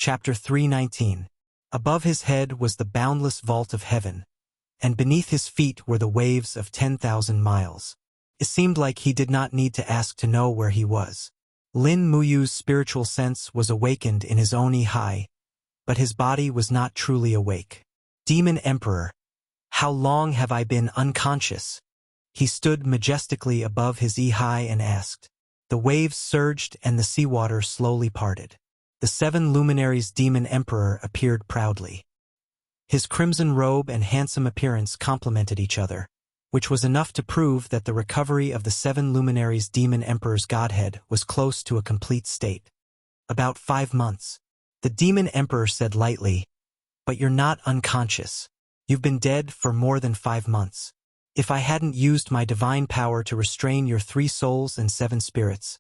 Chapter 319. Above his head was the boundless vault of heaven, and beneath his feet were the waves of 10,000 miles. It seemed like he did not need to ask to know where he was. Lin Muyu's spiritual sense was awakened in his own Ihai, but his body was not truly awake. Demon Emperor, how long have I been unconscious? He stood majestically above his Ihai and asked. The waves surged and the seawater slowly parted. The 7 luminaries' Demon Emperor appeared proudly. His crimson robe and handsome appearance complemented each other, which was enough to prove that the recovery of the 7 luminaries' Demon Emperor's godhead was close to a complete state. About 5 months. The Demon Emperor said lightly, "But you're not unconscious. You've been dead for more than 5 months. If I hadn't used my divine power to restrain your 3 souls and 7 spirits,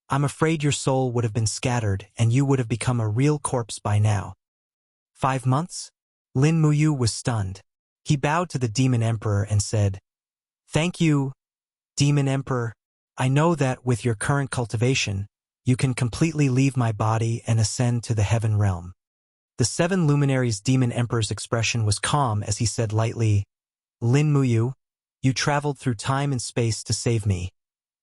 I'm afraid your soul would have been scattered and you would have become a real corpse by now." 5 months? Lin Muyu was stunned. He bowed to the Demon Emperor and said, "Thank you, Demon Emperor. I know that with your current cultivation, you can completely leave my body and ascend to the heaven realm." The 7 luminaries' Demon Emperor's expression was calm as he said lightly, "Lin Muyu, you traveled through time and space to save me.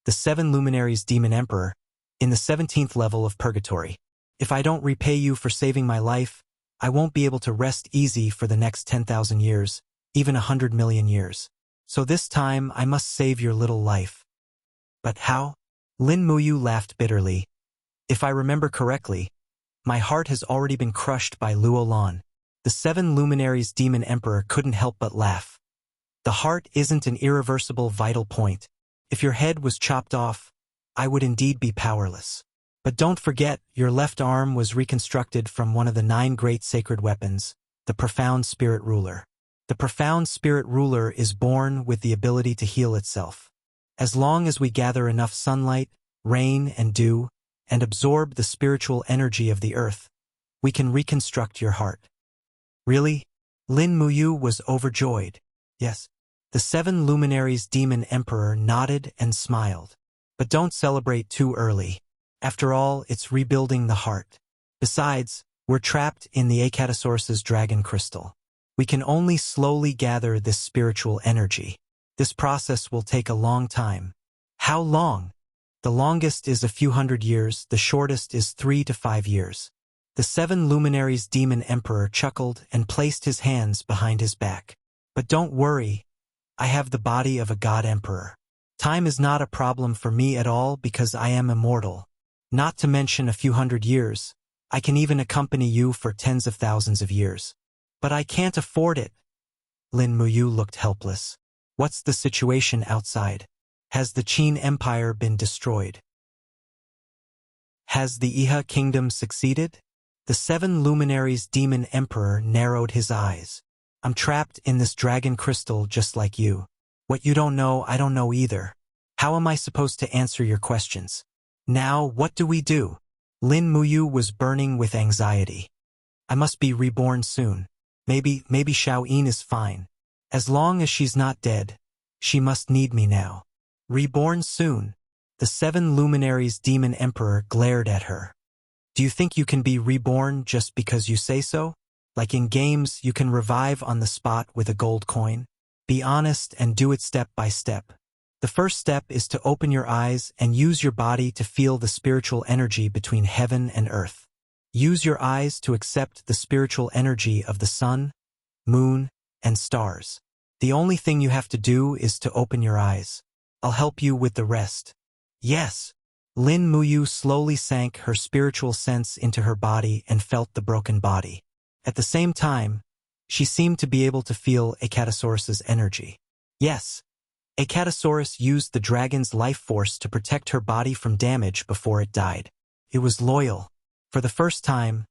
The 7 luminaries' Demon Emperor, in the 17th level of purgatory. If I don't repay you for saving my life, I won't be able to rest easy for the next 10,000 years, even 100 million years. So this time I must save your little life." "But how?" Lin Muyu laughed bitterly. "If I remember correctly, my heart has already been crushed by Luolan." The 7 luminaries' Demon Emperor couldn't help but laugh. "The heart isn't an irreversible vital point. If your head was chopped off, I would indeed be powerless. But don't forget, your left arm was reconstructed from one of the 9 great sacred weapons, the Profound Spirit Ruler. The Profound Spirit Ruler is born with the ability to heal itself. As long as we gather enough sunlight, rain, and dew, and absorb the spiritual energy of the earth, we can reconstruct your heart." "Really?" Lin Muyu was overjoyed. "Yes." The 7 luminaries' Demon Emperor nodded and smiled. "But don't celebrate too early. After all, it's rebuilding the heart. Besides, we're trapped in the Acatosaurus's dragon crystal. We can only slowly gather this spiritual energy. This process will take a long time." "How long?" "The longest is a few hundred years, the shortest is 3 to 5 years. The 7 luminaries' Demon Emperor chuckled and placed his hands behind his back. "But don't worry, I have the body of a god emperor. Time is not a problem for me at all because I am immortal. Not to mention a few hundred years, I can even accompany you for tens of thousands of years." "But I can't afford it." Lin Muyu looked helpless. "What's the situation outside? Has the Qin Empire been destroyed? Has the Iha kingdom succeeded?" The 7 luminaries' Demon Emperor narrowed his eyes. "I'm trapped in this dragon crystal just like you. What you don't know, I don't know either. How am I supposed to answer your questions? Now, what do we do?" Lin Muyu was burning with anxiety. "I must be reborn soon. Maybe Xiaoyin is fine. As long as she's not dead, she must need me now." "Reborn soon?" The 7 luminaries' Demon Emperor glared at her. "Do you think you can be reborn just because you say so? Like in games, you can revive on the spot with a gold coin? Be honest and do it step by step. The first step is to open your eyes and use your body to feel the spiritual energy between heaven and earth. Use your eyes to accept the spiritual energy of the sun, moon, and stars. The only thing you have to do is to open your eyes. I'll help you with the rest." "Yes." Lin Muyu slowly sank her spiritual sense into her body and felt the broken body. At the same time, she seemed to be able to feel Acatosaurus's energy. Yes, Acatosaurus used the dragon's life force to protect her body from damage before it died. It was loyal. For the first time,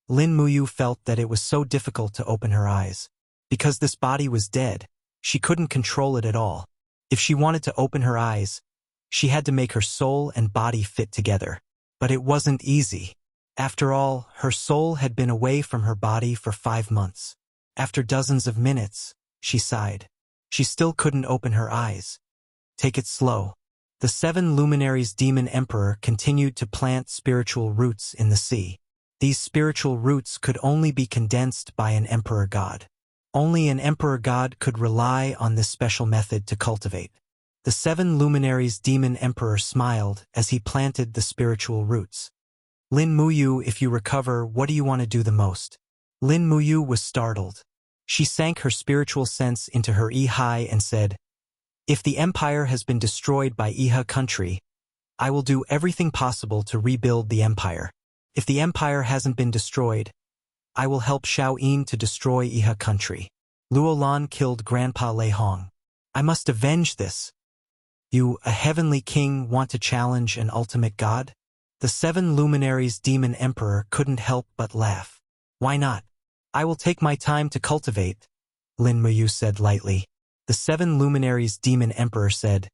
Lin Muyu felt that it was so difficult to open her eyes. Because this body was dead, she couldn't control it at all. If she wanted to open her eyes, she had to make her soul and body fit together. But it wasn't easy. After all, her soul had been away from her body for 5 months. After dozens of minutes, she sighed. She still couldn't open her eyes. "Take it slow." The 7 luminaries' Demon Emperor continued to plant spiritual roots in the sea. These spiritual roots could only be condensed by an emperor god. Only an emperor god could rely on this special method to cultivate. The 7 luminaries' demon emperor smiled as he planted the spiritual roots. Lin Muyu, if you recover, what do you want to do the most? Lin Muyu was startled. She sank her spiritual sense into her Ihai and said, if the empire has been destroyed by Iha country, I will do everything possible to rebuild the empire. If the empire hasn't been destroyed, I will help Shaoyin to destroy Iha country. Luolan killed Grandpa Lei Hong. I must avenge this. You, a heavenly king, want to challenge an ultimate god? The 7 luminaries' demon emperor couldn't help but laugh. Why not? I will take my time to cultivate, Lin Muyu said lightly. The 7 luminaries' demon emperor said,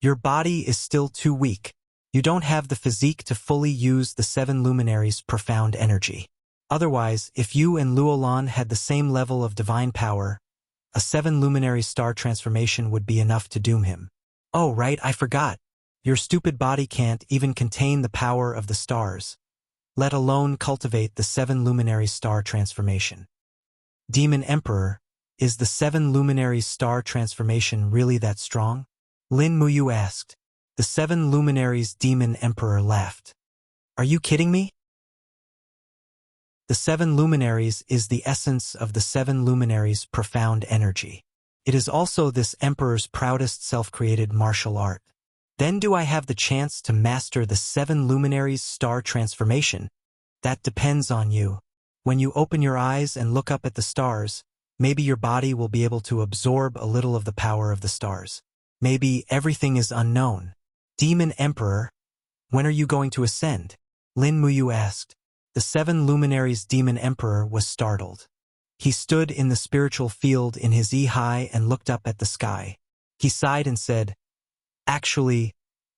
your body is still too weak. You don't have the physique to fully use the 7 luminaries' profound energy. Otherwise, if you and Luolan had the same level of divine power, a 7 luminary star transformation would be enough to doom him. Oh, right, I forgot. Your stupid body can't even contain the power of the stars, let alone cultivate the 7 luminary star transformation. Demon Emperor, is the 7 luminary star transformation really that strong? Lin Muyu asked. The 7 luminaries' demon emperor laughed. Are you kidding me? The 7 luminaries is the essence of the 7 luminaries' profound energy. It is also this emperor's proudest self-created martial art. Then do I have the chance to master the 7 luminaries' star transformation? That depends on you. When you open your eyes and look up at the stars, maybe your body will be able to absorb a little of the power of the stars. Maybe everything is unknown. Demon Emperor, when are you going to ascend? Lin Muyu asked. The 7 luminaries' demon emperor was startled. He stood in the spiritual field in his Ihai and looked up at the sky. He sighed and said, actually,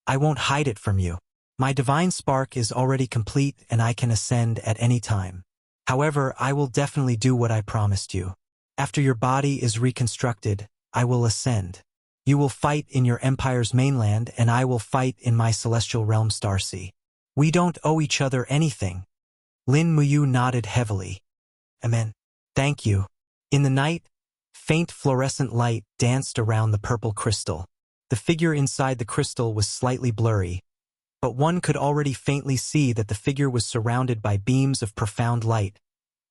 I won't hide it from you. My divine spark is already complete and I can ascend at any time. However, I will definitely do what I promised you. After your body is reconstructed, I will ascend. You will fight in your empire's mainland and I will fight in my celestial realm Starsea. We don't owe each other anything. Lin Muyu nodded heavily. Amen. Thank you. In the night, faint fluorescent light danced around the purple crystal. The figure inside the crystal was slightly blurry, but one could already faintly see that the figure was surrounded by beams of profound light,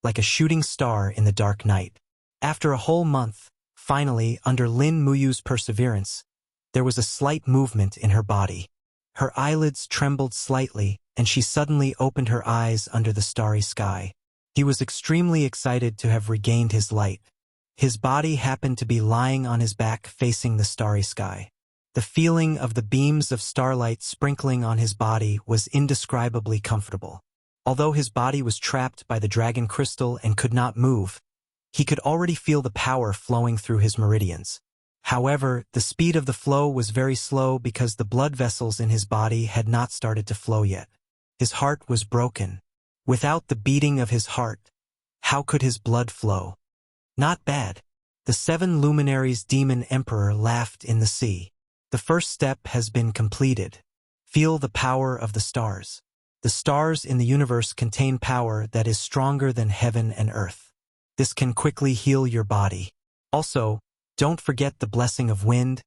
like a shooting star in the dark night. After a whole month, finally, under Lin Muyu's perseverance, there was a slight movement in her body. Her eyelids trembled slightly, and she suddenly opened her eyes under the starry sky. He was extremely excited to have regained his light. His body happened to be lying on his back facing the starry sky. The feeling of the beams of starlight sprinkling on his body was indescribably comfortable. Although his body was trapped by the dragon crystal and could not move, he could already feel the power flowing through his meridians. However, the speed of the flow was very slow because the blood vessels in his body had not started to flow yet. His heart was broken. Without the beating of his heart, how could his blood flow? Not bad. The 7 luminaries' demon emperor laughed in the sea. The first step has been completed. Feel the power of the stars. The stars in the universe contain power that is stronger than heaven and earth. This can quickly heal your body. Also, don't forget the blessing of wind,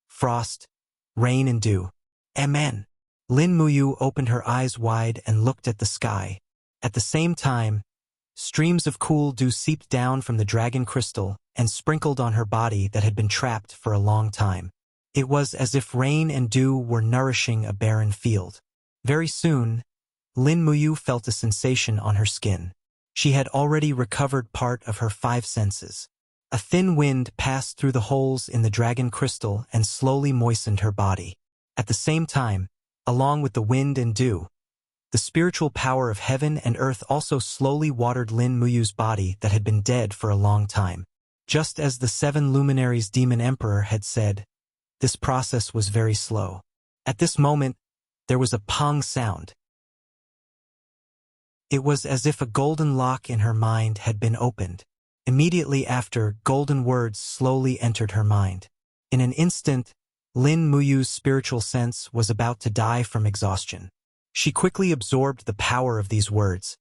frost, rain and dew. Amen. Lin Muyu opened her eyes wide and looked at the sky. At the same time, streams of cool dew seeped down from the dragon crystal and sprinkled on her body that had been trapped for a long time. It was as if rain and dew were nourishing a barren field. Very soon, Lin Muyu felt a sensation on her skin. She had already recovered part of her 5 senses. A thin wind passed through the holes in the dragon crystal and slowly moistened her body. At the same time, along with the wind and dew, the spiritual power of heaven and earth also slowly watered Lin Muyu's body that had been dead for a long time. Just as the 7 luminaries' demon emperor had said, this process was very slow. At this moment, there was a pong sound. It was as if a golden lock in her mind had been opened. Immediately after, golden words slowly entered her mind. In an instant, Lin Muyu's spiritual sense was about to die from exhaustion. She quickly absorbed the power of these words.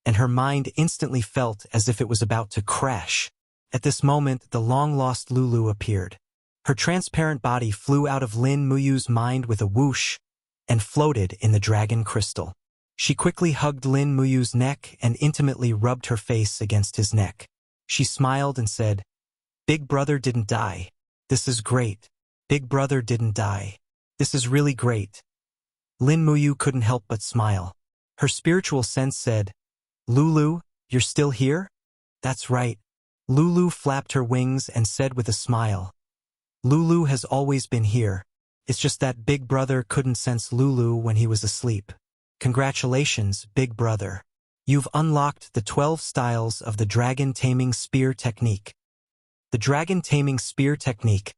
and her mind instantly felt as if it was about to crash. At this moment, the long-lost Lulu appeared. Her transparent body flew out of Lin Muyu's mind with a whoosh and floated in the dragon crystal. She quickly hugged Lin Muyu's neck and intimately rubbed her face against his neck. She smiled and said, "Big brother didn't die. This is great. Big brother didn't die. This is really great." Lin Muyu couldn't help but smile. Her spiritual sense said, "Lulu, you're still here?" "That's right." Lulu flapped her wings and said with a smile, "Lulu has always been here. It's just that Big Brother couldn't sense Lulu when he was asleep. Congratulations, Big Brother. You've unlocked the 12 styles of the Dragon Taming Spear Technique." The Dragon Taming Spear Technique.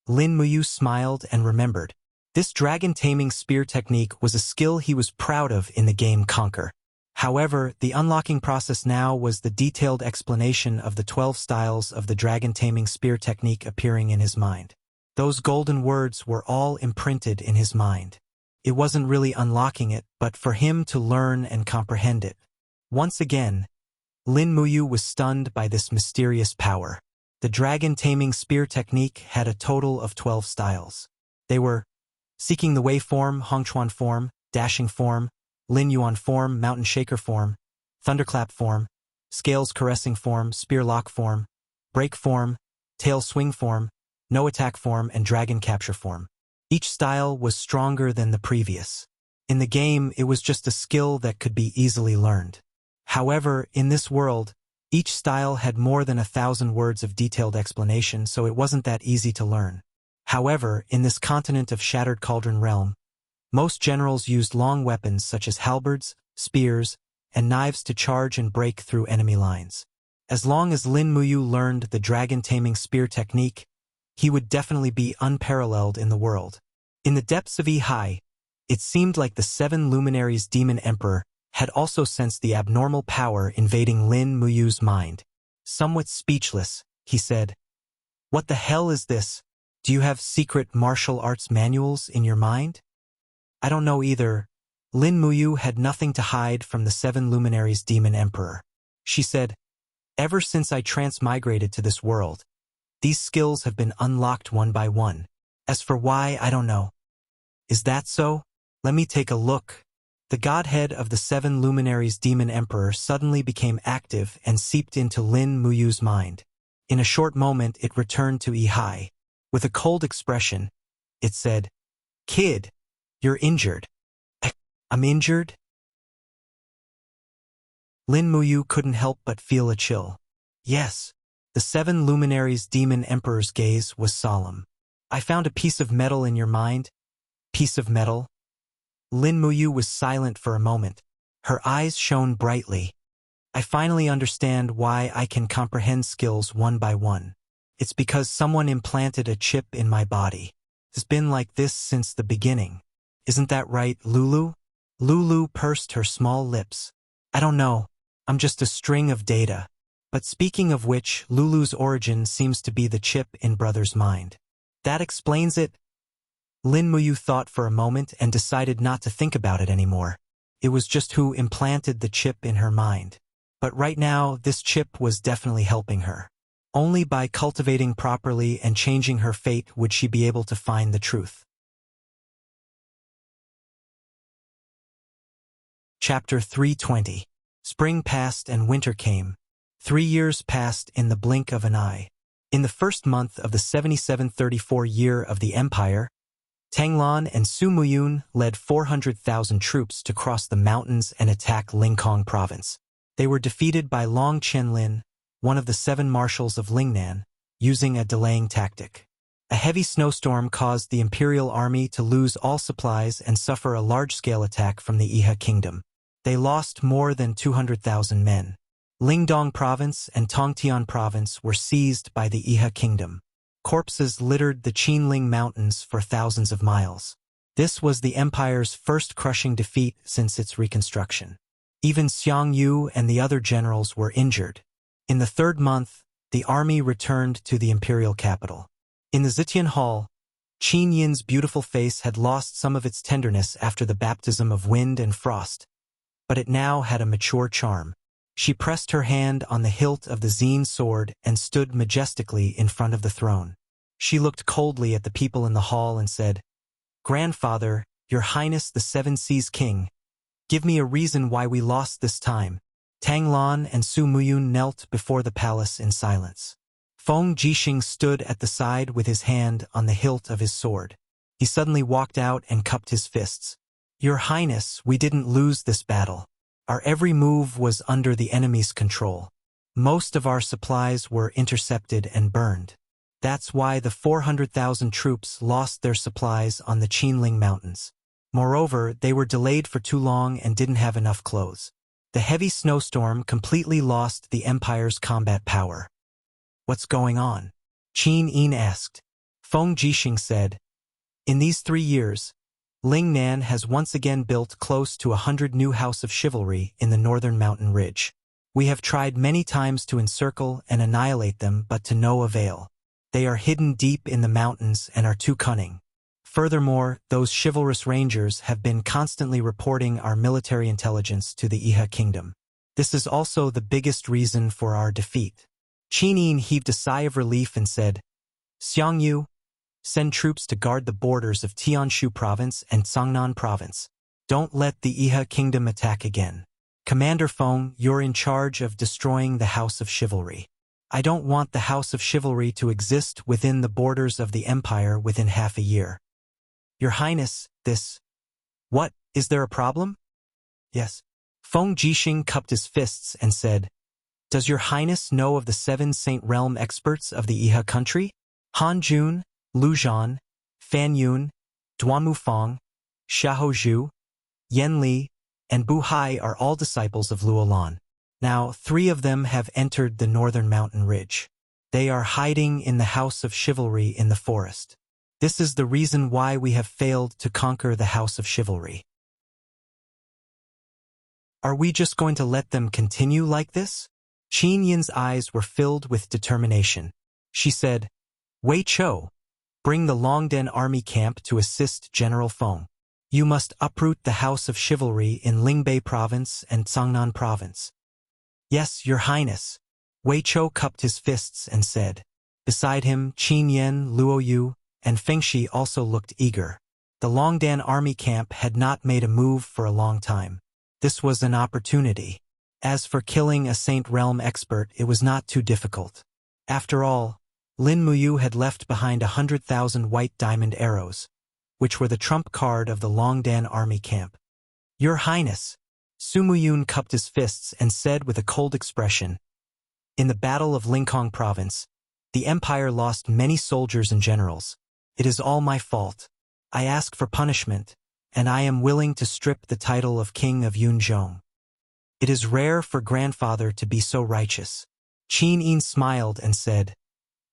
Lin Muyu smiled and remembered. This Dragon Taming Spear Technique was a skill he was proud of in the game Conquer. However, the unlocking process now was the detailed explanation of the 12 styles of the Dragon Taming Spear Technique appearing in his mind. Those golden words were all imprinted in his mind. It wasn't really unlocking it, but for him to learn and comprehend it. Once again, Lin Muyu was stunned by this mysterious power. The Dragon Taming Spear Technique had a total of 12 styles. They were Seeking the Way form, Hongchuan form, Dashing form, Lin Yuan form, Mountain Shaker form, Thunderclap form, Scales Caressing form, Spear Lock form, Break form, Tail Swing form, No Attack form, and Dragon Capture form. Each style was stronger than the previous. In the game, it was just a skill that could be easily learned. However, in this world, each style had more than 1,000 words of detailed explanation, so it wasn't that easy to learn. However, in this continent of Shattered Cauldron realm, most generals used long weapons such as halberds, spears, and knives to charge and break through enemy lines. As long as Lin Muyu learned the Dragon Taming Spear Technique, he would definitely be unparalleled in the world. In the depths of Yi, it seemed like the 7 Luminaries Demon Emperor had also sensed the abnormal power invading Lin Muyu's mind. Somewhat speechless, he said, "What the hell is this? Do you have secret martial arts manuals in your mind?" "I don't know either." Lin Muyu had nothing to hide from the 7 Luminaries Demon Emperor. She said, "Ever since I transmigrated to this world, these skills have been unlocked one by one. As for why, I don't know." "Is that so? Let me take a look." The godhead of the 7 Luminaries Demon Emperor suddenly became active and seeped into Lin Muyu's mind. In a short moment, it returned to Yi. With a cold expression, it said, "Kid, you're injured." "I'm injured?" Lin Muyu couldn't help but feel a chill. Yes, the 7 Luminaries Demon Emperor's gaze was solemn. "I found a piece of metal in your mind." "Piece of metal?" Lin Muyu was silent for a moment. Her eyes shone brightly. "I finally understand why I can comprehend skills one by one. It's because someone implanted a chip in my body. It's been like this since the beginning. Isn't that right, Lulu?" Lulu pursed her small lips. "I don't know. I'm just a string of data. But speaking of which, Lulu's origin seems to be the chip in Brother's mind. That explains it." Lin Muyu thought for a moment and decided not to think about it anymore. It was just who implanted the chip in her mind. But right now, this chip was definitely helping her. Only by cultivating properly and changing her fate would she be able to find the truth. Chapter 320. Spring passed and winter came. 3 years passed in the blink of an eye. In the first month of the 7734 year of the Empire, Tanglan and Su Muyun led 400,000 troops to cross the mountains and attack Lingkong province. They were defeated by Long Qianlin, one of the 7 marshals of Lingnan, using a delaying tactic. A heavy snowstorm caused the imperial army to lose all supplies and suffer a large-scale attack from the Iha kingdom. They lost more than 200,000 men. Lingdong province and Tongtian province were seized by the Iha kingdom. Corpses littered the Qinling mountains for thousands of miles. This was the empire's first crushing defeat since its reconstruction. Even Xiang Yu and the other generals were injured. In the 3rd month, the army returned to the imperial capital. In the Zitian Hall, Qin Yin's beautiful face had lost some of its tenderness after the baptism of wind and frost, but it now had a mature charm. She pressed her hand on the hilt of the Zine sword and stood majestically in front of the throne. She looked coldly at the people in the hall and said, "Grandfather, Your Highness the Seven Seas King, give me a reason why we lost this time." Tang Lan and Su Muyun knelt before the palace in silence. Feng Jixing stood at the side with his hand on the hilt of his sword. He suddenly walked out and cupped his fists. "Your Highness, we didn't lose this battle. Our every move was under the enemy's control. Most of our supplies were intercepted and burned. That's why the 400,000 troops lost their supplies on the Qinling Mountains. Moreover, they were delayed for too long and didn't have enough clothes. The heavy snowstorm completely lost the Empire's combat power." "What's going on?" Qin Yin asked. Feng Jixing said, "In these 3 years, Ling Nan has once again built close to 100 new House of Chivalry in the northern mountain ridge. We have tried many times to encircle and annihilate them, but to no avail. They are hidden deep in the mountains and are too cunning. Furthermore, those chivalrous rangers have been constantly reporting our military intelligence to the Iha Kingdom. This is also the biggest reason for our defeat." Qin Yin heaved a sigh of relief and said, "Xiang Yu, send troops to guard the borders of Tianshu Province and Sangnan Province. Don't let the Iha Kingdom attack again. Commander Feng, you're in charge of destroying the House of Chivalry. I don't want the House of Chivalry to exist within the borders of the Empire within half a year." "Your Highness, this... What, is there a problem?" "Yes." Feng Jixing cupped his fists and said, "Does your Highness know of the 7 Saint Realm experts of the Iha country? Han Jun, Lu Zhan, Fan Yun, Duanmu Feng, Xiahou Zhu, Yan Li, and Bu Hai are all disciples of Luo Lan. Now, 3 of them have entered the northern mountain ridge. They are hiding in the House of Chivalry in the forest. This is the reason why we have failed to conquer the House of Chivalry. Are we just going to let them continue like this?" Qin Yin's eyes were filled with determination. She said, "Wei Chou, bring the Longden army camp to assist General Feng. You must uproot the House of Chivalry in Lingbei Province and Sangnan Province." "Yes, Your Highness." Wei Chou cupped his fists and said. Beside him, Qin Yen, Luo Yu, and Fengshi also looked eager. The Longdan army camp had not made a move for a long time. This was an opportunity. As for killing a Saint Realm expert, it was not too difficult. After all, Lin Muyu had left behind 100,000 white diamond arrows, which were the trump card of the Longdan army camp. "Your Highness," Su Muyun cupped his fists and said with a cold expression, "In the Battle of Lingkong Province, the Empire lost many soldiers and generals. It is all my fault. I ask for punishment, and I am willing to strip the title of King of Yunzhong. It is rare for grandfather to be so righteous." Qin Yin smiled and said,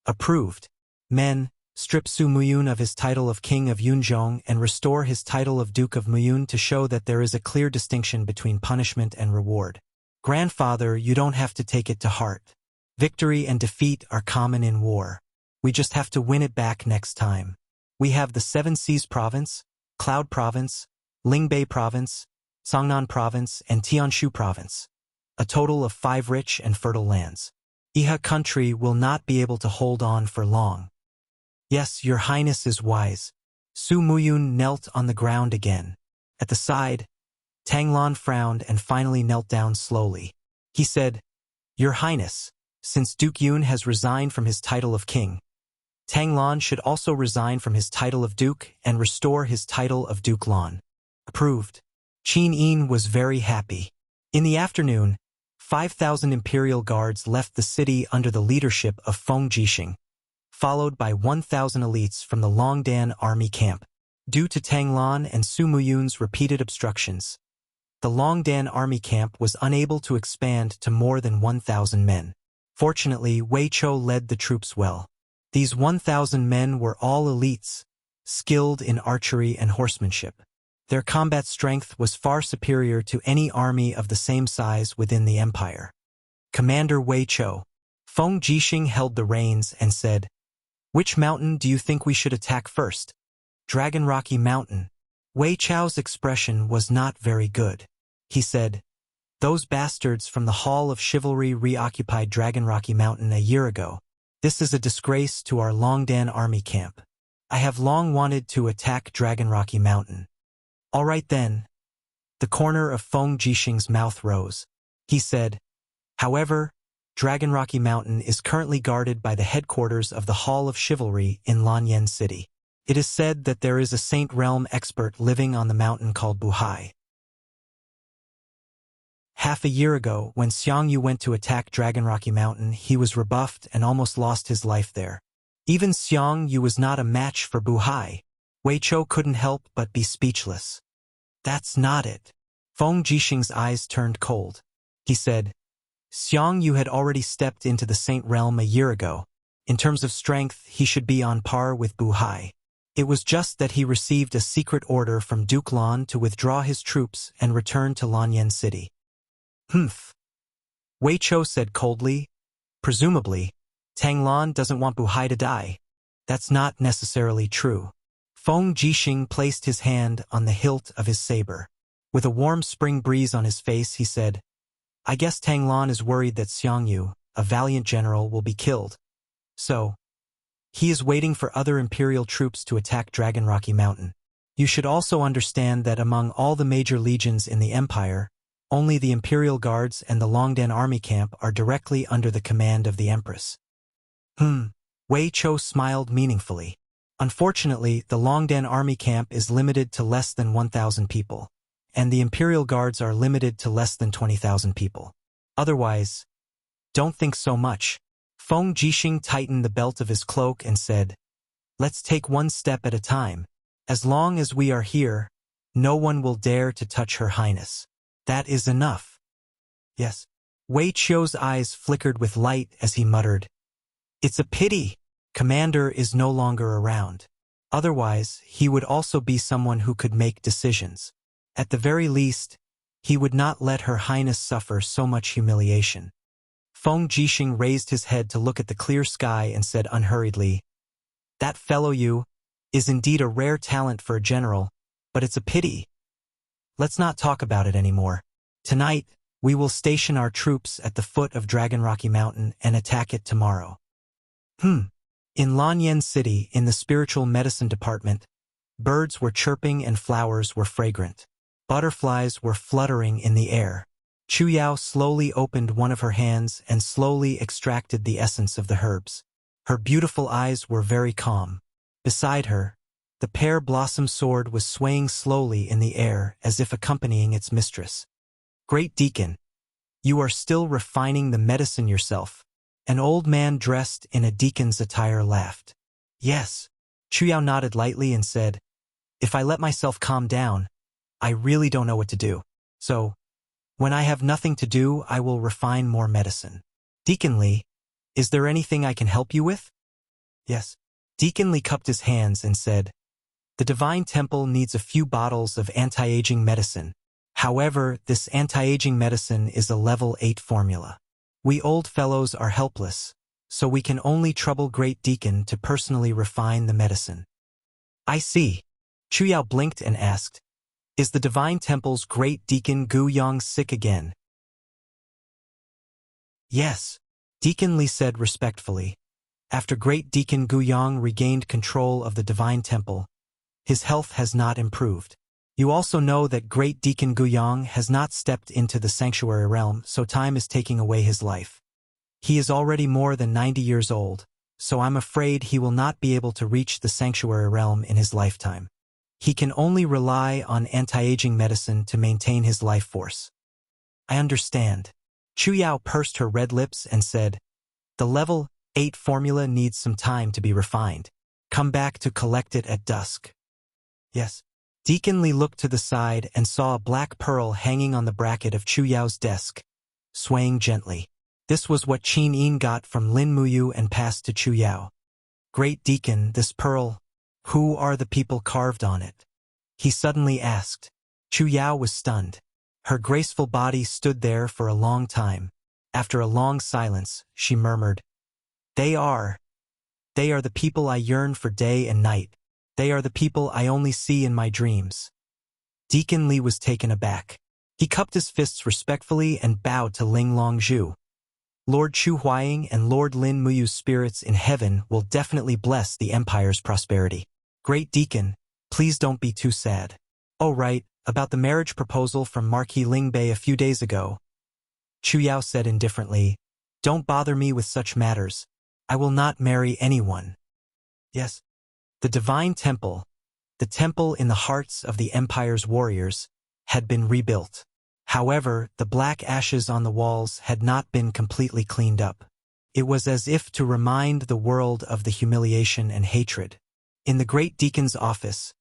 "Approved. Men, strip Su Muyun of his title of King of Yunzhong and restore his title of Duke of Muyun to show that there is a clear distinction between punishment and reward. Grandfather, you don't have to take it to heart. Victory and defeat are common in war. We just have to win it back next time. We have the 7 Seas Province, Cloud Province, Lingbei Province, Sangnan Province, and Tianshu Province. A total of 5 rich and fertile lands. Iha country will not be able to hold on for long." "Yes, Your Highness is wise." Su Muyun knelt on the ground again. At the side, Tang Lan frowned and finally knelt down slowly. He said, "Your Highness, since Duke Yun has resigned from his title of king, Tang Lan should also resign from his title of duke and restore his title of Duke Lan." Approved. Qin Yin was very happy. In the afternoon, 5,000 imperial guards left the city under the leadership of Feng Jixing, followed by 1,000 elites from the Longdan army camp. Due to Tang Lan and Su Muyun's repeated obstructions, the Longdan army camp was unable to expand to more than 1,000 men. Fortunately, Wei Chou led the troops well. These 1,000 men were all elites, skilled in archery and horsemanship. Their combat strength was far superior to any army of the same size within the empire. Commander Wei Chou. Feng Jixing held the reins and said, "Which mountain do you think we should attack first?" "Dragon Rocky Mountain." Wei Chou's expression was not very good. He said, Those bastards from the Hall of Chivalry reoccupied Dragon Rocky Mountain a year ago. This is a disgrace to our Longdan army camp. I have long wanted to attack Dragon Rocky Mountain. All right then. The corner of Feng Jixing's mouth rose. He said, however, Dragon Rocky Mountain is currently guarded by the headquarters of the Hall of Chivalry in Lanyan City. It is said that there is a Saint Realm expert living on the mountain called Buhai. Half a year ago, when Xiangyu went to attack Dragon Rocky Mountain, he was rebuffed and almost lost his life there. Even Xiangyu was not a match for Buhai. Wei Chou couldn't help but be speechless. That's not it. Feng Jixing's eyes turned cold. He said, Xiangyu had already stepped into the Saint Realm a year ago. In terms of strength, he should be on par with Buhai. It was just that he received a secret order from Duke Lan to withdraw his troops and return to Lanyan City. Humph. Wei Chou said coldly, presumably, Tang Lan doesn't want Buhai to die. That's not necessarily true. Feng Jixing placed his hand on the hilt of his saber. With a warm spring breeze on his face, he said, I guess Tang Lan is worried that Xiangyu, a valiant general, will be killed. So, he is waiting for other imperial troops to attack Dragon Rocky Mountain. You should also understand that among all the major legions in the Empire, only the Imperial Guards and the Longdan army camp are directly under the command of the Empress. Wei Chou smiled meaningfully. Unfortunately, the Longdan army camp is limited to less than 1,000 people, and the Imperial Guards are limited to less than 20,000 people. Otherwise, don't think so much. Feng Jixing tightened the belt of his cloak and said, let's take one step at a time. As long as we are here, no one will dare to touch Her Highness. That is enough. Yes. Wei Chou's eyes flickered with light as he muttered, it's a pity. Commander is no longer around. Otherwise, he would also be someone who could make decisions. At the very least, he would not let Her Highness suffer so much humiliation. Feng Jixing raised his head to look at the clear sky and said unhurriedly, that fellow Yu is indeed a rare talent for a general, but it's a pity. Let's not talk about it anymore. Tonight, we will station our troops at the foot of Dragon Rocky Mountain and attack it tomorrow. In Lanyan City, in the spiritual medicine department, birds were chirping and flowers were fragrant. Butterflies were fluttering in the air. Chu Yao slowly opened one of her hands and slowly extracted the essence of the herbs. Her beautiful eyes were very calm. Beside her, the pear blossom sword was swaying slowly in the air as if accompanying its mistress. Great Deacon, you are still refining the medicine yourself. An old man dressed in a deacon's attire laughed. Yes. Chu Yao nodded lightly and said, if I let myself calm down, I really don't know what to do. So, when I have nothing to do, I will refine more medicine. Deacon Li, is there anything I can help you with? Yes. Deacon Li cupped his hands and said, the Divine Temple needs a few bottles of anti-aging medicine. However, this anti-aging medicine is a level 8 formula. We old fellows are helpless, so we can only trouble Great Deacon to personally refine the medicine. I see. Chu Yao blinked and asked, is the Divine Temple's Great Deacon Gu Yang sick again? Yes, Deacon Li said respectfully. After Great Deacon Gu Yang regained control of the Divine Temple, his health has not improved. You also know that Great Deacon Gu Yang has not stepped into the sanctuary realm, so time is taking away his life. He is already more than 90 years old, so I'm afraid he will not be able to reach the sanctuary realm in his lifetime. He can only rely on anti-aging medicine to maintain his life force. I understand. Chu Yao pursed her red lips and said, the level 8 formula needs some time to be refined. Come back to collect it at dusk. Yes. Deacon Li looked to the side and saw a black pearl hanging on the bracket of Chu Yao's desk, swaying gently. This was what Qin Yin got from Lin Muyu and passed to Chu Yao. Great Deacon, this pearl, who are the people carved on it? He suddenly asked. Chu Yao was stunned. Her graceful body stood there for a long time. After a long silence, she murmured, They are the people I yearn for day and night. They are the people I only see in my dreams. Deacon Li was taken aback. He cupped his fists respectfully and bowed to Ling Longzhu. Lord Chu Huaying and Lord Lin Muyu's spirits in heaven will definitely bless the Empire's prosperity. Great Deacon, please don't be too sad. Oh right, about the marriage proposal from Marquis Lingbei a few days ago. Chu Yao said indifferently, don't bother me with such matters. I will not marry anyone. Yes. The Divine Temple, the temple in the hearts of the Empire's warriors, had been rebuilt. However, the black ashes on the walls had not been completely cleaned up. It was as if to remind the world of the humiliation and hatred. In the Great Deacon's office,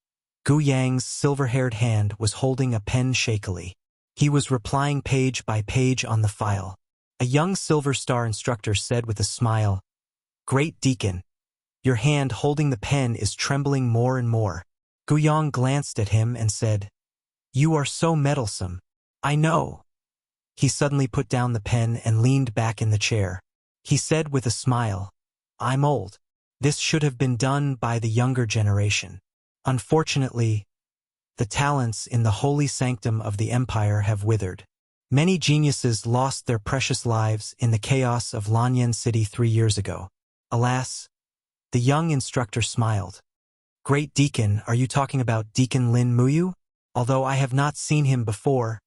Gu Yang's silver-haired hand was holding a pen shakily. He was replying page by page on the file. A young Silver Star instructor said with a smile, Great Deacon, your hand holding the pen is trembling more and more. Gu Yang glanced at him and said, You are so meddlesome. I know. He suddenly put down the pen and leaned back in the chair. He said with a smile, I'm old. This should have been done by the younger generation. Unfortunately, the talents in the holy sanctum of the Empire have withered. Many geniuses lost their precious lives in the chaos of Lanyan City 3 years ago. Alas, the young instructor smiled. Great Deacon, are you talking about Deacon Lin Muyu? Although I have not seen him before,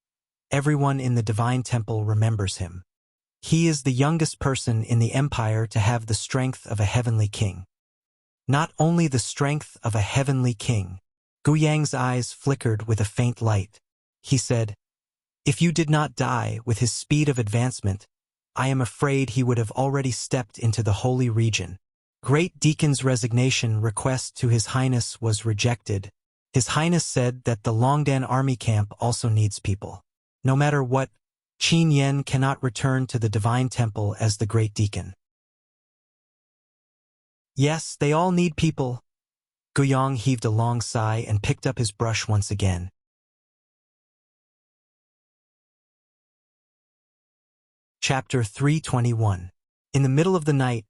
everyone in the Divine Temple remembers him. He is the youngest person in the Empire to have the strength of a heavenly king. Not only the strength of a heavenly king. Gu Yang's eyes flickered with a faint light. He said, If you did not die with his speed of advancement, I am afraid he would have already stepped into the holy region. Great Deacon's resignation request to His Highness was rejected. His Highness said that the Longdan army camp also needs people. No matter what, Qin Yen cannot return to the Divine Temple as the Great Deacon. Yes, they all need people. Guiyang heaved a long sigh and picked up his brush once again. Chapter 321. In the middle of the night,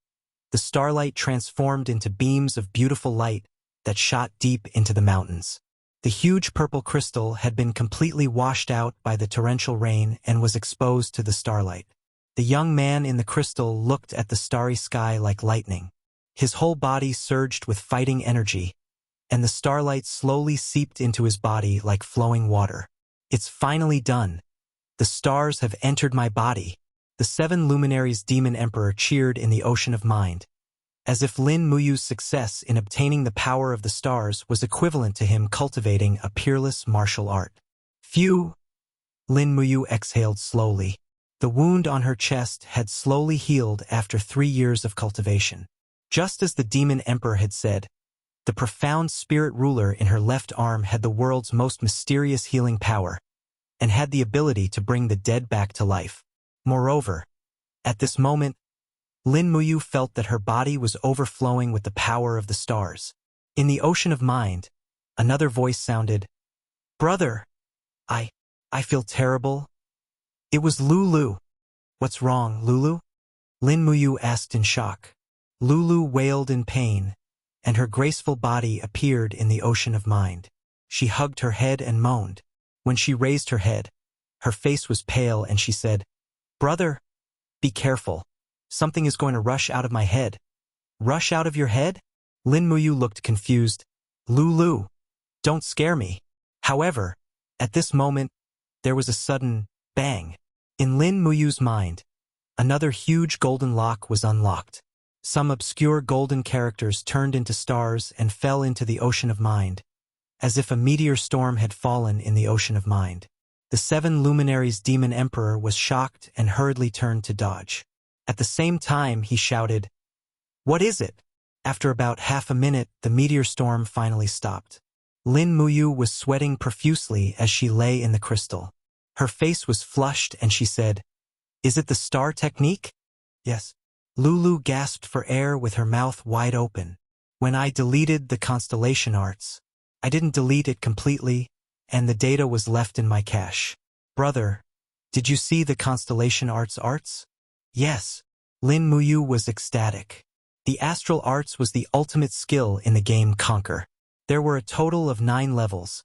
the starlight transformed into beams of beautiful light that shot deep into the mountains. The huge purple crystal had been completely washed out by the torrential rain and was exposed to the starlight. The young man in the crystal looked at the starry sky like lightning. His whole body surged with fighting energy, and the starlight slowly seeped into his body like flowing water. It's finally done. The stars have entered my body. The 7 luminaries Demon Emperor cheered in the ocean of mind, as if Lin Muyu's success in obtaining the power of the stars was equivalent to him cultivating a peerless martial art. Phew! Lin Muyu exhaled slowly. The wound on her chest had slowly healed after 3 years of cultivation. Just as the Demon Emperor had said, the profound spirit ruler in her left arm had the world's most mysterious healing power, and had the ability to bring the dead back to life. Moreover, at this moment, Lin Muyu felt that her body was overflowing with the power of the stars. In the ocean of mind, another voice sounded, Brother, I feel terrible. It was Lulu. What's wrong, Lulu? Lin Muyu asked in shock. Lulu wailed in pain, and her graceful body appeared in the ocean of mind. She hugged her head and moaned. When she raised her head, her face was pale and she said, Brother, be careful. Something is going to rush out of my head. Rush out of your head? Lin Muyu looked confused. Lulu, don't scare me. However, at this moment, there was a sudden bang. In Lin Muyu's mind, another huge golden lock was unlocked. Some obscure golden characters turned into stars and fell into the ocean of mind, as if a meteor storm had fallen in the ocean of mind. The 7 luminaries Demon Emperor was shocked and hurriedly turned to dodge. At the same time, he shouted, What is it? After about half a minute, the meteor storm finally stopped. Lin Muyu was sweating profusely as she lay in the crystal. Her face was flushed and she said, Is it the star technique? Yes. Lulu gasped for air with her mouth wide open. When I deleted the constellation arts, I didn't delete it completely, and the data was left in my cache. Brother, did you see the constellation arts? Yes. Lin Muyu was ecstatic. The astral arts was the ultimate skill in the game Conquer. There were a total of 9 levels,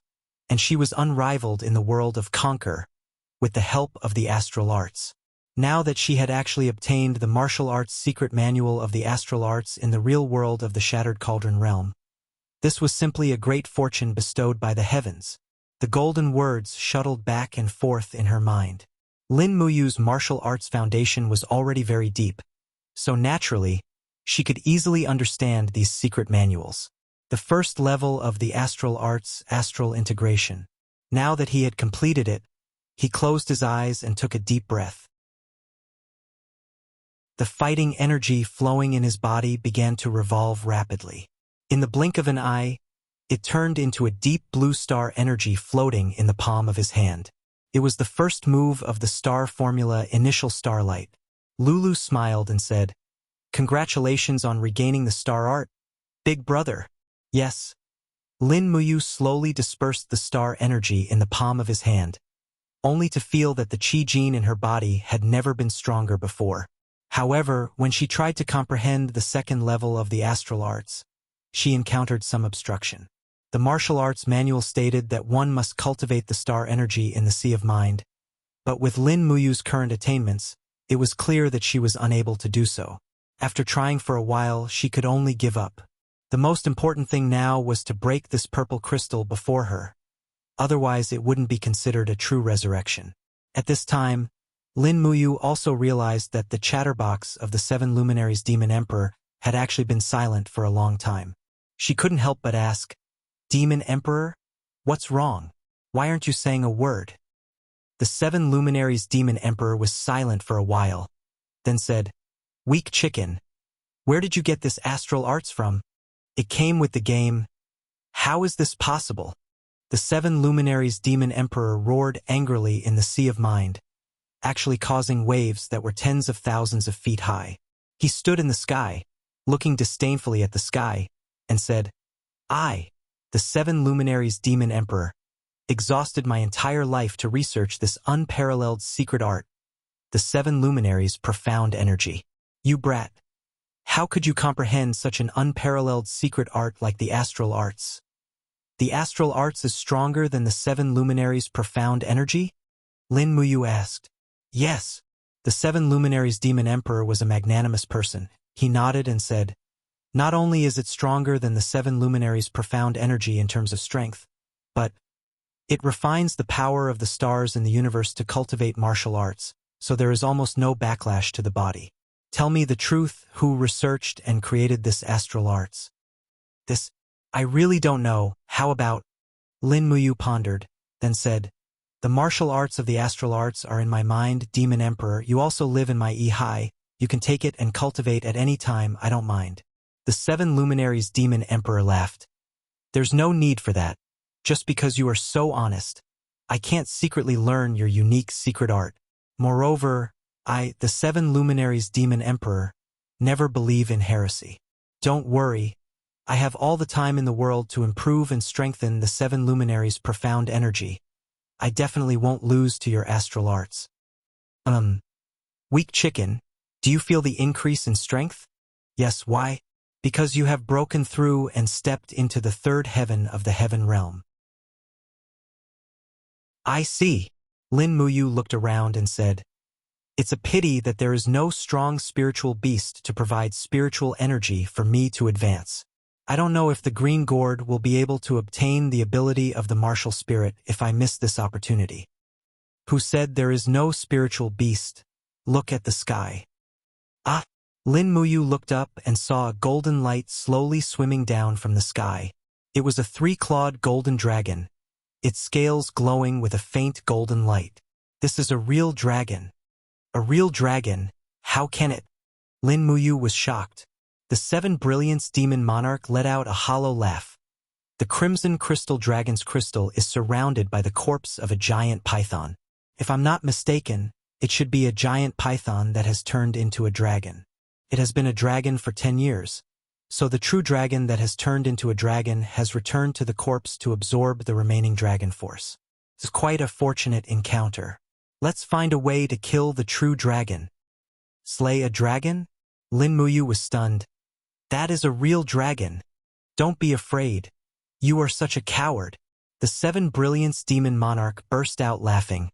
and she was unrivaled in the world of Conquer, with the help of the astral arts. Now that she had actually obtained the martial arts secret manual of the astral arts in the real world of the Shattered Cauldron realm, this was simply a great fortune bestowed by the heavens. The golden words shuttled back and forth in her mind. Lin Muyu's martial arts foundation was already very deep, so naturally, she could easily understand these secret manuals. The first level of the astral arts, astral integration. Now that he had completed it, he closed his eyes and took a deep breath. The fighting energy flowing in his body began to revolve rapidly. In the blink of an eye, it turned into a deep blue star energy floating in the palm of his hand. It was the first move of the star formula Initial Starlight. Lulu smiled and said, "Congratulations on regaining the star art, big brother." "Yes." Lin Muyu slowly dispersed the star energy in the palm of his hand, only to feel that the chi gene in her body had never been stronger before. However, when she tried to comprehend the second level of the astral arts, she encountered some obstruction. The martial arts manual stated that one must cultivate the star energy in the sea of mind, but with Lin Muyu's current attainments, it was clear that she was unable to do so. After trying for a while, she could only give up. The most important thing now was to break this purple crystal before her. Otherwise, it wouldn't be considered a true resurrection. At this time, Lin Muyu also realized that the chatterbox of the Seven Luminaries Demon Emperor had actually been silent for a long time. She couldn't help but ask, "Demon Emperor? What's wrong? Why aren't you saying a word?" The Seven Luminaries Demon Emperor was silent for a while, then said, "Weak chicken. Where did you get this astral arts from? It came with the game. How is this possible?" The Seven Luminaries Demon Emperor roared angrily in the sea of mind, actually causing waves that were tens of thousands of feet high. He stood in the sky, looking disdainfully at the sky, and said, "I, the Seven Luminaries Demon Emperor, exhausted my entire life to research this unparalleled secret art, the Seven Luminaries' profound energy. You brat. How could you comprehend such an unparalleled secret art like the astral arts? The astral arts is stronger than the Seven Luminaries' profound energy?" Lin Muyu asked. "Yes." The Seven Luminaries Demon Emperor was a magnanimous person. He nodded and said, "Not only is it stronger than the Seven Luminaries' profound energy in terms of strength, but it refines the power of the stars in the universe to cultivate martial arts, so there is almost no backlash to the body. Tell me the truth, who researched and created this astral arts?" "This, I really don't know. How about?" Lin Muyu pondered, then said, "The martial arts of the astral arts are in my mind, Demon Emperor. You also live in my Ihai. You can take it and cultivate at any time, I don't mind." The Seven Luminaries Demon Emperor laughed. "There's no need for that. Just because you are so honest, I can't secretly learn your unique secret art. Moreover, I, the Seven Luminaries Demon Emperor, never believe in heresy. Don't worry, I have all the time in the world to improve and strengthen the Seven Luminaries' profound energy. I definitely won't lose to your astral arts." Weak chicken, do you feel the increase in strength?" "Yes, why?" "Because you have broken through and stepped into the third heaven of the heaven realm." "I see." Lin Muyu looked around and said, "It's a pity that there is no strong spiritual beast to provide spiritual energy for me to advance. I don't know if the Green Gourd will be able to obtain the ability of the martial spirit if I miss this opportunity." "Who said there is no spiritual beast? Look at the sky." "Ah!" Lin Muyu looked up and saw a golden light slowly swimming down from the sky. It was a three-clawed golden dragon, its scales glowing with a faint golden light. "This is a real dragon." "A real dragon? How can it?" Lin Muyu was shocked. The Seven Brilliance Demon Monarch let out a hollow laugh. "The Crimson Crystal Dragon's crystal is surrounded by the corpse of a giant python. If I'm not mistaken, it should be a giant python that has turned into a dragon. It has been a dragon for 10 years, so the true dragon that has turned into a dragon has returned to the corpse to absorb the remaining dragon force. It's quite a fortunate encounter. Let's find a way to kill the true dragon." "Slay a dragon?" Lin Muyu was stunned. "That is a real dragon. Don't be afraid. You are such a coward." The Seven Brilliance Demon Monarch burst out laughing.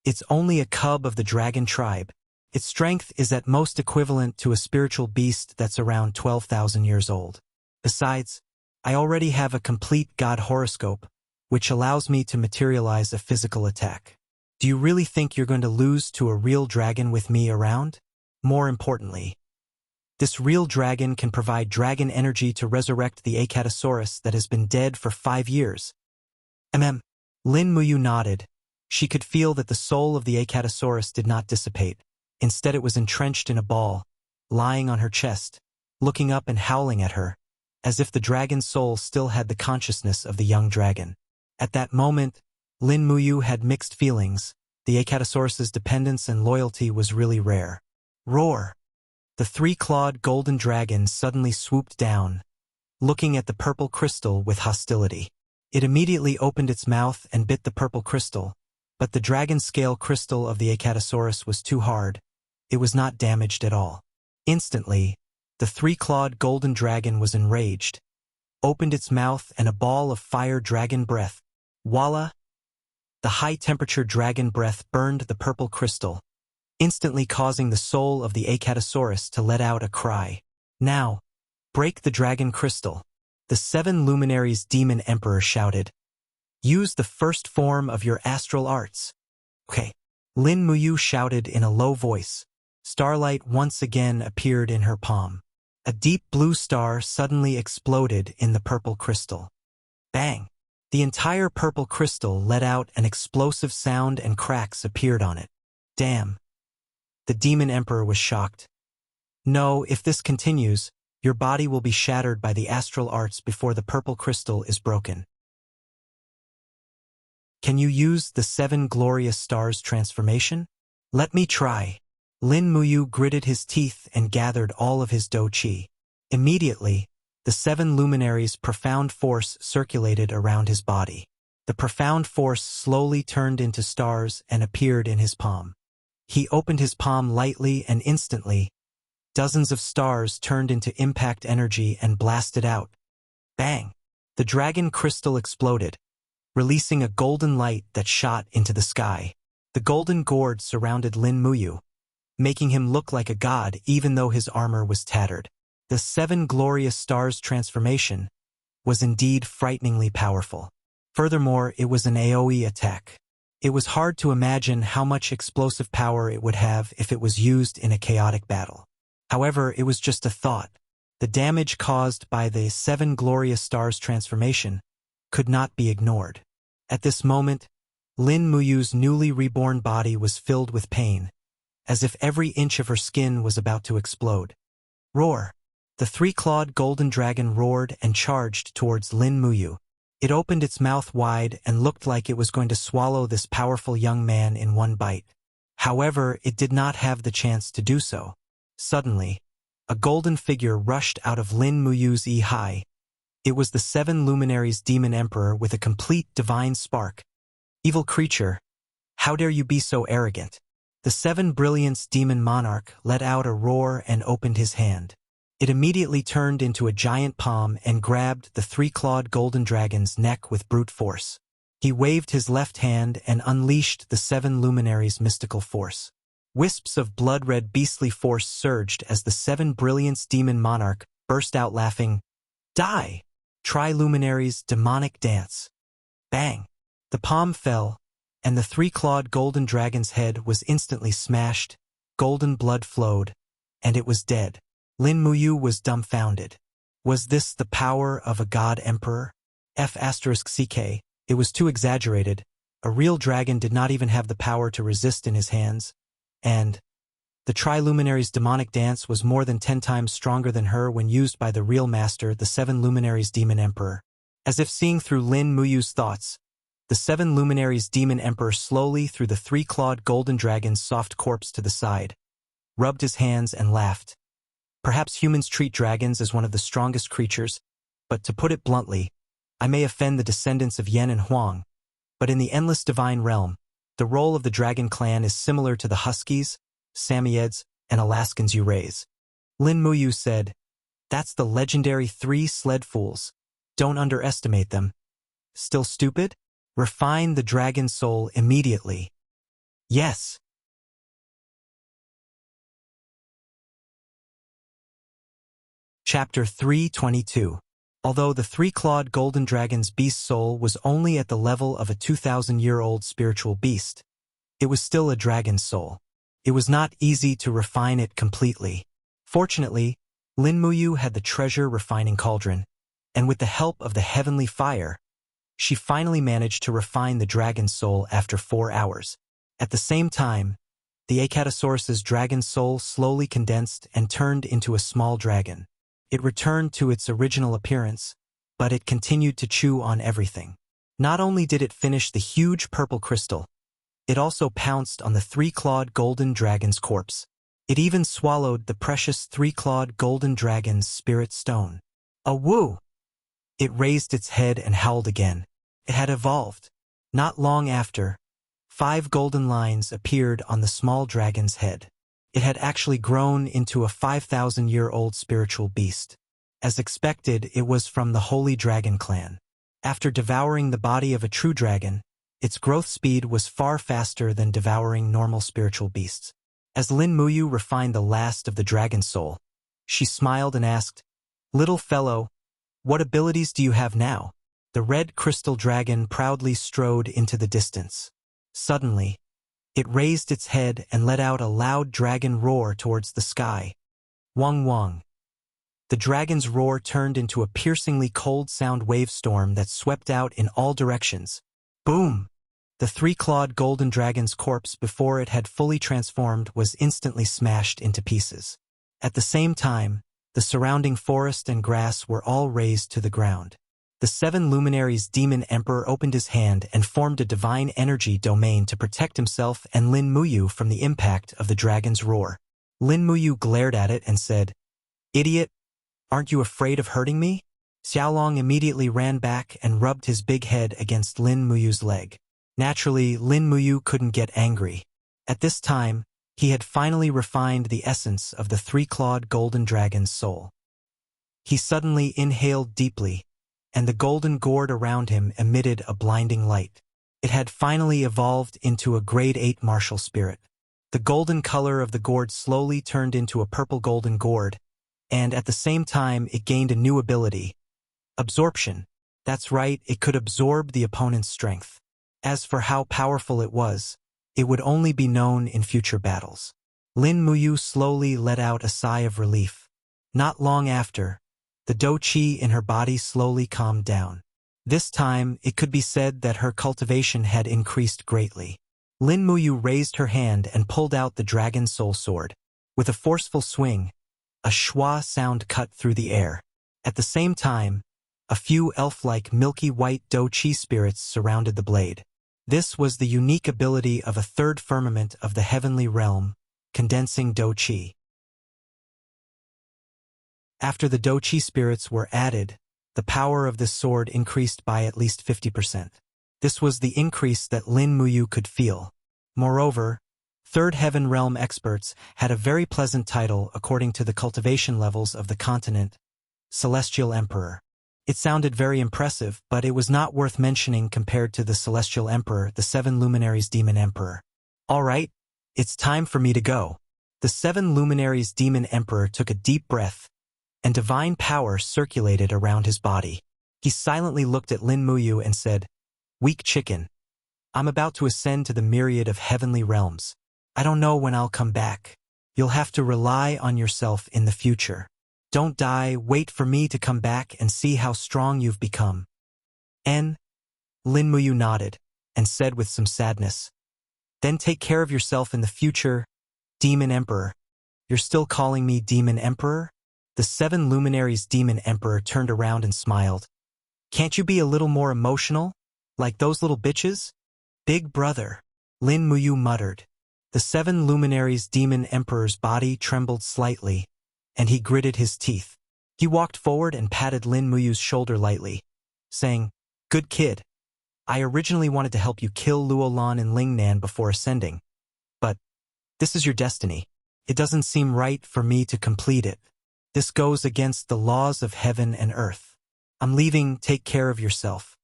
It's only a cub of the dragon tribe. Its strength is at most equivalent to a spiritual beast that's around 12,000 years old. Besides, I already have a complete god horoscope, which allows me to materialize a physical attack. Do you really think you're going to lose to a real dragon with me around? More importantly, this real dragon can provide dragon energy to resurrect the Acatosaurus that has been dead for 5 years. Lin Muyu nodded. She could feel that the soul of the Acatosaurus did not dissipate. Instead it was entrenched in a ball, lying on her chest, looking up and howling at her, as if the dragon's soul still had the consciousness of the young dragon. At that moment, Lin Muyu had mixed feelings. The Acatosaurus's dependence and loyalty was really rare. Roar! The three-clawed golden dragon suddenly swooped down, looking at the purple crystal with hostility. It immediately opened its mouth and bit the purple crystal, but the dragon scale crystal of the Acatosaurus was too hard. It was not damaged at all. Instantly, the three-clawed golden dragon was enraged, opened its mouth and a ball of fire dragon breath. Voila! The high-temperature dragon breath burned the purple crystal, instantly causing the soul of the Acatosaurus to let out a cry. Now, break the dragon crystal. The 7 luminaries demon emperor shouted. Use the first form of your astral arts. Okay. Lin Muyu shouted in a low voice. Starlight once again appeared in her palm. A deep blue star suddenly exploded in the purple crystal. Bang! The entire purple crystal let out an explosive sound and cracks appeared on it. Damn! The demon emperor was shocked. No, if this continues, your body will be shattered by the astral arts before the purple crystal is broken. Can you use the 7 glorious stars transformation? Let me try. Lin Muyu gritted his teeth and gathered all of his do qi. Immediately, the 7 luminaries' profound force circulated around his body. The profound force slowly turned into stars and appeared in his palm. He opened his palm lightly and instantly, dozens of stars turned into impact energy and blasted out. Bang! The dragon crystal exploded, releasing a golden light that shot into the sky. The golden gourd surrounded Lin Muyu, making him look like a god even though his armor was tattered. The 7 glorious stars transformation was indeed frighteningly powerful. Furthermore, it was an AoE attack. It was hard to imagine how much explosive power it would have if it was used in a chaotic battle. However, it was just a thought. The damage caused by the 7 glorious stars transformation could not be ignored. At this moment, Lin Muyu's newly reborn body was filled with pain, as if every inch of her skin was about to explode. Roar! The 3-clawed golden dragon roared and charged towards Lin Muyu. It opened its mouth wide and looked like it was going to swallow this powerful young man in one bite. However, it did not have the chance to do so. Suddenly, a golden figure rushed out of Lin Muyu's eye. It was the 7 luminaries demon emperor with a complete divine spark. Evil creature, how dare you be so arrogant? The 7 brilliance demon monarch let out a roar and opened his hand. It immediately turned into a giant palm and grabbed the 3-clawed golden dragon's neck with brute force. He waved his left hand and unleashed the 7 luminaries' mystical force. Wisps of blood-red beastly force surged as the 7 brilliance demon monarch burst out laughing. Die! Tri-luminaries' demonic dance. Bang! The palm fell, and the 3-clawed golden dragon's head was instantly smashed, golden blood flowed, and it was dead. Lin Muyu was dumbfounded. Was this the power of a god emperor? F***ck, it was too exaggerated. A real dragon did not even have the power to resist in his hands, and the Tri-Luminaries' demonic dance was more than 10 times stronger than her when used by the real master, the 7 Luminaries' demon emperor. As if seeing through Lin Muyu's thoughts, the 7 Luminaries' demon emperor slowly threw the 3-clawed golden dragon's soft corpse to the side, rubbed his hands and laughed. Perhaps humans treat dragons as one of the strongest creatures, but to put it bluntly, I may offend the descendants of Yen and Huang, but in the endless divine realm, the role of the dragon clan is similar to the Huskies, Samoyeds, and Alaskans you raise. Lin Muyu said, "That's the legendary 3 sled fools. Don't underestimate them. Still stupid? Refine the dragon soul immediately." Yes. Chapter 322. Although the three-clawed golden dragon's beast soul was only at the level of a 2,000-year-old spiritual beast, it was still a dragon's soul. It was not easy to refine it completely. Fortunately, Lin Muyu had the treasure-refining cauldron, and with the help of the heavenly fire, she finally managed to refine the dragon's soul after 4 hours. At the same time, the Acatosaurus's dragon soul slowly condensed and turned into a small dragon. It returned to its original appearance, but it continued to chew on everything. Not only did it finish the huge purple crystal, it also pounced on the three-clawed golden dragon's corpse. It even swallowed the precious three-clawed golden dragon's spirit stone. A woo! It raised its head and howled again. It had evolved. Not long after, 5 golden lines appeared on the small dragon's head. It had actually grown into a 5,000-year-old spiritual beast. As expected, it was from the Holy Dragon clan. After devouring the body of a true dragon, its growth speed was far faster than devouring normal spiritual beasts. As Lin Muyu refined the last of the dragon soul, she smiled and asked, "Little fellow, what abilities do you have now?" The red crystal dragon proudly strode into the distance. Suddenly, it raised its head and let out a loud dragon roar towards the sky. Wong wong. The dragon's roar turned into a piercingly cold sound wave storm that swept out in all directions. Boom! The three-clawed golden dragon's corpse before it had fully transformed was instantly smashed into pieces. At the same time, the surrounding forest and grass were all razed to the ground. The 7 luminaries' demon emperor opened his hand and formed a divine energy domain to protect himself and Lin Muyu from the impact of the dragon's roar. Lin Muyu glared at it and said, "Idiot, aren't you afraid of hurting me?" Xiaolong immediately ran back and rubbed his big head against Lin Muyu's leg. Naturally, Lin Muyu couldn't get angry. At this time, he had finally refined the essence of the three-clawed golden dragon's soul. He suddenly inhaled deeply, and the golden gourd around him emitted a blinding light. It had finally evolved into a grade 8 martial spirit. The golden color of the gourd slowly turned into a purple golden gourd, and at the same time it gained a new ability. Absorption. That's right, it could absorb the opponent's strength. As for how powerful it would only be known in future battles. Lin Muyu slowly let out a sigh of relief. Not long after, the do-chi in her body slowly calmed down. This time, it could be said that her cultivation had increased greatly. Lin Muyu raised her hand and pulled out the dragon soul sword. With a forceful swing, a schwa sound cut through the air. At the same time, a few elf-like milky white do-chi spirits surrounded the blade. This was the unique ability of a third firmament of the heavenly realm, condensing do-chi. After the do-chi spirits were added, the power of this sword increased by at least 50%. This was the increase that Lin Muyu could feel. Moreover, Third Heaven Realm experts had a very pleasant title according to the cultivation levels of the continent, Celestial Emperor. It sounded very impressive, but it was not worth mentioning compared to the Celestial Emperor, the 7 luminaries Demon Emperor. All right, it's time for me to go. The 7 luminaries Demon Emperor took a deep breath, and divine power circulated around his body. He silently looked at Lin Muyu and said, "Weak chicken. I'm about to ascend to the myriad of heavenly realms. I don't know when I'll come back. You'll have to rely on yourself in the future. Don't die, wait for me to come back and see how strong you've become." Lin Muyu nodded, and said with some sadness, "Then take care of yourself in the future, Demon Emperor." "You're still calling me Demon Emperor?" The 7 luminaries Demon Emperor turned around and smiled. "Can't you be a little more emotional? Like those little bitches?" "Big brother," Lin Muyu muttered. The 7 luminaries Demon Emperor's body trembled slightly, and he gritted his teeth. He walked forward and patted Lin Muyu's shoulder lightly, saying, "Good kid. I originally wanted to help you kill Luolan and Lingnan before ascending, but this is your destiny. It doesn't seem right for me to complete it. This goes against the laws of heaven and earth. I'm leaving, take care of yourself."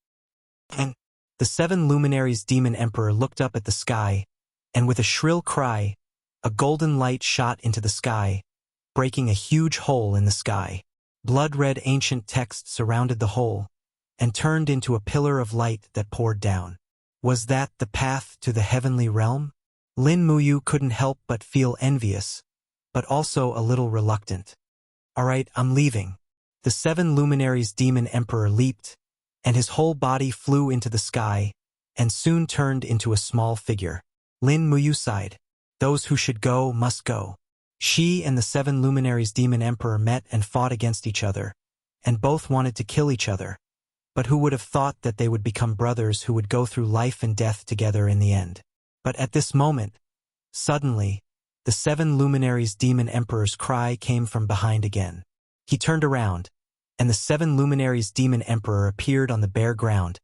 And the 7 luminaries Demon Emperor looked up at the sky, and with a shrill cry, a golden light shot into the sky, breaking a huge hole in the sky. Blood-red ancient text surrounded the hole, and turned into a pillar of light that poured down. Was that the path to the heavenly realm? Lin Muyu couldn't help but feel envious, but also a little reluctant. "Alright, I'm leaving." The 7 luminaries demon emperor leaped, and his whole body flew into the sky, and soon turned into a small figure. Lin Muyu sighed. Those who should go must go. She and the 7 luminaries demon emperor met and fought against each other, and both wanted to kill each other. But who would have thought that they would become brothers who would go through life and death together in the end? But at this moment, suddenly, the 7 luminaries demon emperor's cry came from behind again. He turned around, and the 7 luminaries demon emperor appeared on the bare ground,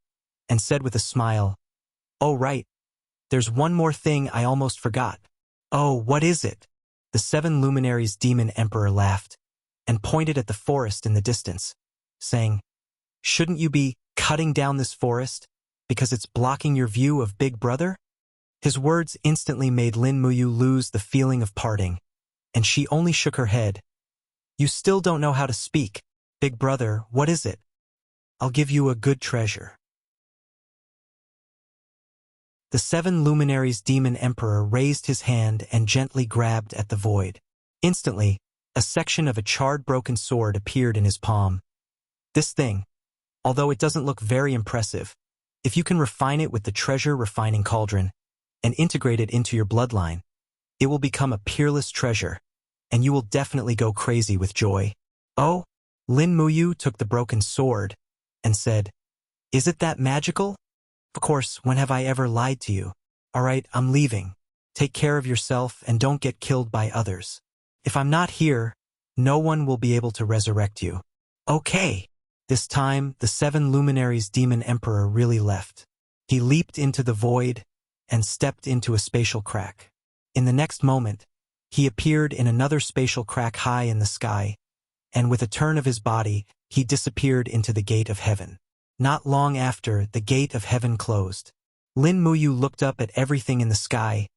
and said with a smile, "Oh right, there's one more thing I almost forgot." "Oh, what is it?" The 7 luminaries demon emperor laughed, and pointed at the forest in the distance, saying, "Shouldn't you be cutting down this forest because it's blocking your view of Big Brother?" His words instantly made Lin Muyu lose the feeling of parting, and she only shook her head. "You still don't know how to speak. Big Brother, what is it?" "I'll give you a good treasure." The 7 luminaries demon emperor raised his hand and gently grabbed at the void. Instantly, a section of a charred broken sword appeared in his palm. This thing, although it doesn't look very impressive, if you can refine it with the treasure refining cauldron and integrate it into your bloodline, it will become a peerless treasure, and you will definitely go crazy with joy. "Oh?" Lin Muyu took the broken sword and said, "Is it that magical?" "Of course, when have I ever lied to you? Alright, I'm leaving. Take care of yourself and don't get killed by others. If I'm not here, no one will be able to resurrect you." "Okay." This time, the 7 luminaries demon emperor really left. He leaped into the void and stepped into a spatial crack. In the next moment, he appeared in another spatial crack high in the sky, and with a turn of his body, he disappeared into the gate of heaven. Not long after, the gate of heaven closed. Lin Muyu looked up at everything in the sky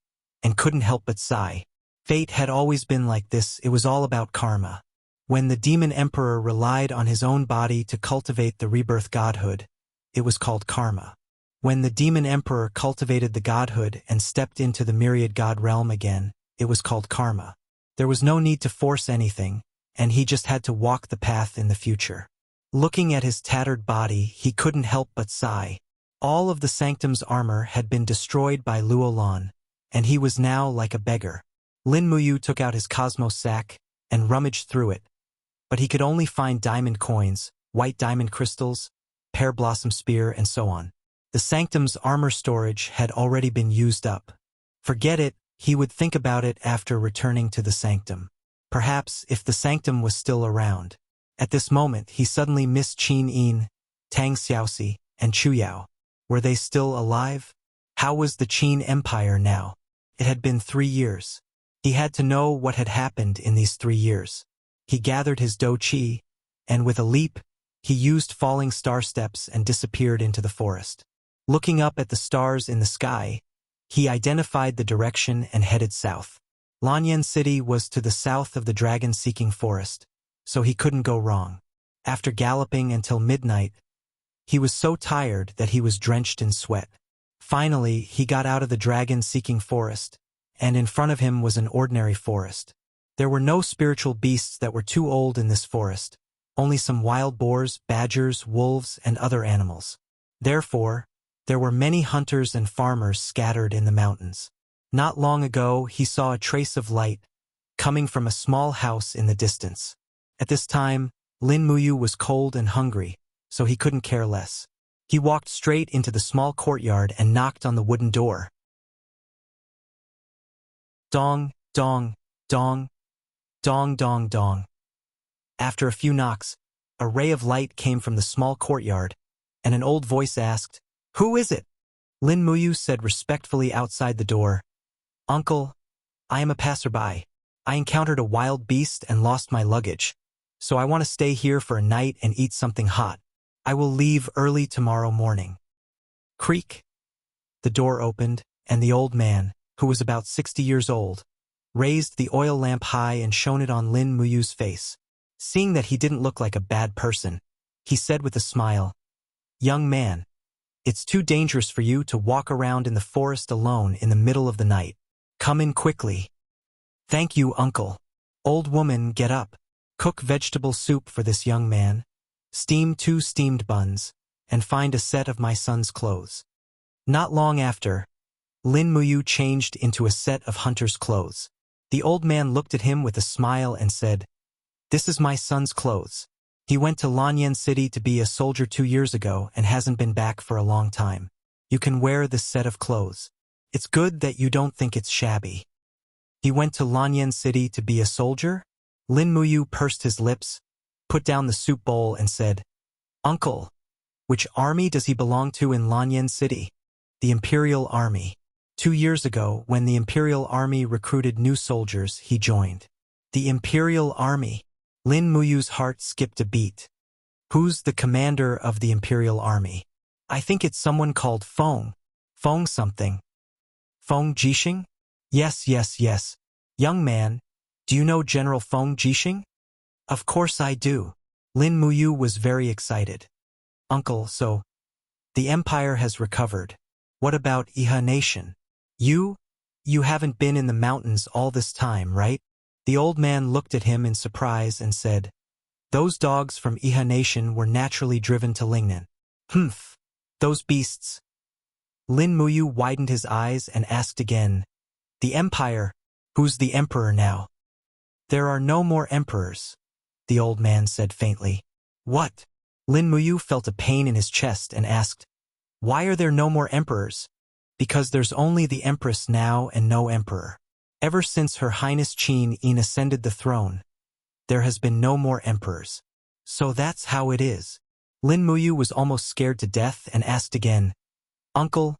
and couldn't help but sigh. Fate had always been like this. It was all about karma. When the demon emperor relied on his own body to cultivate the rebirth godhood, it was called karma. When the demon emperor cultivated the godhood and stepped into the myriad god realm again, it was called karma. There was no need to force anything, and he just had to walk the path in the future. Looking at his tattered body, he couldn't help but sigh. All of the sanctum's armor had been destroyed by Luolan, and he was now like a beggar. Lin Muyu took out his cosmos sack and rummaged through it, but he could only find diamond coins, white diamond crystals, pear blossom spear, and so on. The sanctum's armor storage had already been used up. Forget it, he would think about it after returning to the sanctum. Perhaps if the sanctum was still around. At this moment, he suddenly missed Qin Yin, Tang Xiaoxi, and Chu Yao. Were they still alive? How was the Qin Empire now? It had been 3 years. He had to know what had happened in these 3 years. He gathered his Do Qi, and with a leap, he used falling star steps and disappeared into the forest. Looking up at the stars in the sky, he identified the direction and headed south. Lanyan City was to the south of the dragon-seeking forest, so he couldn't go wrong. After galloping until midnight, he was so tired that he was drenched in sweat. Finally, he got out of the dragon-seeking forest, and in front of him was an ordinary forest. There were no spiritual beasts that were too old in this forest, only some wild boars, badgers, wolves, and other animals. Therefore, there were many hunters and farmers scattered in the mountains. Not long ago, he saw a trace of light coming from a small house in the distance. At this time, Lin Muyu was cold and hungry, so he couldn't care less. He walked straight into the small courtyard and knocked on the wooden door. Dong, dong, dong, dong, dong, dong. After a few knocks, a ray of light came from the small courtyard, and an old voice asked, "Who is it?" Lin Muyu said respectfully outside the door, "Uncle, I am a passerby. I encountered a wild beast and lost my luggage, so I want to stay here for a night and eat something hot. I will leave early tomorrow morning." Creak. The door opened, and the old man, who was about 60 years old, raised the oil lamp high and shone it on Lin Muyu's face. Seeing that he didn't look like a bad person, he said with a smile, "Young man, it's too dangerous for you to walk around in the forest alone in the middle of the night. Come in quickly." "Thank you, uncle." "Old woman, get up. Cook vegetable soup for this young man. Steam 2 steamed buns, and find a set of my son's clothes." Not long after, Lin Muyu changed into a set of hunter's clothes. The old man looked at him with a smile and said, "This is my son's clothes. He went to Lanyan City to be a soldier 2 years ago and hasn't been back for a long time. You can wear this set of clothes. It's good that you don't think it's shabby." "He went to Lanyan City to be a soldier?" Lin Muyu pursed his lips, put down the soup bowl and said, "Uncle, which army does he belong to in Lanyan City?" "The Imperial Army. 2 years ago, when the Imperial Army recruited new soldiers, he joined." "The Imperial Army?" Lin Muyu's heart skipped a beat. "Who's the commander of the Imperial Army?" "I think it's someone called Feng. Feng something." "Feng Jixing?" Yes. "Young man, do you know General Feng Jixing?" "Of course I do." Lin Muyu was very excited. "Uncle, so the empire has recovered. What about Iha Nation? You haven't been in the mountains all this time, right?" The old man looked at him in surprise and said, "Those dogs from Iha Nation were naturally driven to Lingnan." "Humph, those beasts." Lin Muyu widened his eyes and asked again, "The empire, who's the emperor now?" "There are no more emperors," the old man said faintly. "What?" Lin Muyu felt a pain in his chest and asked, "Why are there no more emperors?" "Because there's only the empress now and no emperor. Ever since Her Highness Qin Yin ascended the throne, there has been no more emperors." "So that's how it is." Lin Muyu was almost scared to death and asked again, "Uncle,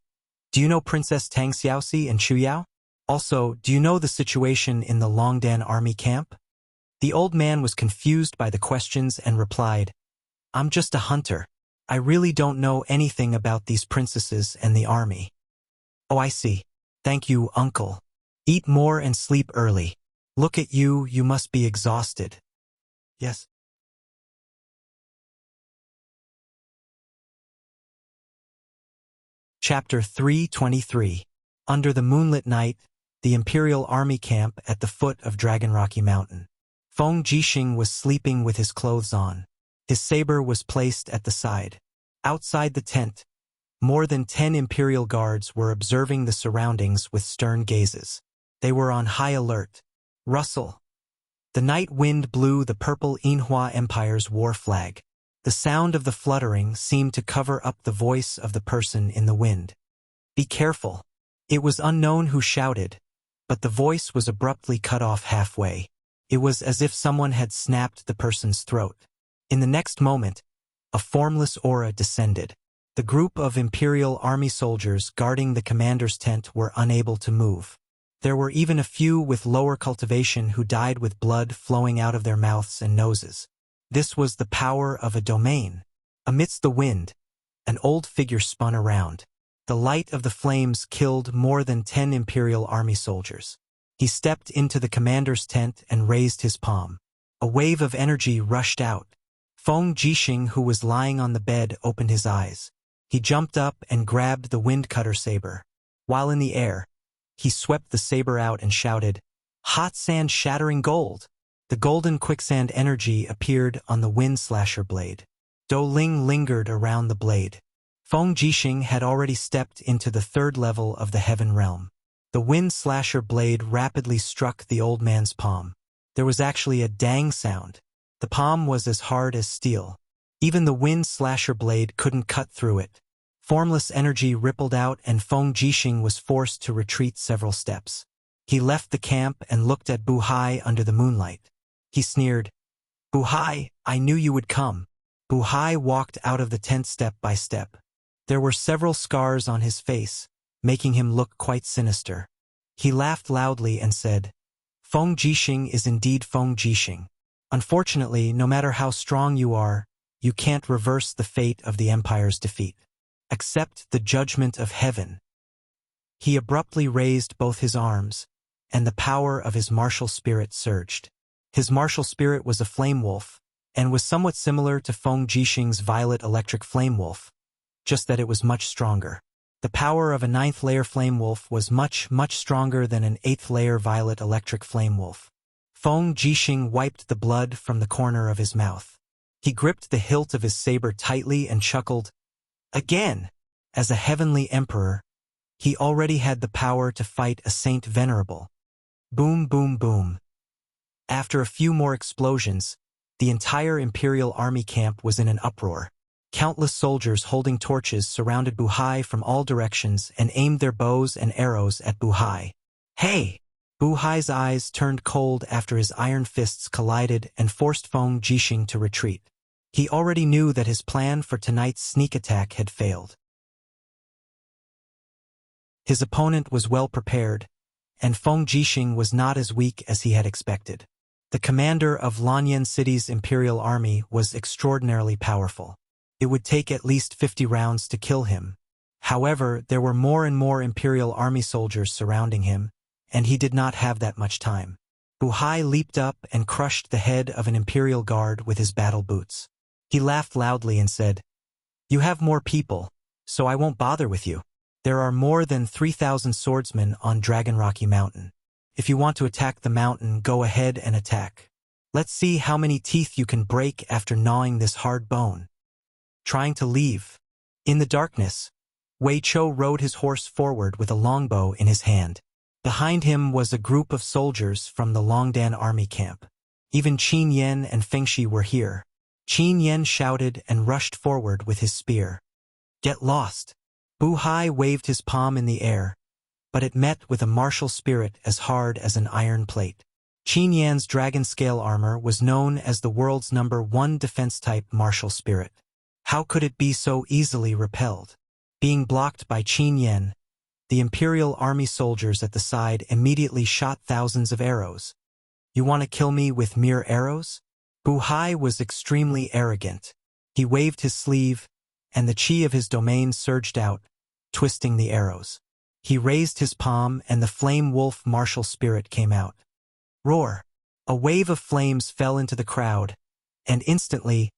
do you know Princess Tang Xiaoxi and Chu Yao? Also, do you know the situation in the Longdan army camp?" The old man was confused by the questions and replied, "I'm just a hunter. I really don't know anything about these princesses and the army." "Oh, I see. Thank you, uncle. Eat more and sleep early. Look at you, you must be exhausted." "Yes." Chapter 323. Under the moonlit night, the Imperial Army camp at the foot of Dragon Rocky Mountain. Feng Jixing was sleeping with his clothes on. His saber was placed at the side. Outside the tent, more than 10 Imperial guards were observing the surroundings with stern gazes. They were on high alert. Rustle. The night wind blew the purple Yinhua Empire's war flag. The sound of the fluttering seemed to cover up the voice of the person in the wind. "Be careful." It was unknown who shouted, but the voice was abruptly cut off halfway. It was as if someone had snapped the person's throat. In the next moment, a formless aura descended. The group of Imperial Army soldiers guarding the commander's tent were unable to move. There were even a few with lower cultivation who died with blood flowing out of their mouths and noses. This was the power of a domain. Amidst the wind, an old figure spun around. The light of the flames killed more than 10 Imperial Army soldiers. He stepped into the commander's tent and raised his palm. A wave of energy rushed out. Feng Jixing, who was lying on the bed, opened his eyes. He jumped up and grabbed the wind-cutter saber. While in the air, he swept the saber out and shouted, "Hot sand shattering gold!" The golden quicksand energy appeared on the wind slasher blade. Do Ling lingered around the blade. Feng Jixing had already stepped into the 3rd level of the heaven realm. The wind slasher blade rapidly struck the old man's palm. There was actually a dang sound. The palm was as hard as steel. Even the wind slasher blade couldn't cut through it. Formless energy rippled out and Feng Jixing was forced to retreat several steps. He left the camp and looked at Bu Hai under the moonlight. He sneered, "Bu Hai, I knew you would come." Bu Hai walked out of the tent step by step. There were several scars on his face, making him look quite sinister. He laughed loudly and said, "Feng Jixing is indeed Feng Jixing. Unfortunately, no matter how strong you are, you can't reverse the fate of the Empire's defeat. Accept the judgment of heaven." He abruptly raised both his arms, and the power of his martial spirit surged. His martial spirit was a flame wolf, and was somewhat similar to Feng Jixing's violet electric flame wolf, just that it was much stronger. The power of a 9th-layer flame wolf was much stronger than an 8th-layer violet electric flame wolf. Feng Jixing wiped the blood from the corner of his mouth. He gripped the hilt of his saber tightly and chuckled. Again! As a heavenly emperor, he already had the power to fight a saint venerable. Boom, boom, boom. After a few more explosions, the entire Imperial army camp was in an uproar. Countless soldiers holding torches surrounded Bu Hai from all directions and aimed their bows and arrows at Bu Hai. Hey! Bu Hai's eyes turned cold after his iron fists collided and forced Feng Jixing to retreat. He already knew that his plan for tonight's sneak attack had failed. His opponent was well prepared, and Feng Jixing was not as weak as he had expected. The commander of Lanyan City's Imperial army was extraordinarily powerful. It would take at least 50 rounds to kill him. However, there were more and more Imperial army soldiers surrounding him, and he did not have that much time. Bu Hai leaped up and crushed the head of an Imperial guard with his battle boots. He laughed loudly and said, "You have more people, so I won't bother with you. There are more than 3,000 swordsmen on Dragon Rocky Mountain. If you want to attack the mountain, go ahead and attack. Let's see how many teeth you can break after gnawing this hard bone." Trying to leave. In the darkness, Wei Chou rode his horse forward with a longbow in his hand. Behind him was a group of soldiers from the Longdan army camp. Even Qin Yan and Feng Shi were here. Qin Yan shouted and rushed forward with his spear. "Get lost!" Bu Hai waved his palm in the air, but it met with a martial spirit as hard as an iron plate. Qin Yan's dragon scale armor was known as the world's #1 defense-type martial spirit. How could it be so easily repelled? Being blocked by Qin Yan, the Imperial army soldiers at the side immediately shot thousands of arrows. "You want to kill me with mere arrows?" Bu Hai was extremely arrogant. He waved his sleeve, and the chi of his domain surged out, twisting the arrows. He raised his palm, and the flame wolf martial spirit came out. Roar! A wave of flames fell into the crowd, and instantly,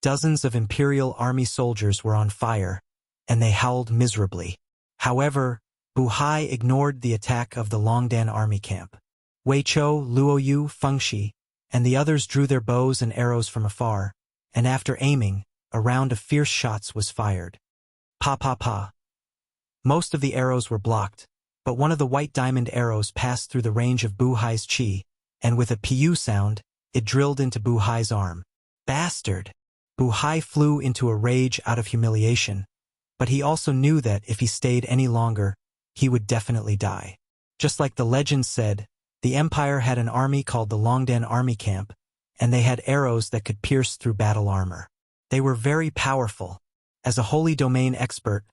dozens of Imperial army soldiers were on fire, and they howled miserably. However, Bu Hai ignored the attack of the Longdan army camp. Wei Chou, Luo Yu, Feng Shi, and the others drew their bows and arrows from afar, and after aiming, a round of fierce shots was fired. Pa pa pa. Most of the arrows were blocked, but one of the white diamond arrows passed through the range of Bu Hai's chi, and with a piu sound, it drilled into Bu Hai's arm. Bastard! Bu Hai flew into a rage out of humiliation, but he also knew that if he stayed any longer, he would definitely die. Just like the legend said, the Empire had an army called the Longdan Army Camp, and they had arrows that could pierce through battle armor. They were very powerful. As a holy domain expert,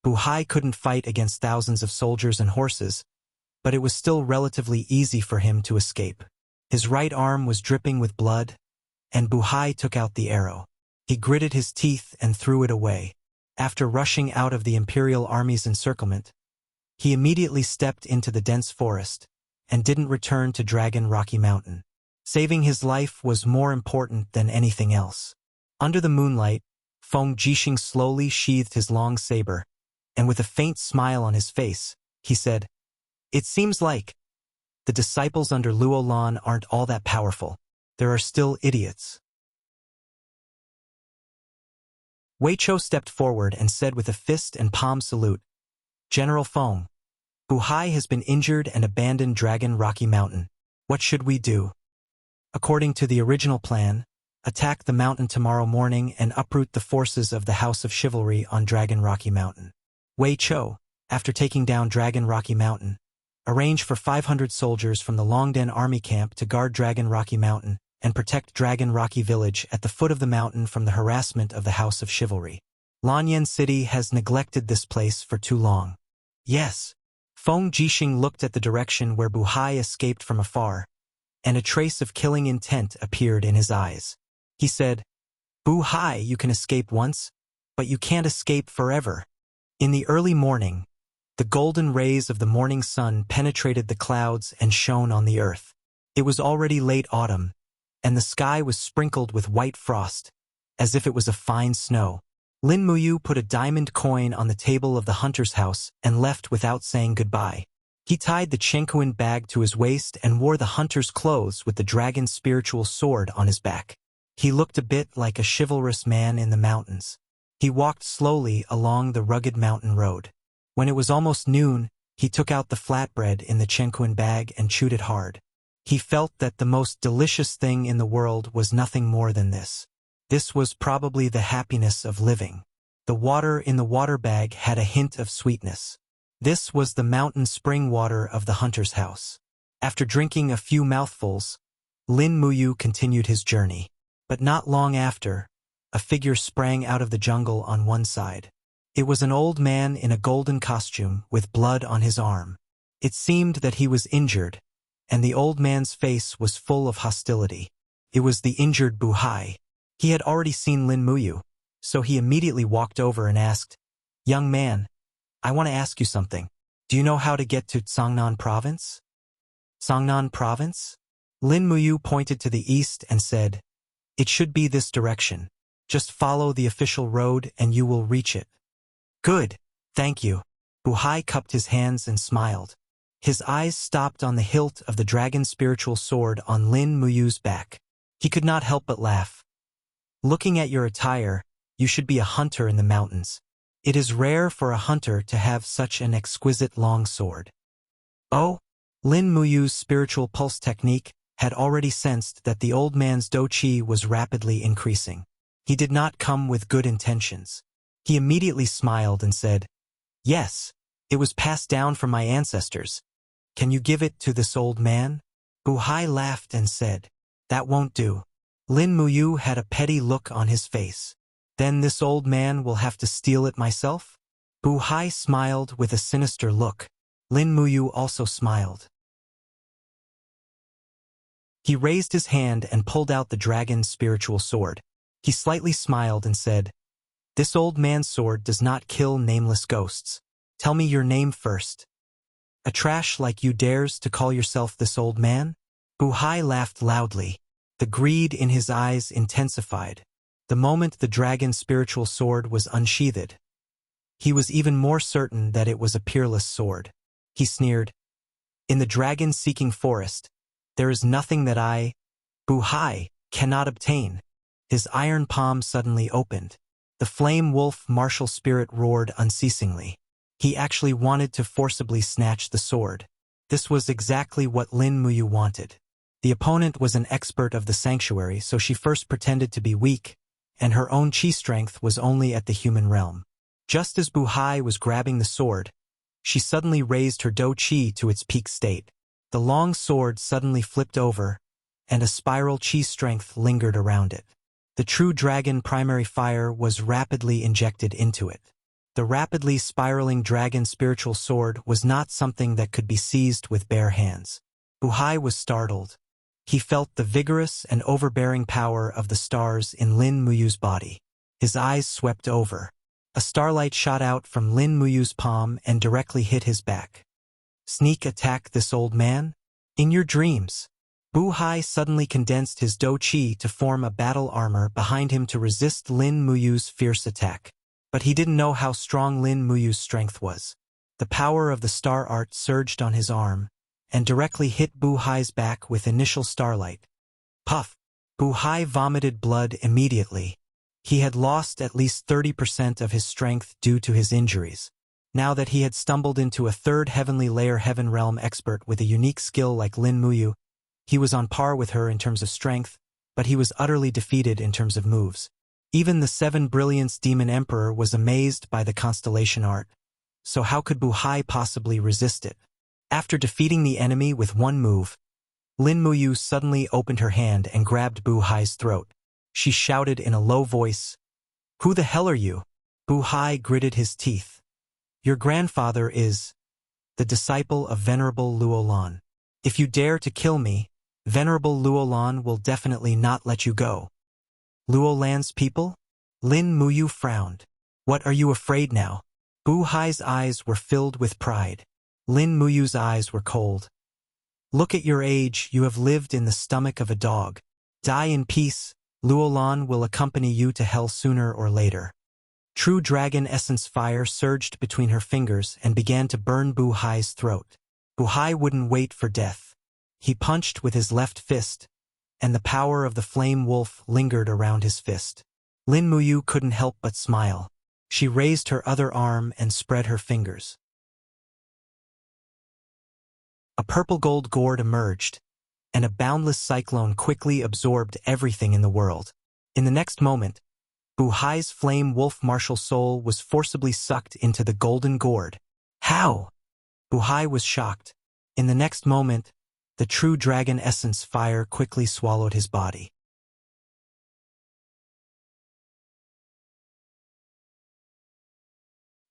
Bu Hai couldn't fight against thousands of soldiers and horses, but it was still relatively easy for him to escape. His right arm was dripping with blood, and Bu Hai took out the arrow. He gritted his teeth and threw it away. After rushing out of the Imperial Army's encirclement, he immediately stepped into the dense forest and didn't return to Dragon Rocky Mountain. Saving his life was more important than anything else. Under the moonlight, Feng Jixing slowly sheathed his long saber, and with a faint smile on his face, he said, "It seems like the disciples under Luo Lan aren't all that powerful. There are still idiots." Wei Chou stepped forward and said with a fist and palm salute, "General Feng, Bu Hai has been injured and abandoned Dragon Rocky Mountain. What should we do?" According to the original plan, attack the mountain tomorrow morning and uproot the forces of the House of Chivalry on Dragon Rocky Mountain. Wei Chou, after taking down Dragon Rocky Mountain, arranged for 500 soldiers from the Longdan Army Camp to guard Dragon Rocky Mountain and protect Dragon Rocky Village at the foot of the mountain from the harassment of the House of Chivalry. Lanyan City has neglected this place for too long. Yes. Feng Jixing looked at the direction where Bu Hai escaped from afar, and a trace of killing intent appeared in his eyes. He said, "Bu Hai, you can escape once, but you can't escape forever." In the early morning, The golden rays of the morning sun penetrated the clouds and shone on the earth. It was already late autumn, and the sky was sprinkled with white frost, as if it was a fine snow. Lin Muyu put a diamond coin on the table of the hunter's house and left without saying goodbye. He tied the Chenkuan bag to his waist and wore the hunter's clothes with the dragon's spiritual sword on his back. He looked a bit like a chivalrous man in the mountains. He walked slowly along the rugged mountain road. When it was almost noon, he took out the flatbread in the Chenkuan bag and chewed it hard. He felt that the most delicious thing in the world was nothing more than this. This was probably the happiness of living. The water in the water bag had a hint of sweetness. This was the mountain spring water of the hunter's house. After drinking a few mouthfuls, Lin Muyu continued his journey. But not long after, a figure sprang out of the jungle on one side. It was an old man in a golden costume with blood on his arm. It seemed that he was injured, and the old man's face was full of hostility. It was the injured Buhai. He had already seen Lin Muyu, so he immediately walked over and asked, "Young man, I want to ask you something. Do you know how to get to Songnan Province?" Songnan Province? Lin Muyu pointed to the east and said, "It should be this direction. Just follow the official road and you will reach it." "Good, thank you." Buhai cupped his hands and smiled. His eyes stopped on the hilt of the dragon's spiritual sword on Lin Muyu's back. He could not help but laugh. "Looking at your attire, you should be a hunter in the mountains. It is rare for a hunter to have such an exquisite long sword." Oh, Lin Muyu's spiritual pulse technique had already sensed that the old man's do-chi was rapidly increasing. He did not come with good intentions. He immediately smiled and said, "Yes, it was passed down from my ancestors. Can you give it to this old man?" Buhai laughed and said, "That won't do." Lin Muyu had a petty look on his face. "Then this old man will have to steal it myself?" Buhai smiled with a sinister look. Lin Muyu also smiled. He raised his hand and pulled out the dragon's spiritual sword. He slightly smiled and said, "This old man's sword does not kill nameless ghosts. Tell me your name first." "A trash like you dares to call yourself this old man?" Buhai laughed loudly. The greed in his eyes intensified. The moment the dragon's spiritual sword was unsheathed, he was even more certain that it was a peerless sword. He sneered, "In the dragon-seeking forest, there is nothing that I, Buhai, cannot obtain." His iron palm suddenly opened. The flame wolf martial spirit roared unceasingly. He actually wanted to forcibly snatch the sword. This was exactly what Lin Muyu wanted. The opponent was an expert of the sanctuary, so she first pretended to be weak, and her own chi strength was only at the human realm. Just as Buhai was grabbing the sword, she suddenly raised her do-chi to its peak state. The long sword suddenly flipped over, and a spiral chi strength lingered around it. The true dragon primary fire was rapidly injected into it. The rapidly spiraling dragon spiritual sword was not something that could be seized with bare hands. Buhai was startled. He felt the vigorous and overbearing power of the stars in Lin Muyu's body. His eyes swept over. A starlight shot out from Lin Muyu's palm and directly hit his back. "Sneak attack this old man? In your dreams." Buhai suddenly condensed his do-chi to form a battle armor behind him to resist Lin Muyu's fierce attack. But he didn't know how strong Lin Muyu's strength was. The power of the star art surged on his arm, and directly hit Buhai's back with initial starlight. Puff! Buhai vomited blood immediately. He had lost at least 30% of his strength due to his injuries. Now that he had stumbled into a third heavenly layer heaven realm expert with a unique skill like Lin Muyu, he was on par with her in terms of strength, but he was utterly defeated in terms of moves. Even the Seven Brilliance Demon Emperor was amazed by the constellation art. So how could Buhai possibly resist it? After defeating the enemy with one move, Lin Muyu suddenly opened her hand and grabbed Buhai's throat. She shouted in a low voice, "Who the hell are you?" Buhai gritted his teeth. "Your grandfather is the disciple of Venerable Luolan. If you dare to kill me, Venerable Luolan will definitely not let you go." "Luolan's people?" Lin Muyu frowned. "What are you afraid now?" Bu Hai's eyes were filled with pride. Lin Muyu's eyes were cold. Look at your age, you have lived in the stomach of a dog. Die in peace, Luolan will accompany you to hell sooner or later. True dragon essence fire surged between her fingers and began to burn Bu Hai's throat. Bu Hai wouldn't wait for death. He punched with his left fist, and the power of the flame wolf lingered around his fist. Lin Muyu couldn't help but smile. She raised her other arm and spread her fingers. A purple gold gourd emerged, and a boundless cyclone quickly absorbed everything in the world. In the next moment, Bu Hai's flame wolf martial soul was forcibly sucked into the golden gourd. How? Bu Hai was shocked. In the next moment, the true dragon essence fire quickly swallowed his body.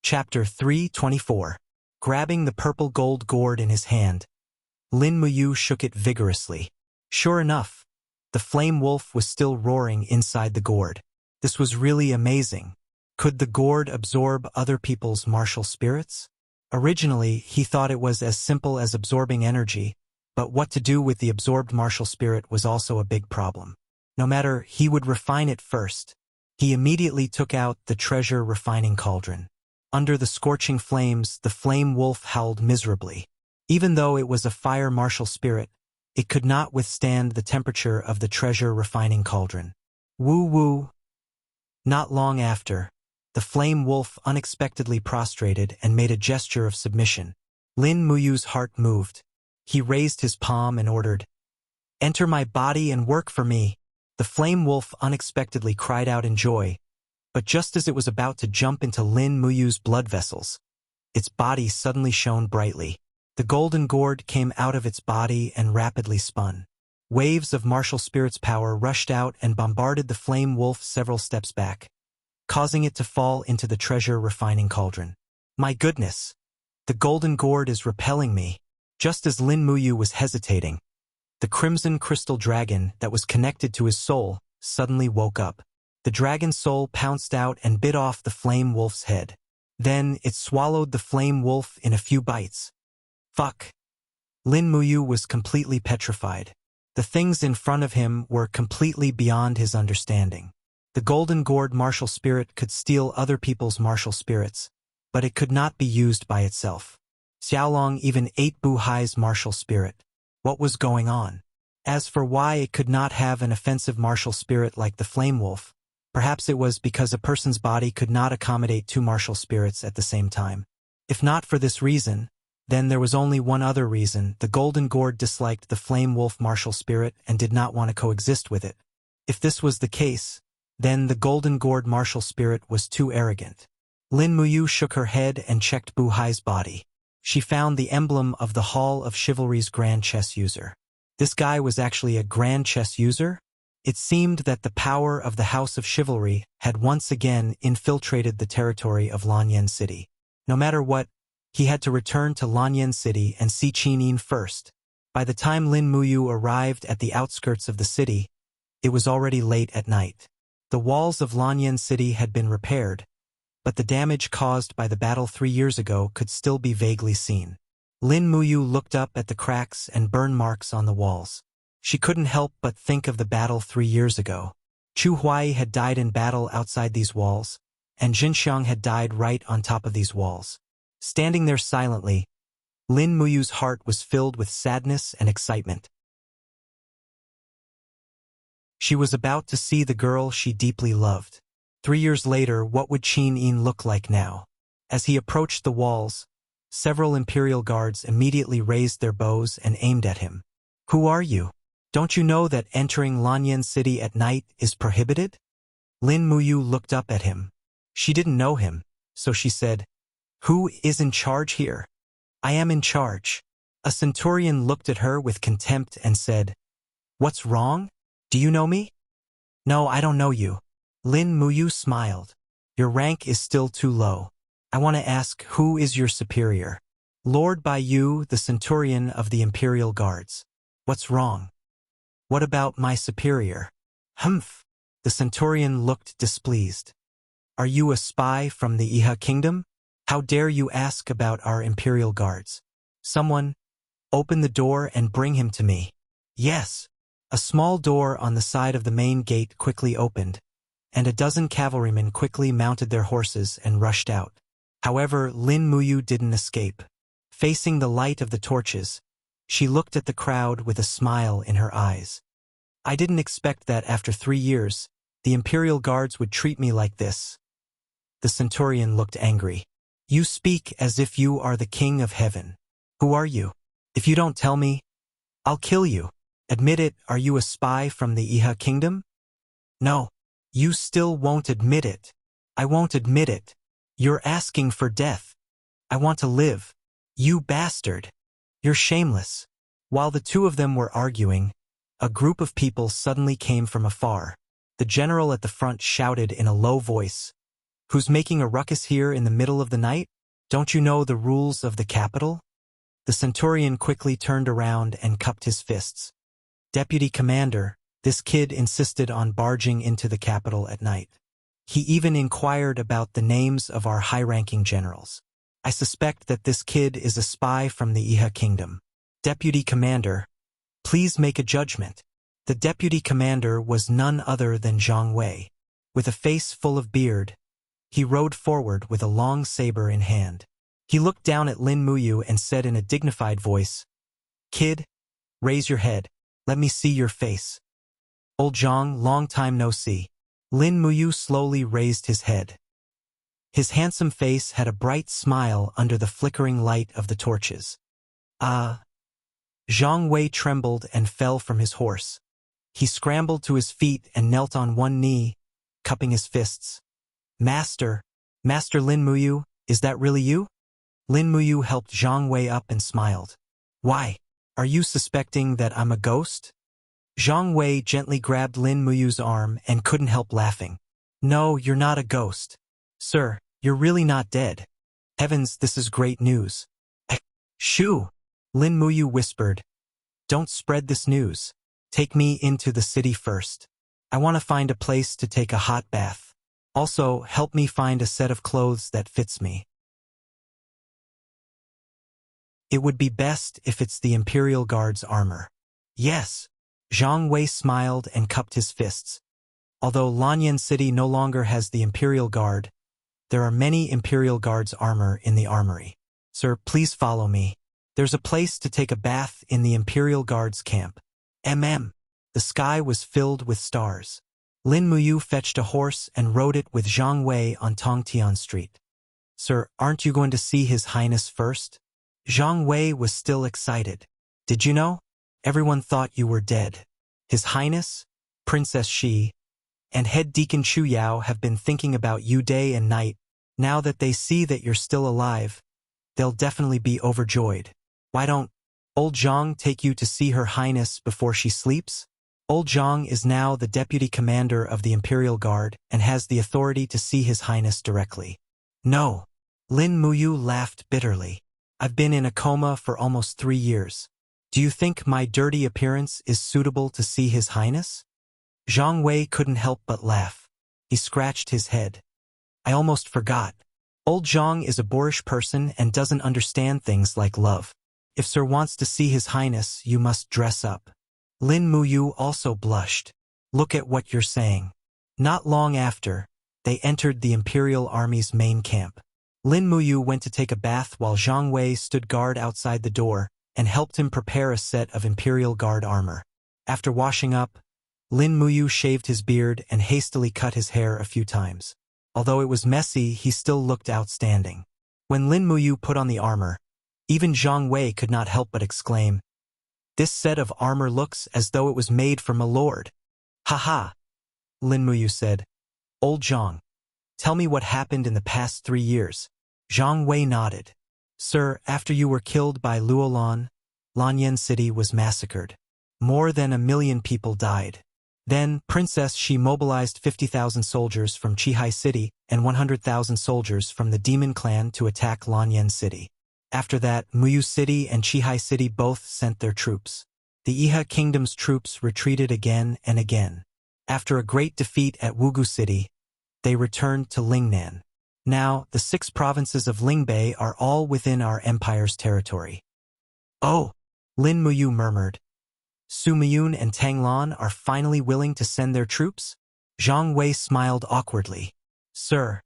Chapter 324. Grabbing the purple gold gourd in his hand, Lin Muyu shook it vigorously. Sure enough, the flame wolf was still roaring inside the gourd. This was really amazing. Could the gourd absorb other people's martial spirits? Originally, he thought it was as simple as absorbing energy, but what to do with the absorbed martial spirit was also a big problem. No matter, he would refine it first. He immediately took out the treasure refining cauldron. Under the scorching flames, the flame wolf howled miserably. Even though it was a fire martial spirit, it could not withstand the temperature of the treasure refining cauldron. Woo-woo. Not long after, the flame wolf unexpectedly prostrated and made a gesture of submission. Lin Muyu's heart moved. He raised his palm and ordered, "Enter my body and work for me." The flame wolf unexpectedly cried out in joy, but just as it was about to jump into Lin Muyu's blood vessels, its body suddenly shone brightly. The golden gourd came out of its body and rapidly spun. Waves of martial spirit's power rushed out and bombarded the flame wolf several steps back, causing it to fall into the treasure refining cauldron. My goodness! The golden gourd is repelling me. Just as Lin Muyu was hesitating, the crimson crystal dragon that was connected to his soul suddenly woke up. The dragon's soul pounced out and bit off the flame wolf's head. Then it swallowed the flame wolf in a few bites. Fuck! Lin Muyu was completely petrified. The things in front of him were completely beyond his understanding. The golden gourd martial spirit could steal other people's martial spirits, but it could not be used by itself. Xiaolong even ate Bu Hai's martial spirit. What was going on? As for why it could not have an offensive martial spirit like the flame wolf, perhaps it was because a person's body could not accommodate two martial spirits at the same time. If not for this reason, then there was only one other reason. The golden gourd disliked the flame wolf martial spirit and did not want to coexist with it. If this was the case, then the golden gourd martial spirit was too arrogant. Lin Muyu shook her head and checked Bu Hai's body. She found the emblem of the Hall of Chivalry's Grand Chess user. This guy was actually a Grand Chess user? It seemed that the power of the House of Chivalry had once again infiltrated the territory of Lanyan City. No matter what, he had to return to Lanyan City and see Qin first. By the time Lin Muyu arrived at the outskirts of the city, it was already late at night. The walls of Lanyan City had been repaired, but the damage caused by the battle 3 years ago could still be vaguely seen. Lin Muyu looked up at the cracks and burn marks on the walls. She couldn't help but think of the battle 3 years ago. Chu Huai had died in battle outside these walls, and Jinxiang had died right on top of these walls. Standing there silently, Lin Muyu's heart was filled with sadness and excitement. She was about to see the girl she deeply loved. 3 years later, what would Qin look like now? As he approached the walls, several imperial guards immediately raised their bows and aimed at him. Who are you? Don't you know that entering Lanyan City at night is prohibited? Lin Muyu looked up at him. She didn't know him, so she said, Who is in charge here? I am in charge. A centurion looked at her with contempt and said, What's wrong? Do you know me? No, I don't know you. Lin Muyu smiled. Your rank is still too low. I want to ask, who is your superior? Lord Baiyu, the centurion of the Imperial Guards. What's wrong? What about my superior? Humph. The centurion looked displeased. Are you a spy from the Iha kingdom? How dare you ask about our imperial guards? Someone, open the door and bring him to me. Yes. A small door on the side of the main gate quickly opened, and a dozen cavalrymen quickly mounted their horses and rushed out. However, Lin Muyu didn't escape. Facing the light of the torches, she looked at the crowd with a smile in her eyes. I didn't expect that after 3 years, the imperial guards would treat me like this. The centurion looked angry. You speak as if you are the king of heaven. Who are you? If you don't tell me, I'll kill you. Admit it, are you a spy from the Iha kingdom? No. You still won't admit it. I won't admit it. You're asking for death. I want to live. You bastard. You're shameless. While the two of them were arguing, a group of people suddenly came from afar. The general at the front shouted in a low voice, "Who's making a ruckus here in the middle of the night? Don't you know the rules of the capital?" The centurion quickly turned around and cupped his fists. Deputy Commander, this kid insisted on barging into the capital at night. He even inquired about the names of our high-ranking generals. I suspect that this kid is a spy from the Iha kingdom. Deputy Commander, please make a judgment. The deputy commander was none other than Zhang Wei. With a face full of beard, he rode forward with a long saber in hand. He looked down at Lin Muyu and said in a dignified voice, "Kid, raise your head. Let me see your face." "Old Zhang, long time no see." Lin Muyu slowly raised his head. His handsome face had a bright smile under the flickering light of the torches. Zhang Wei trembled and fell from his horse. He scrambled to his feet and knelt on one knee, cupping his fists. Master Lin Muyu, is that really you?" Lin Muyu helped Zhang Wei up and smiled. "Why? Are you suspecting that I'm a ghost?" Zhang Wei gently grabbed Lin Muyu's arm and couldn't help laughing. "No, you're not a ghost. Sir, you're really not dead. Heavens, this is great news." "Shoo!" Lin Muyu whispered. "Don't spread this news. Take me into the city first. I want to find a place to take a hot bath. Also, help me find a set of clothes that fits me. It would be best if it's the Imperial Guard's armor." "Yes." Zhang Wei smiled and cupped his fists. Although Lanyan City no longer has the Imperial Guard, there are many Imperial Guard's armor in the armory. "Sir, please follow me. There's a place to take a bath in the Imperial Guard's camp." The sky was filled with stars. Lin Muyu fetched a horse and rode it with Zhang Wei on Tongtian Street. "Sir, aren't you going to see His Highness first?" Zhang Wei was still excited. "Did you know? Everyone thought you were dead. His Highness, Princess Shi, and Head Deacon Chu Yao have been thinking about you day and night. Now that they see that you're still alive, they'll definitely be overjoyed. Why don't Old Zhang take you to see Her Highness before she sleeps?" Old Zhang is now the deputy commander of the Imperial Guard and has the authority to see His Highness directly. "No." Lin Muyu laughed bitterly. "I've been in a coma for almost 3 years. Do you think my dirty appearance is suitable to see His Highness?" Zhang Wei couldn't help but laugh. He scratched his head. "I almost forgot. Old Zhang is a boorish person and doesn't understand things like love. If Sir wants to see His Highness, you must dress up." Lin Muyu also blushed. "Look at what you're saying." Not long after, they entered the Imperial Army's main camp. Lin Muyu went to take a bath while Zhang Wei stood guard outside the door and helped him prepare a set of Imperial Guard armor. After washing up, Lin Muyu shaved his beard and hastily cut his hair a few times. Although it was messy, he still looked outstanding. When Lin Muyu put on the armor, even Zhang Wei could not help but exclaim, "This set of armor looks as though it was made for my lord." "Ha ha," Lin Muyu said. "Old Zhang, tell me what happened in the past 3 years." Zhang Wei nodded. "Sir, after you were killed by Luolan, Lanyan City was massacred. More than 1 million people died. Then, Princess Shi mobilized 50,000 soldiers from Chihai City and 100,000 soldiers from the Demon Clan to attack Lanyan City. After that, Muyu City and Chihai City both sent their troops. The Iha Kingdom's troops retreated again and again. After a great defeat at Wugu City, they returned to Lingnan. Now, the 6 provinces of Lingbei are all within our empire's territory. Oh, Lin Muyu murmured. Su Miyun and Tang Lan are finally willing to send their troops? Zhang Wei smiled awkwardly. Sir,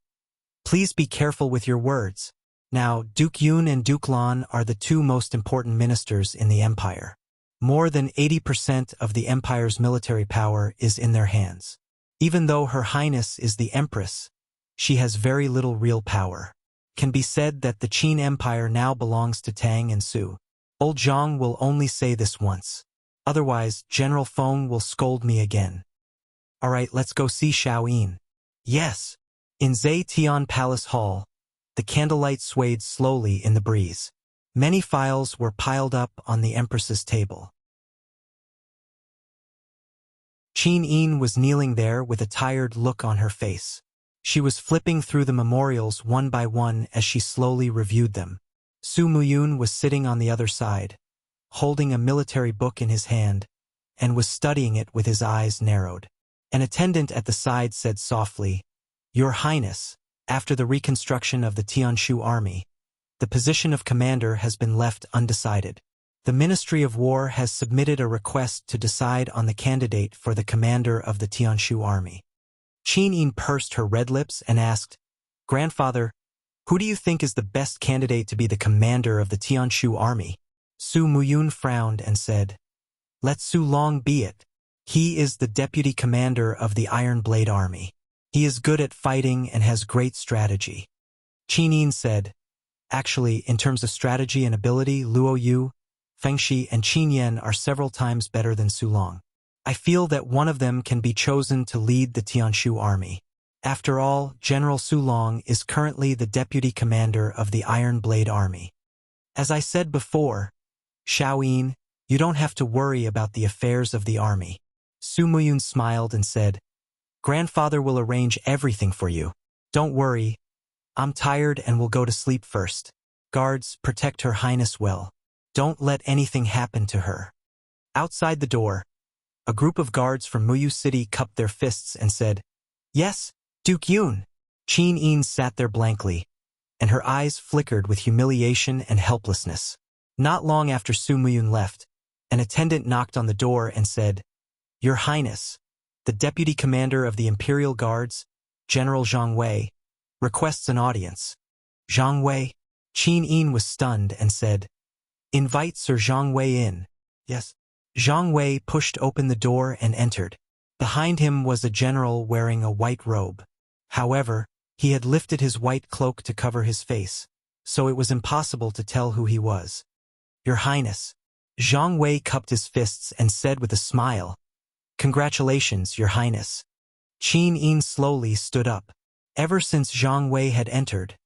please be careful with your words. Now, Duke Yun and Duke Lan are the 2 most important ministers in the empire. More than 80% of the empire's military power is in their hands. Even though Her Highness is the Empress, she has very little real power. Can be said that the Qin Empire now belongs to Tang and Su. Old Zhang will only say this once. Otherwise, General Feng will scold me again. Alright, let's go see Xiao Yin. Yes. In Zhe Tian Palace Hall, the candlelight swayed slowly in the breeze. Many files were piled up on the Empress's table. Qin Yin was kneeling there with a tired look on her face. She was flipping through the memorials one by one as she slowly reviewed them. Su Muyun was sitting on the other side, holding a military book in his hand, and was studying it with his eyes narrowed. An attendant at the side said softly, Your Highness, after the reconstruction of the Tianshu army, the position of commander has been left undecided. The Ministry of War has submitted a request to decide on the candidate for the commander of the Tianshu army. Qin Yin pursed her red lips and asked, Grandfather, who do you think is the best candidate to be the commander of the Tianshu army? Su Muyun frowned and said, Let Su Long be it. He is the deputy commander of the Iron Blade army. He is good at fighting and has great strategy. Qin Yin said, Actually, in terms of strategy and ability, Luo Yu, Feng Shi, and Qin Yan are several times better than Su Long. I feel that one of them can be chosen to lead the Tianshu army. After all, General Su Long is currently the deputy commander of the Iron Blade army. As I said before, Xiao Yin, you don't have to worry about the affairs of the army. Su Muyun smiled and said, Grandfather will arrange everything for you. Don't worry. I'm tired and will go to sleep first. Guards, protect Her Highness well. Don't let anything happen to her. Outside the door, a group of guards from Muyu City cupped their fists and said, Yes, Duke Yun. Qin Yin sat there blankly, and her eyes flickered with humiliation and helplessness. Not long after Su Muyun left, an attendant knocked on the door and said, Your Highness, the Deputy Commander of the Imperial Guards, General Zhang Wei, requests an audience. Zhang Wei? Qin Yin was stunned and said, Invite Sir Zhang Wei in. Yes. Zhang Wei pushed open the door and entered. Behind him was a general wearing a white robe. However, he had lifted his white cloak to cover his face, so it was impossible to tell who he was. Your Highness. Zhang Wei cupped his fists and said with a smile, Congratulations, Your Highness. Qin Yin slowly stood up. Ever since Zhang Wei had entered,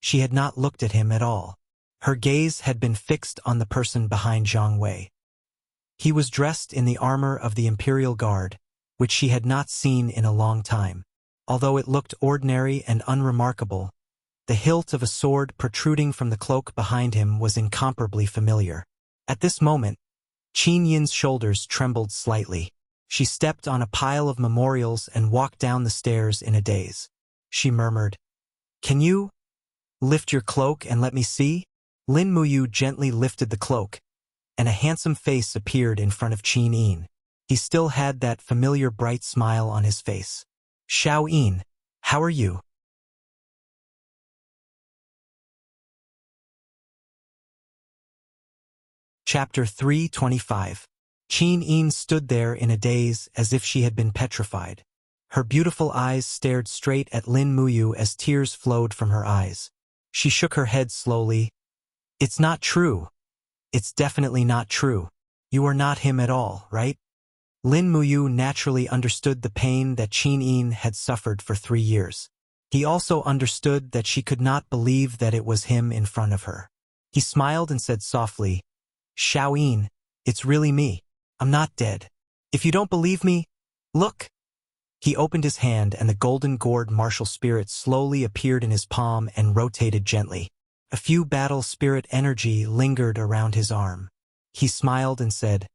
she had not looked at him at all. Her gaze had been fixed on the person behind Zhang Wei. He was dressed in the armor of the Imperial Guard, which she had not seen in a long time. Although it looked ordinary and unremarkable, the hilt of a sword protruding from the cloak behind him was incomparably familiar. At this moment, Qin Yin's shoulders trembled slightly. She stepped on a pile of memorials and walked down the stairs in a daze. She murmured, Can you lift your cloak and let me see? Lin Muyu gently lifted the cloak, and a handsome face appeared in front of Qin Yin. He still had that familiar bright smile on his face. Xiao Yin, how are you? Chapter 325. Qin Yin stood there in a daze as if she had been petrified. Her beautiful eyes stared straight at Lin Muyu as tears flowed from her eyes. She shook her head slowly. It's not true. It's definitely not true. You are not him at all, right? Lin Muyu naturally understood the pain that Qin Yin had suffered for 3 years. He also understood that she could not believe that it was him in front of her. He smiled and said softly, Xiao Yin, it's really me. I'm not dead. If you don't believe me, look. He opened his hand and the golden gourd martial spirit slowly appeared in his palm and rotated gently. A few battle spirit energy lingered around his arm. He smiled and said,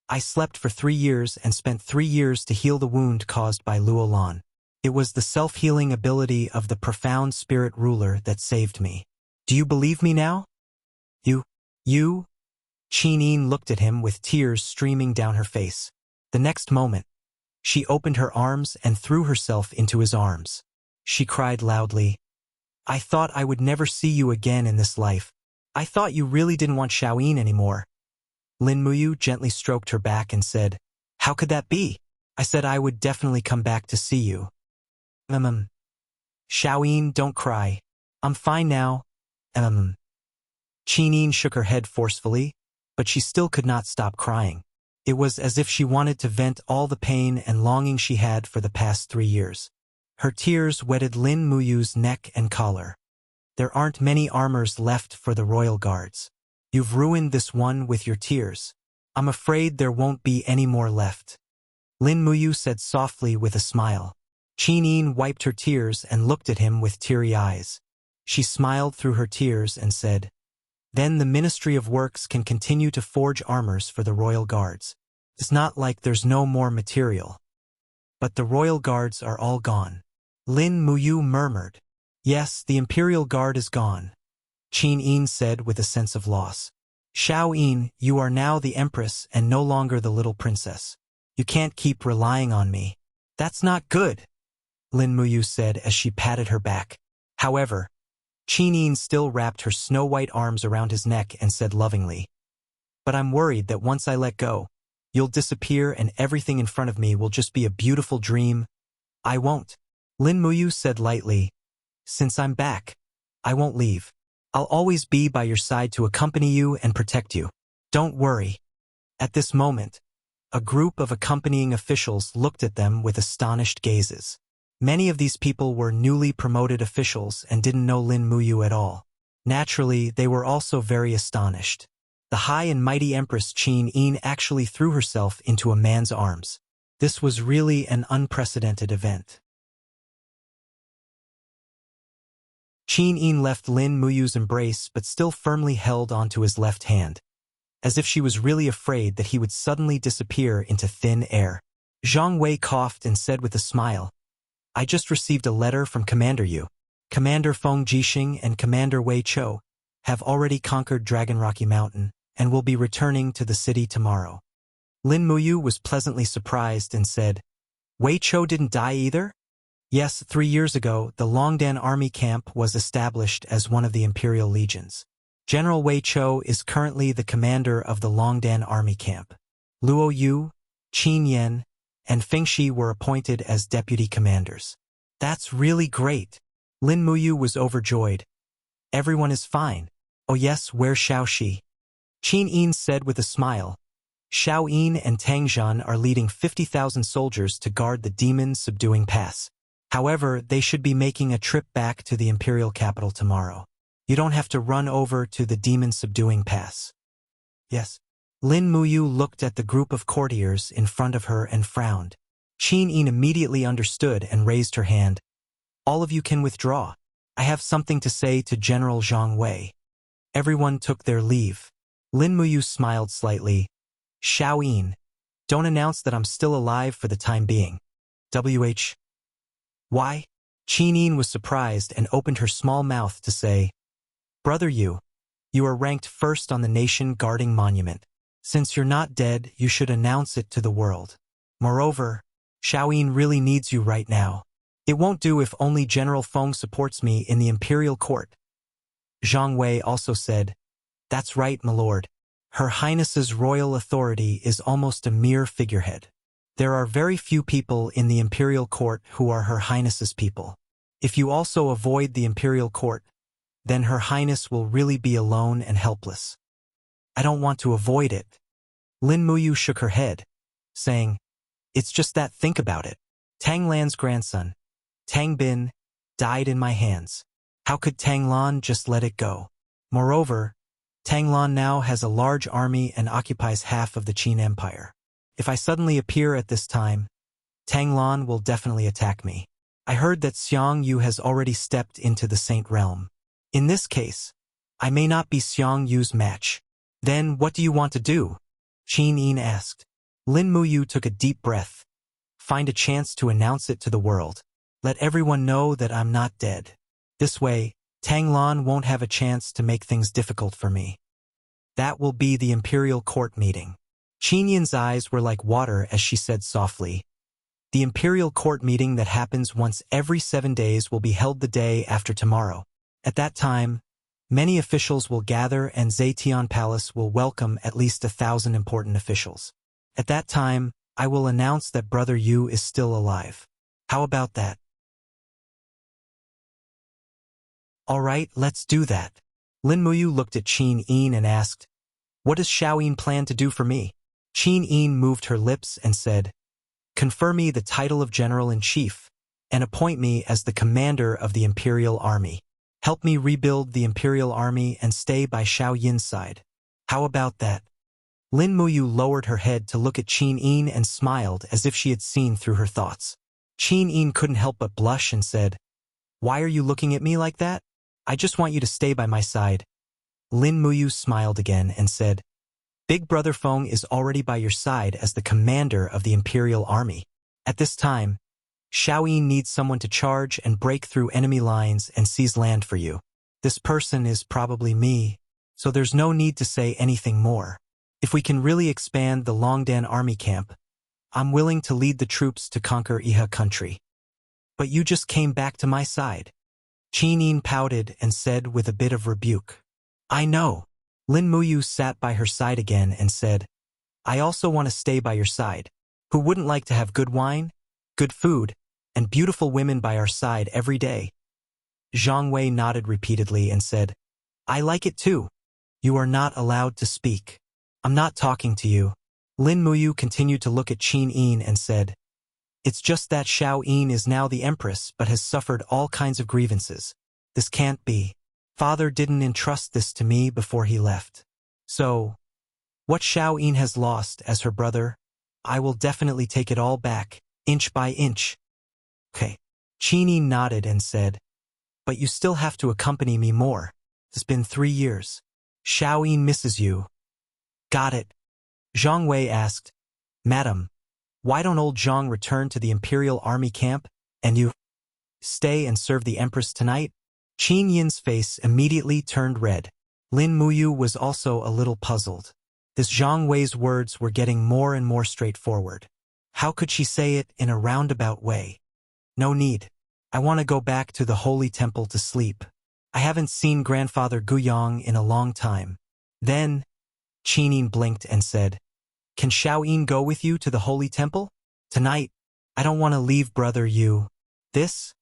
I slept for 3 years and spent 3 years to heal the wound caused by Luolan. It was the self-healing ability of the profound spirit ruler that saved me. Do you believe me now? You? Qin looked at him with tears streaming down her face. The next moment, she opened her arms and threw herself into his arms. She cried loudly, I thought I would never see you again in this life. I thought you really didn't want Xiaoyin anymore. Lin Muyu gently stroked her back and said, How could that be? I said I would definitely come back to see you. Xiaoyin, don't cry. I'm fine now. Qin shook her head forcefully, but she still could not stop crying. It was as if she wanted to vent all the pain and longing she had for the past 3 years. Her tears wetted Lin Muyu's neck and collar. There aren't many armors left for the royal guards. You've ruined this one with your tears. I'm afraid there won't be any more left. Lin Muyu said softly with a smile. Qin wiped her tears and looked at him with teary eyes. She smiled through her tears and said, Then the Ministry of Works can continue to forge armors for the royal guards. It's not like there's no more material. But the royal guards are all gone. Lin Muyu murmured. Yes, the Imperial Guard is gone. Qin said with a sense of loss. Xiaoyin, you are now the Empress and no longer the little princess. You can't keep relying on me. That's not good, Lin Muyu said as she patted her back. However, Qin still wrapped her snow-white arms around his neck and said lovingly, But I'm worried that once I let go, you'll disappear and everything in front of me will just be a beautiful dream. I won't. Lin Muyu said lightly, Since I'm back, I won't leave. I'll always be by your side to accompany you and protect you. Don't worry. At this moment, a group of accompanying officials looked at them with astonished gazes. Many of these people were newly promoted officials and didn't know Lin Muyu at all. Naturally, they were also very astonished. The high and mighty Empress Qin actually threw herself into a man's arms. This was really an unprecedented event. Qin left Lin Muyu's embrace but still firmly held onto his left hand, as if she was really afraid that he would suddenly disappear into thin air. Zhang Wei coughed and said with a smile, I just received a letter from Commander Yu. Commander Feng Jixing and Commander Wei Chou have already conquered Dragon Rocky Mountain and will be returning to the city tomorrow. Lin Muyu was pleasantly surprised and said, Wei Chou didn't die either? Yes, 3 years ago, the Longdan Army Camp was established as one of the Imperial Legions. General Wei Chou is currently the commander of the Longdan Army Camp. Luo Yu, Qin Yan, and Feng Shi were appointed as deputy commanders. That's really great. Lin Muyu was overjoyed. Everyone is fine. Oh yes, where's Xiaoxi? Qin said with a smile. Xiaoyin and Tangzhan are leading 50,000 soldiers to guard the demon-subduing pass. However, they should be making a trip back to the imperial capital tomorrow. You don't have to run over to the demon-subduing pass. Yes. Lin Muyu looked at the group of courtiers in front of her and frowned. Qin immediately understood and raised her hand. All of you can withdraw. I have something to say to General Zhang Wei. Everyone took their leave. Lin Muyu smiled slightly. Xiaoyin, don't announce that I'm still alive for the time being. Why? Qin was surprised and opened her small mouth to say, Brother Yu, you are ranked first on the nation guarding monument. Since you're not dead, you should announce it to the world. Moreover, Xiaoyin really needs you right now. It won't do if only General Feng supports me in the imperial court. Zhang Wei also said, That's right, my lord. Her Highness's royal authority is almost a mere figurehead. There are very few people in the imperial court who are Her Highness's people. If you also avoid the imperial court, then Her Highness will really be alone and helpless. I don't want to avoid it. Lin Muyu shook her head, saying, It's just that, think about it. Tang Lan's grandson, Tang Bin, died in my hands. How could Tang Lan just let it go? Moreover, Tang Lan now has a large army and occupies half of the Qin Empire. If I suddenly appear at this time, Tang Lan will definitely attack me. I heard that Xiang Yu has already stepped into the Saint Realm. In this case, I may not be Xiang Yu's match. Then what do you want to do? Qin asked. Lin Muyu took a deep breath. Find a chance to announce it to the world. Let everyone know that I'm not dead. This way, Tanglan won't have a chance to make things difficult for me. That will be the imperial court meeting. Qin Yin's eyes were like water as she said softly, the imperial court meeting that happens once every 7 days will be held the day after tomorrow. At that time, many officials will gather and Zetian Palace will welcome at least 1,000 important officials. At that time, I will announce that Brother Yu is still alive. How about that? All right, let's do that. Lin Muyu looked at Qin Yin and asked, what does Xiao Yin plan to do for me? Qin Yin moved her lips and said, confer me the title of General-in-Chief and appoint me as the commander of the Imperial Army. Help me rebuild the Imperial Army and stay by Xiao Yin's side. How about that? Lin Muyu lowered her head to look at Qin Yin and smiled as if she had seen through her thoughts. Qin Yin couldn't help but blush and said, why are you looking at me like that? I just want you to stay by my side. Lin Muyu smiled again and said, Big Brother Feng is already by your side as the commander of the Imperial Army. At this time, Xiao Yin needs someone to charge and break through enemy lines and seize land for you. This person is probably me, so there's no need to say anything more. If we can really expand the Longdan army camp, I'm willing to lead the troops to conquer Iha country. But you just came back to my side. Qin Yin pouted and said with a bit of rebuke, I know. Lin Muyu sat by her side again and said, I also want to stay by your side. Who wouldn't like to have good wine, good food, and beautiful women by our side every day? Zhang Wei nodded repeatedly and said, I like it too. You are not allowed to speak. I'm not talking to you. Lin Muyu continued to look at Qin Yin and said, It's just that Xiao Yin is now the empress but has suffered all kinds of grievances. This can't be. Father didn't entrust this to me before he left. So, what Xiao Yin has lost as her brother, I will definitely take it all back, inch by inch. Okay. Qin Yin nodded and said, But you still have to accompany me more. It's been 3 years. Xiao Yin misses you. Got it. Zhang Wei asked, Madam, why don't old Zhang return to the Imperial Army camp, and you stay and serve the Empress tonight? Qin Yin's face immediately turned red. Lin Muyu was also a little puzzled. This Zhang Wei's words were getting more and more straightforward. How could she say it in a roundabout way? No need. I want to go back to the Holy Temple to sleep. I haven't seen Grandfather Guyang in a long time. Then, Qin Yin blinked and said, Can Xiao Yin go with you to the Holy Temple? Tonight, I don't want to leave Brother Yu. This?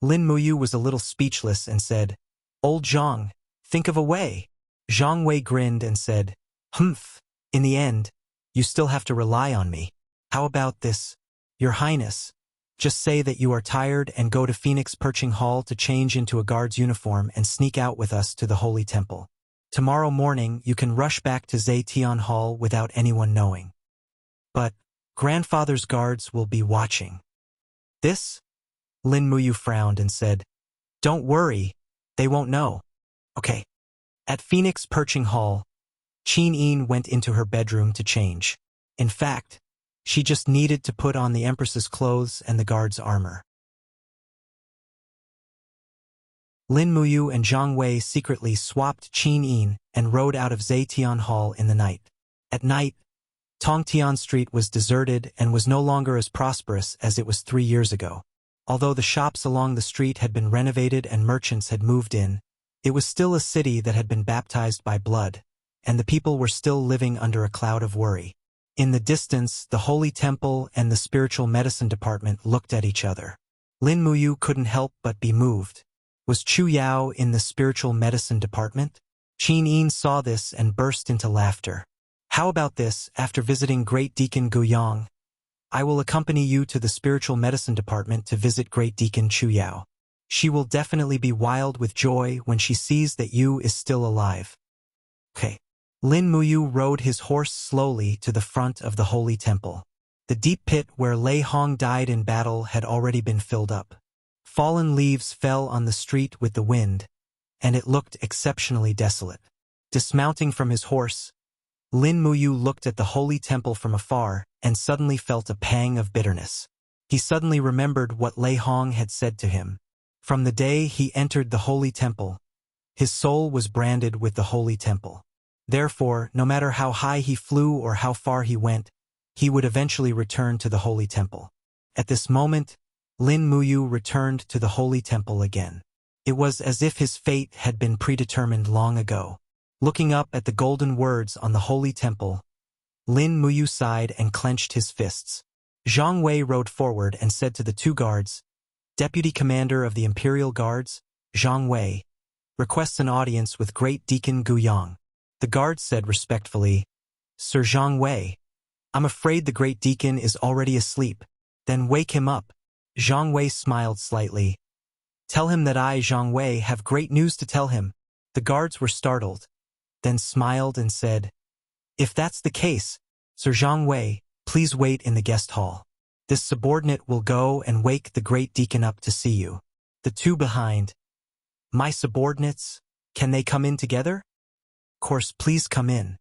Lin Muyu was a little speechless and said, Old Zhang, think of a way. Zhang Wei grinned and said, Humph, in the end, you still have to rely on me. How about this? Your Highness, just say that you are tired and go to Phoenix Perching Hall to change into a guard's uniform and sneak out with us to the Holy Temple. Tomorrow morning you can rush back to Zetian Hall without anyone knowing. But Grandfather's guards will be watching. This? Lin Muyu frowned and said, Don't worry, they won't know. Okay. At Phoenix Perching Hall, Qin Yin went into her bedroom to change. In fact, she just needed to put on the Empress's clothes and the guard's armor. Lin Muyu and Zhang Wei secretly swapped Qin Yin and rode out of Zetian Hall in the night. At night, Tongtian Street was deserted and was no longer as prosperous as it was 3 years ago. Although the shops along the street had been renovated and merchants had moved in, it was still a city that had been baptized by blood, and the people were still living under a cloud of worry. In the distance, the Holy Temple and the Spiritual Medicine Department looked at each other. Lin Muyu couldn't help but be moved. Was Chu Yao in the Spiritual Medicine Department? Qin Yin saw this and burst into laughter. How about this, after visiting Great Deacon Guyang, I will accompany you to the Spiritual Medicine Department to visit Great Deacon Chu Yao. She will definitely be wild with joy when she sees that Yu is still alive. Okay. Lin Muyu rode his horse slowly to the front of the Holy Temple. The deep pit where Lei Hong died in battle had already been filled up. Fallen leaves fell on the street with the wind, and it looked exceptionally desolate. Dismounting from his horse, Lin Muyu looked at the Holy Temple from afar and suddenly felt a pang of bitterness. He suddenly remembered what Lei Hong had said to him. From the day he entered the Holy Temple, his soul was branded with the Holy Temple. Therefore, no matter how high he flew or how far he went, he would eventually return to the Holy Temple. At this moment, Lin Muyu returned to the Holy Temple again. It was as if his fate had been predetermined long ago. Looking up at the golden words on the Holy Temple, Lin Muyu sighed and clenched his fists. Zhang Wei rode forward and said to the two guards, "Deputy Commander of the Imperial Guards, Zhang Wei, requests an audience with Great Deacon Guyang." The guards said respectfully, "Sir Zhang Wei, I'm afraid the Great Deacon is already asleep." "Then wake him up." Zhang Wei smiled slightly. "Tell him that I, Zhang Wei, have great news to tell him." The guards were startled, then smiled and said, "If that's the case, Sir Zhang Wei, please wait in the guest hall. This subordinate will go and wake the Great Deacon up to see you." The two behind, "My subordinates, can they come in together?" "Course, please come in."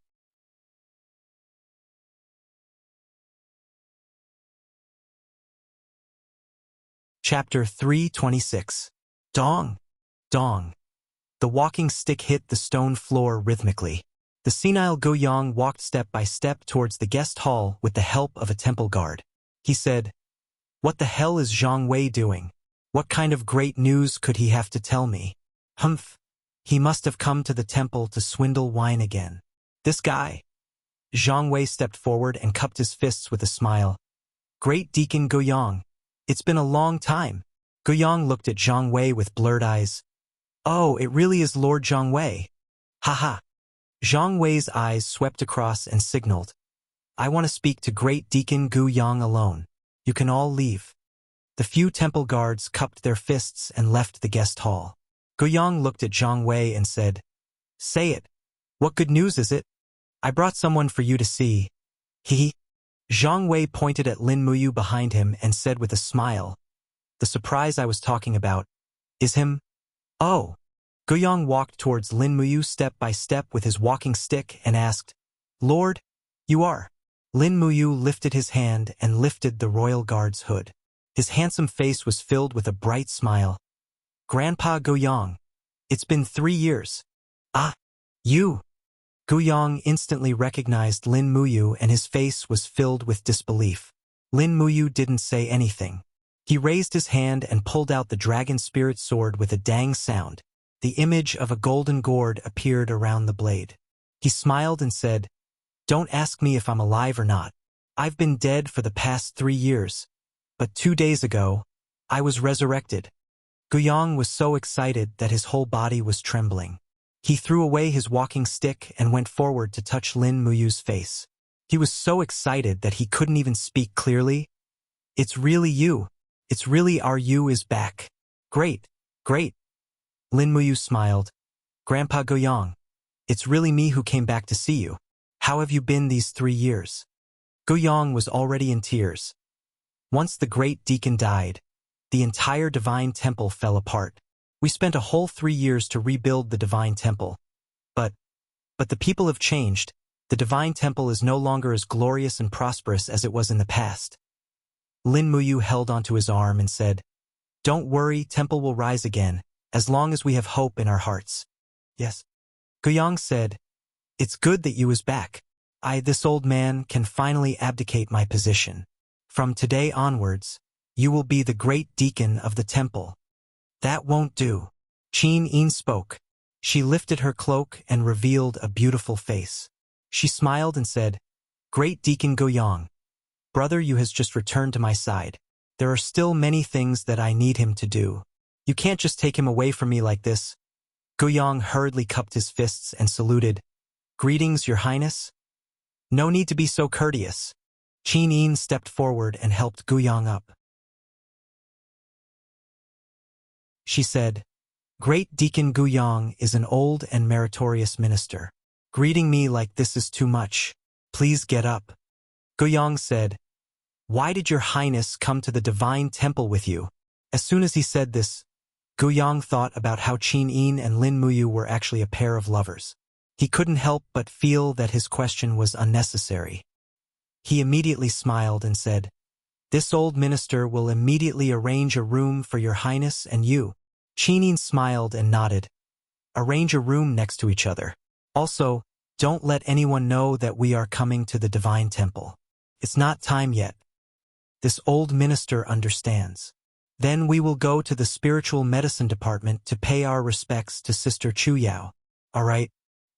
Chapter 326. Dong! Dong! The walking stick hit the stone floor rhythmically. The senile Guyang walked step by step towards the guest hall with the help of a temple guard. He said, "What the hell is Zhang Wei doing? What kind of great news could he have to tell me? Humph! He must have come to the temple to swindle wine again. This guy." Zhang Wei stepped forward and cupped his fists with a smile. "Great Deacon Guyang, it's been a long time." Guyang looked at Zhang Wei with blurred eyes. "Oh, it really is Lord Zhang Wei. Ha." Zhang Wei's eyes swept across and signaled, "I want to speak to Great Deacon Guyang alone. You can all leave." The few temple guards cupped their fists and left the guest hall. Guyang looked at Zhang Wei and said, "Say it. What good news is it? I brought someone for you to see." He. Zhang Wei pointed at Lin Muyu behind him and said with a smile, "The surprise I was talking about is him." "Oh." Guyang walked towards Lin Muyu step by step with his walking stick and asked, "Lord, you are?" Lin Muyu lifted his hand and lifted the royal guard's hood. His handsome face was filled with a bright smile. "Grandpa Guyang, it's been 3 years." "Ah, you." Guyang instantly recognized Lin Muyu and his face was filled with disbelief. Lin Muyu didn't say anything. He raised his hand and pulled out the dragon spirit sword with a dang sound. The image of a golden gourd appeared around the blade. He smiled and said, "Don't ask me if I'm alive or not. I've been dead for the past 3 years. But 2 days ago, I was resurrected." Guyang was so excited that his whole body was trembling. He threw away his walking stick and went forward to touch Lin Muyu's face. He was so excited that he couldn't even speak clearly. "It's really you. It's really our you is back. Great, great." Lin Muyu smiled. "Grandpa Guyang, it's really me who came back to see you. How have you been these 3 years?" Guyang was already in tears. Once the great deacon died, the entire divine temple fell apart. We spent a whole 3 years to rebuild the divine temple. But the people have changed. The divine temple is no longer as glorious and prosperous as it was in the past. Lin Muyu held onto his arm and said, "Don't worry, temple will rise again, as long as we have hope in our hearts." "Yes." Guyang said, "It's good that you is back. This old man, can finally abdicate my position. From today onwards, you will be the great deacon of the temple." "That won't do." Qin Yin spoke. She lifted her cloak and revealed a beautiful face. She smiled and said, "Great Deacon Guyang, brother, you has just returned to my side. There are still many things that I need him to do. You can't just take him away from me like this." Guyang hurriedly cupped his fists and saluted. "Greetings, Your Highness." "No need to be so courteous." Qin Yin stepped forward and helped Guyang up. She said, "Great Deacon Guyang is an old and meritorious minister. Greeting me like this is too much. Please get up." Guyang said, "Why did Your Highness come to the divine temple with you?" As soon as he said this, Guyang thought about how Qin Yin and Lin Muyu were actually a pair of lovers. He couldn't help but feel that his question was unnecessary. He immediately smiled and said, This old minister will immediately arrange a room for your highness and you. Qin Yin smiled and nodded. Arrange a room next to each other. Also, don't let anyone know that we are coming to the divine temple. It's not time yet. This old minister understands. Then we will go to the spiritual medicine department to pay our respects to Sister Chu Yao. All right?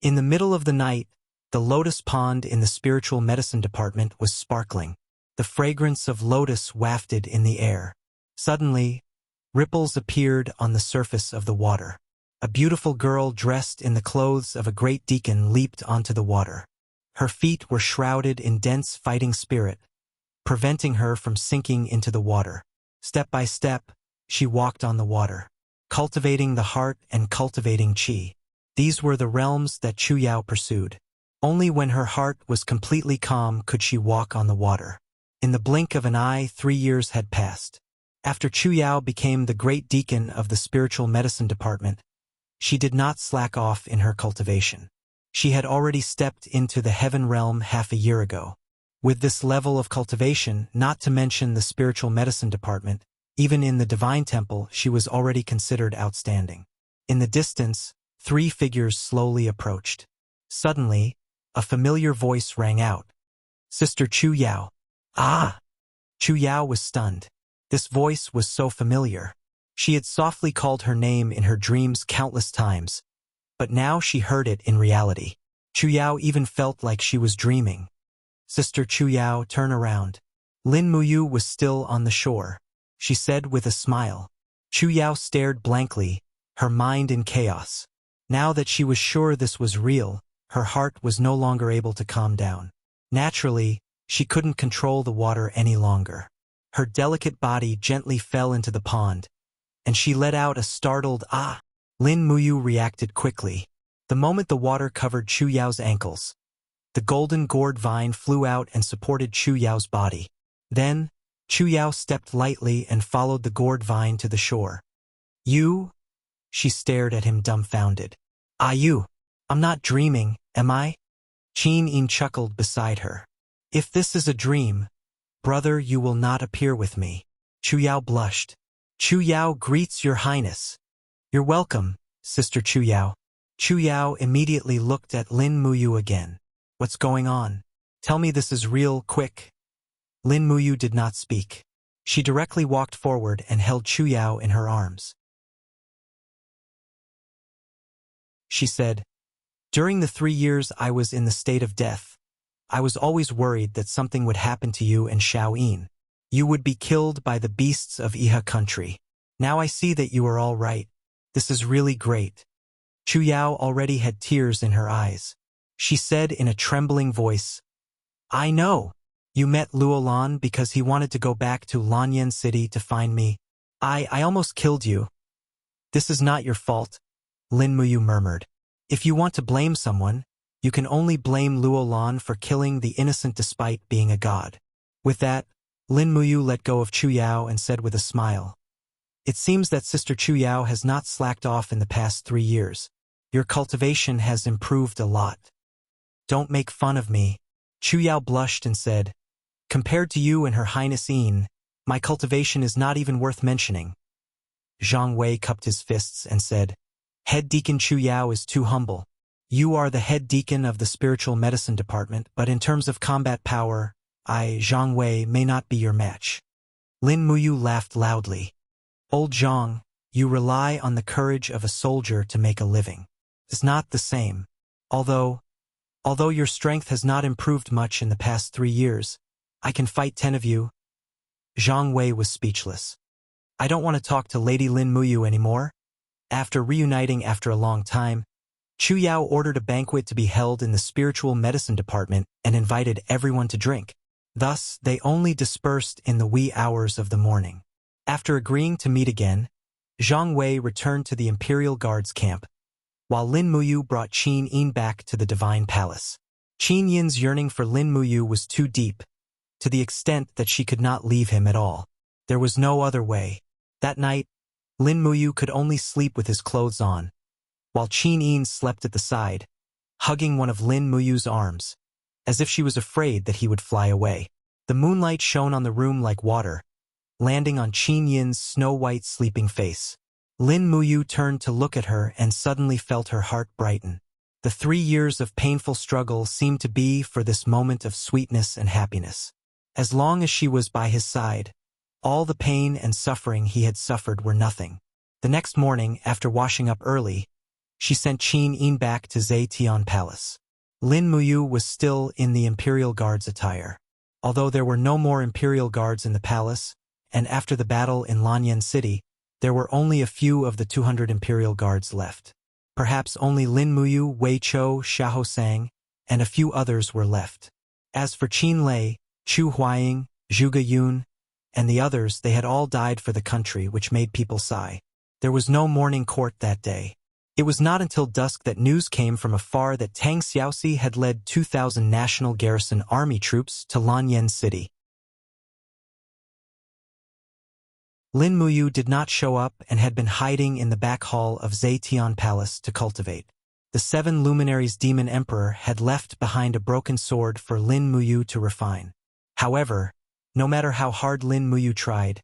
In the middle of the night, the lotus pond in the spiritual medicine department was sparkling. The fragrance of lotus wafted in the air. Suddenly, ripples appeared on the surface of the water. A beautiful girl dressed in the clothes of a great deacon leaped onto the water. Her feet were shrouded in dense fighting spirit, preventing her from sinking into the water. Step by step, she walked on the water, cultivating the heart and cultivating qi. These were the realms that Chu Yao pursued. Only when her heart was completely calm could she walk on the water. In the blink of an eye, 3 years had passed. After Chu Yao became the great deacon of the spiritual medicine department, she did not slack off in her cultivation. She had already stepped into the heaven realm half a year ago. With this level of cultivation, not to mention the spiritual medicine department, even in the divine temple, she was already considered outstanding. In the distance, 3 figures slowly approached. Suddenly, a familiar voice rang out. Sister Chu Yao. Ah! Chu Yao was stunned. This voice was so familiar. She had softly called her name in her dreams countless times, but now she heard it in reality. Chu Yao even felt like she was dreaming. Sister Chu Yao, turn around. Lin Muyu was still on the shore. She said with a smile. Chu Yao stared blankly, her mind in chaos. Now that she was sure this was real, her heart was no longer able to calm down. Naturally, she couldn't control the water any longer. Her delicate body gently fell into the pond, and she let out a startled ah. Lin Muyu reacted quickly. The moment the water covered Chu Yao's ankles, the golden gourd vine flew out and supported Chu Yao's body. Then, Chu Yao stepped lightly and followed the gourd vine to the shore. You? She stared at him dumbfounded. Ah, you? I'm not dreaming, am I? Qin Yin chuckled beside her. If this is a dream, brother, you will not appear with me. Chu Yao blushed. Chu Yao greets your highness. You're welcome, Sister Chu Yao. Chu Yao immediately looked at Lin Muyu again. What's going on? Tell me this is real, quick. Lin Muyu did not speak. She directly walked forward and held Chu Yao in her arms. She said, during the 3 years I was in the state of death, I was always worried that something would happen to you and Xiao Yin. You would be killed by the beasts of Iha country. Now I see that you are all right. This is really great. Chu Yao already had tears in her eyes. She said in a trembling voice, I know. You met Luolan because he wanted to go back to Lanyan City to find me. I almost killed you. This is not your fault, Lin Muyu murmured. If you want to blame someone, you can only blame Luolan for killing the innocent despite being a god. With that, Lin Muyu let go of Chu Yao and said with a smile, it seems that Sister Chu Yao has not slacked off in the past 3 years. Your cultivation has improved a lot. Don't make fun of me. Chu Yao blushed and said, compared to you and Her Highness Yin, my cultivation is not even worth mentioning. Zhang Wei cupped his fists and said, Head Deacon Chu Yao is too humble. You are the head deacon of the spiritual medicine department, but in terms of combat power, I, Zhang Wei, may not be your match. Lin Muyu laughed loudly. Old Zhang, you rely on the courage of a soldier to make a living. It's not the same. Although your strength has not improved much in the past 3 years, I can fight 10 of you. Zhang Wei was speechless. I don't want to talk to Lady Lin Muyu anymore. After reuniting after a long time, Chu Yao ordered a banquet to be held in the spiritual medicine department and invited everyone to drink. Thus, they only dispersed in the wee hours of the morning. After agreeing to meet again, Zhang Wei returned to the Imperial Guards camp, while Lin Muyu brought Qin Yin back to the Divine Palace. Qin Yin's yearning for Lin Muyu was too deep, to the extent that she could not leave him at all. There was no other way. That night, Lin Muyu could only sleep with his clothes on, while Qin Yin slept at the side, hugging one of Lin Muyu's arms, as if she was afraid that he would fly away. The moonlight shone on the room like water, landing on Qin Yin's snow-white sleeping face. Lin Muyu turned to look at her and suddenly felt her heart brighten. The 3 years of painful struggle seemed to be for this moment of sweetness and happiness. As long as she was by his side, all the pain and suffering he had suffered were nothing. The next morning, after washing up early, she sent Qin Yin back to Zetian Palace. Lin Muyu was still in the Imperial Guard's attire. Although there were no more Imperial Guards in the palace, and after the battle in Lanyan City, there were only a few of the 200 Imperial Guards left. Perhaps only Lin Muyu, Wei Chou, Xiahou Sang, and a few others were left. As for Qin Lei, Chu Huaying, Zhuge Yun, and the others, they had all died for the country, which made people sigh. There was no morning court that day. It was not until dusk that news came from afar that Tang Xiaoxi had led 2,000 National Garrison Army troops to Lanyan City. Lin Muyu did not show up and had been hiding in the back hall of Zetian Palace to cultivate. The 7 luminaries demon emperor had left behind a broken sword for Lin Muyu to refine. However, no matter how hard Lin Muyu tried,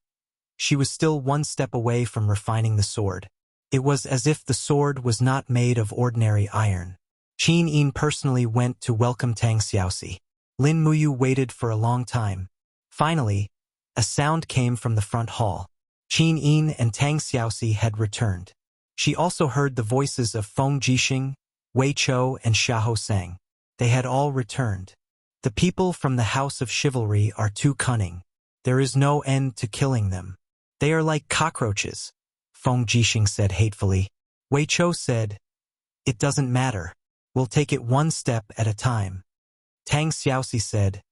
she was still one step away from refining the sword. It was as if the sword was not made of ordinary iron. Qin Yin personally went to welcome Tang Xiaoxi. Lin Muyu waited for a long time. Finally, a sound came from the front hall. Qin Yin and Tang Xiaoxi had returned. She also heard the voices of Feng Jixing, Wei Chou, and Xiahou Sang. They had all returned. The people from the House of Chivalry are too cunning. There is no end to killing them. They are like cockroaches, Feng Jixing said hatefully. Wei Chou said, "It doesn't matter. We'll take it one step at a time." Tang Xiaoxi said,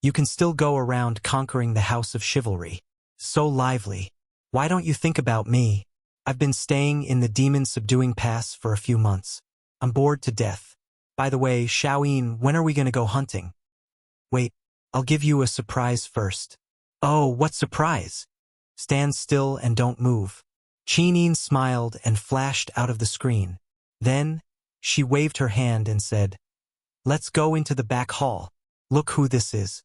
"You can still go around conquering the House of Chivalry. So lively. Why don't you think about me? I've been staying in the demon subduing pass for a few months. I'm bored to death. By the way, Xiaoyin, when are we going to go hunting?" "Wait, I'll give you a surprise first." "Oh, what surprise?" "Stand still and don't move." Qin Yin smiled and flashed out of the screen. Then, she waved her hand and said, "Let's go into the back hall. Look who this is."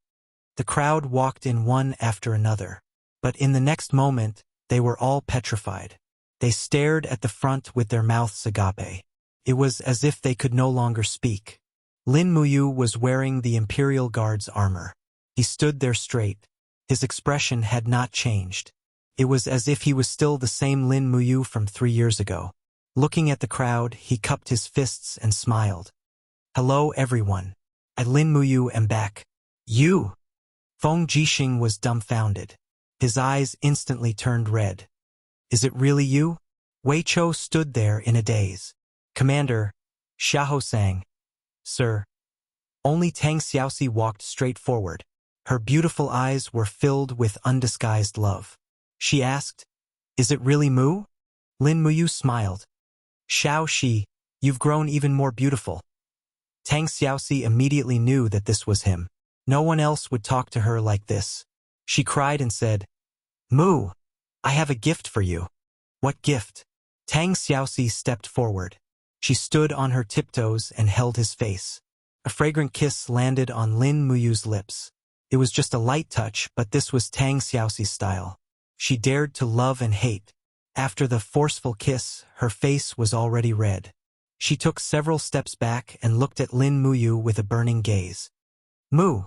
The crowd walked in one after another. But in the next moment, they were all petrified. They stared at the front with their mouths agape. It was as if they could no longer speak. Lin Muyu was wearing the Imperial Guard's armor. He stood there straight. His expression had not changed. It was as if he was still the same Lin Muyu from 3 years ago. Looking at the crowd, he cupped his fists and smiled. "Hello, everyone. I, Lin Muyu, am back." "You?" Feng Jixing was dumbfounded. His eyes instantly turned red. "Is it really you?" Wei Chou stood there in a daze. "Commander," Xiahou Sang. "Sir." Only Tang Xiaoxi walked straight forward. Her beautiful eyes were filled with undisguised love. She asked, "Is it really Mu?" Lin Muyu smiled. "Xiao Shi, you've grown even more beautiful." Tang Xiaoxi immediately knew that this was him. No one else would talk to her like this. She cried and said, "Mu, I have a gift for you." "What gift?" Tang Xiaoxi stepped forward. She stood on her tiptoes and held his face. A fragrant kiss landed on Lin Muyu's lips. It was just a light touch, but this was Tang Xiaoxi's style. She dared to love and hate. After the forceful kiss, her face was already red. She took several steps back and looked at Lin Muyu with a burning gaze. "Mu,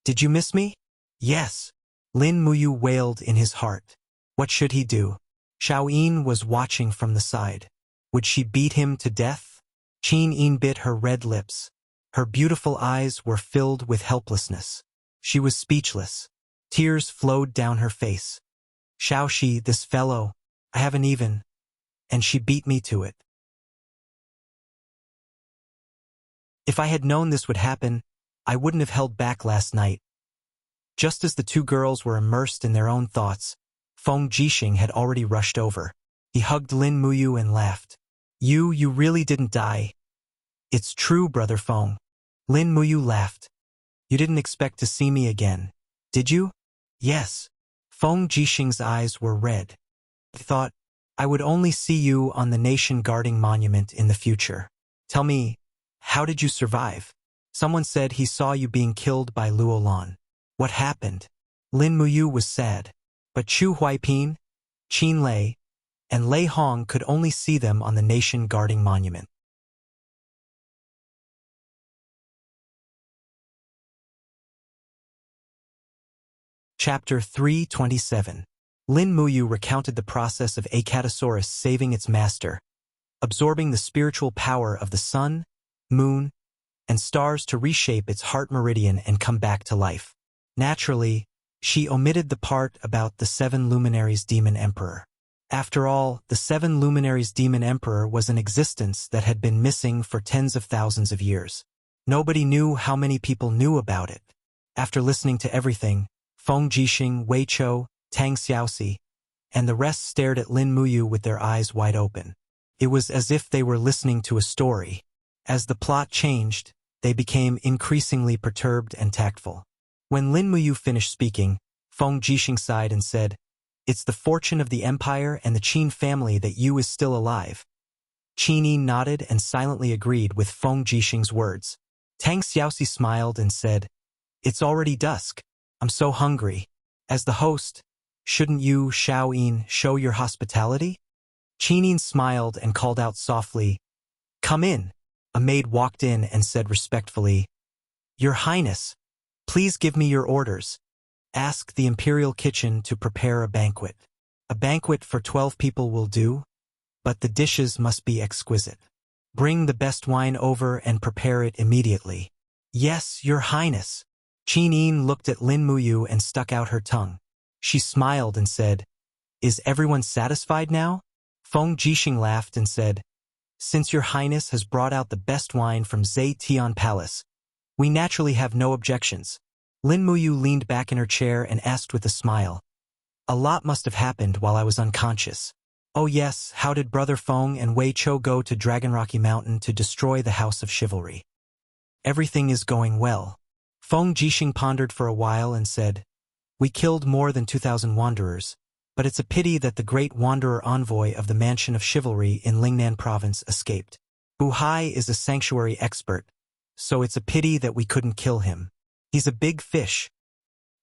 did you miss me?" "Yes." Lin Muyu wailed in his heart. What should he do? Xiaoyin was watching from the side. Would she beat him to death? Qin Yin bit her red lips. Her beautiful eyes were filled with helplessness. She was speechless. Tears flowed down her face. "Xiao Shi, this fellow, I haven't even..." And she beat me to it. If I had known this would happen, I wouldn't have held back last night. Just as the two girls were immersed in their own thoughts, Feng Jixing had already rushed over. He hugged Lin Muyu and laughed. You really didn't die." "It's true, Brother Feng." Lin Muyu laughed. "You didn't expect to see me again, did you?" "Yes." Feng Jixing's eyes were red. "I thought I would only see you on the nation guarding monument in the future. Tell me, how did you survive? Someone said he saw you being killed by Luolan." What happened? Lin Muyu was sad. But Chu Huaipin, Qin Lei, and Lei Hong could only see them on the nation-guarding monument. Chapter 327. Lin Muyu recounted the process of Acatosaurus saving its master, absorbing the spiritual power of the sun, moon, and stars to reshape its heart meridian and come back to life. Naturally, she omitted the part about the 7 luminaries demon emperor. After all, the 7 luminaries demon emperor was an existence that had been missing for tens of thousands of years. Nobody knew how many people knew about it. After listening to everything, Feng Jixing, Wei Chou, Tang Xiaoxi, and the rest stared at Lin Muyu with their eyes wide open. It was as if they were listening to a story. As the plot changed, they became increasingly perturbed and tactful. When Lin Muyu finished speaking, Feng Jixing sighed and said, "It's the fortune of the empire and the Qin family that Yu is still alive." Qin Yi nodded and silently agreed with Feng Jixing's words. Tang Xiaoxi smiled and said, "It's already dusk. I'm so hungry. As the host, shouldn't you, Xiaoyin, show your hospitality?" Qin Yi smiled and called out softly, "Come in." A maid walked in and said respectfully, "Your Highness, please give me your orders. Ask the imperial kitchen to prepare a banquet. A banquet for 12 people will do, but the dishes must be exquisite. Bring the best wine over and prepare it immediately." "Yes, Your Highness." Qin Yin looked at Lin Muyu and stuck out her tongue. She smiled and said, "Is everyone satisfied now?" Feng Jixing laughed and said, "Since Your Highness has brought out the best wine from Zhe Tian Palace, we naturally have no objections." Lin Muyu leaned back in her chair and asked with a smile, "A lot must have happened while I was unconscious." "Oh yes, how did Brother Feng and Wei Chou go to Dragon Rocky Mountain to destroy the House of Chivalry?" "Everything is going well." Feng Jixing pondered for a while and said, "We killed more than 2,000 wanderers, but it's a pity that the great wanderer envoy of the Mansion of Chivalry in Lingnan Province escaped. Bu Hai is a sanctuary expert, so it's a pity that we couldn't kill him. He's a big fish."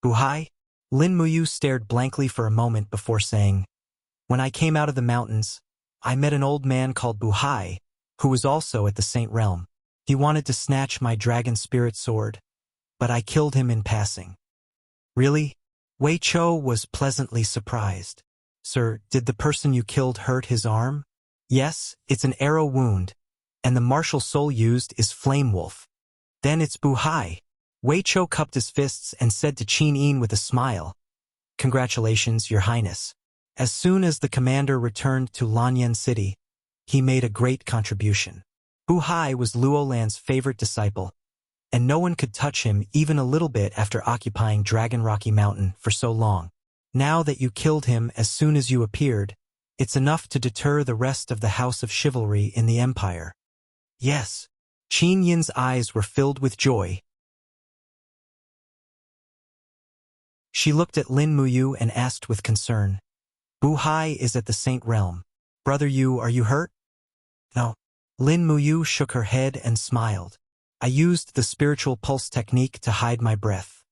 "Bu Hai?" Lin Muyu stared blankly for a moment before saying, "When I came out of the mountains, I met an old man called Bu Hai, who was also at the Saint Realm. He wanted to snatch my dragon spirit sword, but I killed him in passing." "Really?" Wei Chou was pleasantly surprised. "Sir, did the person you killed hurt his arm?" "Yes, it's an arrow wound, and the martial soul used is Flame Wolf." "Then it's Bu Hai." Wei Chou cupped his fists and said to Qin Yin with a smile, "Congratulations, Your Highness." As soon as the commander returned to Lanyan City, he made a great contribution. Bu Hai was Luo Lan's favorite disciple, and no one could touch him even a little bit after occupying Dragon Rocky Mountain for so long. Now that you killed him as soon as you appeared, it's enough to deter the rest of the House of Chivalry in the Empire. "Yes." Qin Yin's eyes were filled with joy. She looked at Lin Muyu and asked with concern, "Bu Hai is at the Saint Realm. Brother Yu, are you hurt?" "No." Lin Muyu shook her head and smiled. "I used the spiritual pulse technique to hide my breath.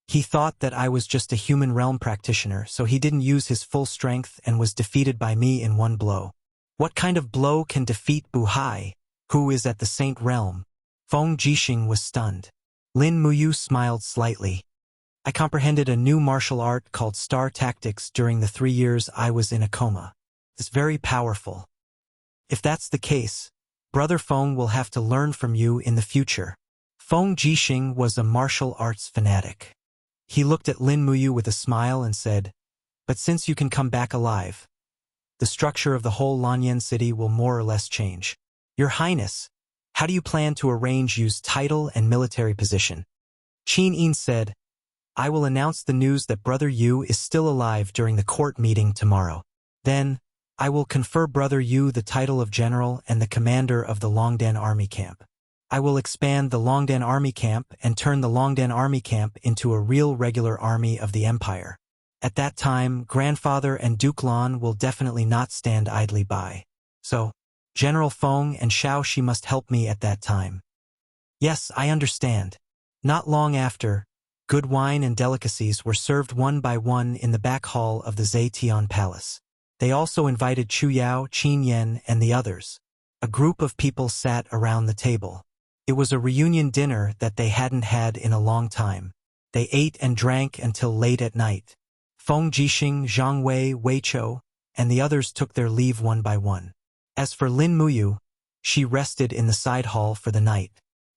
He thought that I was just a human realm practitioner, so he didn't use his full strength and was defeated by me in one blow." "What kind of blow can defeat Bu Hai, who is at the Saint Realm?" Feng Jixing was stunned. Lin Muyu smiled slightly. "I comprehended a new martial art called Star Tactics during the 3 years I was in a coma. It's very powerful. If that's the case, Brother Feng will have to learn from you in the future." Feng Jixing was a martial arts fanatic. He looked at Lin Muyu with a smile and said, "But since you can come back alive, the structure of the whole Lanyan city will more or less change. Your Highness, how do you plan to arrange Yu's title and military position?" Qin Yin said, "I will announce the news that Brother Yu is still alive during the court meeting tomorrow. Then, I will confer Brother Yu the title of General and the commander of the Longdan Army Camp. I will expand the Longdan Army Camp and turn the Longdan Army Camp into a real regular army of the Empire. At that time, Grandfather and Duke Lan will definitely not stand idly by. So, General Feng and Xiaoxi must help me at that time." "Yes, I understand." Not long after, good wine and delicacies were served one by one in the back hall of the Zetian Palace. They also invited Chu Yao, Qin Yan, and the others. A group of people sat around the table. It was a reunion dinner that they hadn't had in a long time. They ate and drank until late at night. Feng Jixing, Zhang Wei, Wei Chou, and the others took their leave one by one. As for Lin Muyu, she rested in the side hall for the night.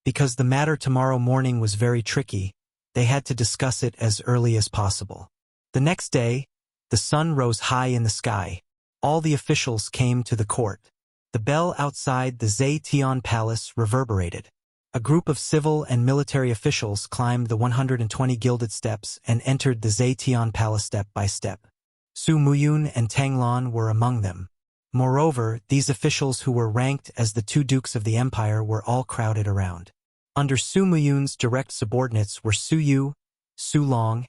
Because the matter tomorrow morning was very tricky, they had to discuss it as early as possible. The next day, the sun rose high in the sky. All the officials came to the court. The bell outside the Zetian Palace reverberated. A group of civil and military officials climbed the 120 gilded steps and entered the Zetian Palace step by step. Su Muyun and Tang Lan were among them. Moreover, these officials who were ranked as the two dukes of the empire were all crowded around. Under Su Muyun's direct subordinates were Su Yu, Su Long,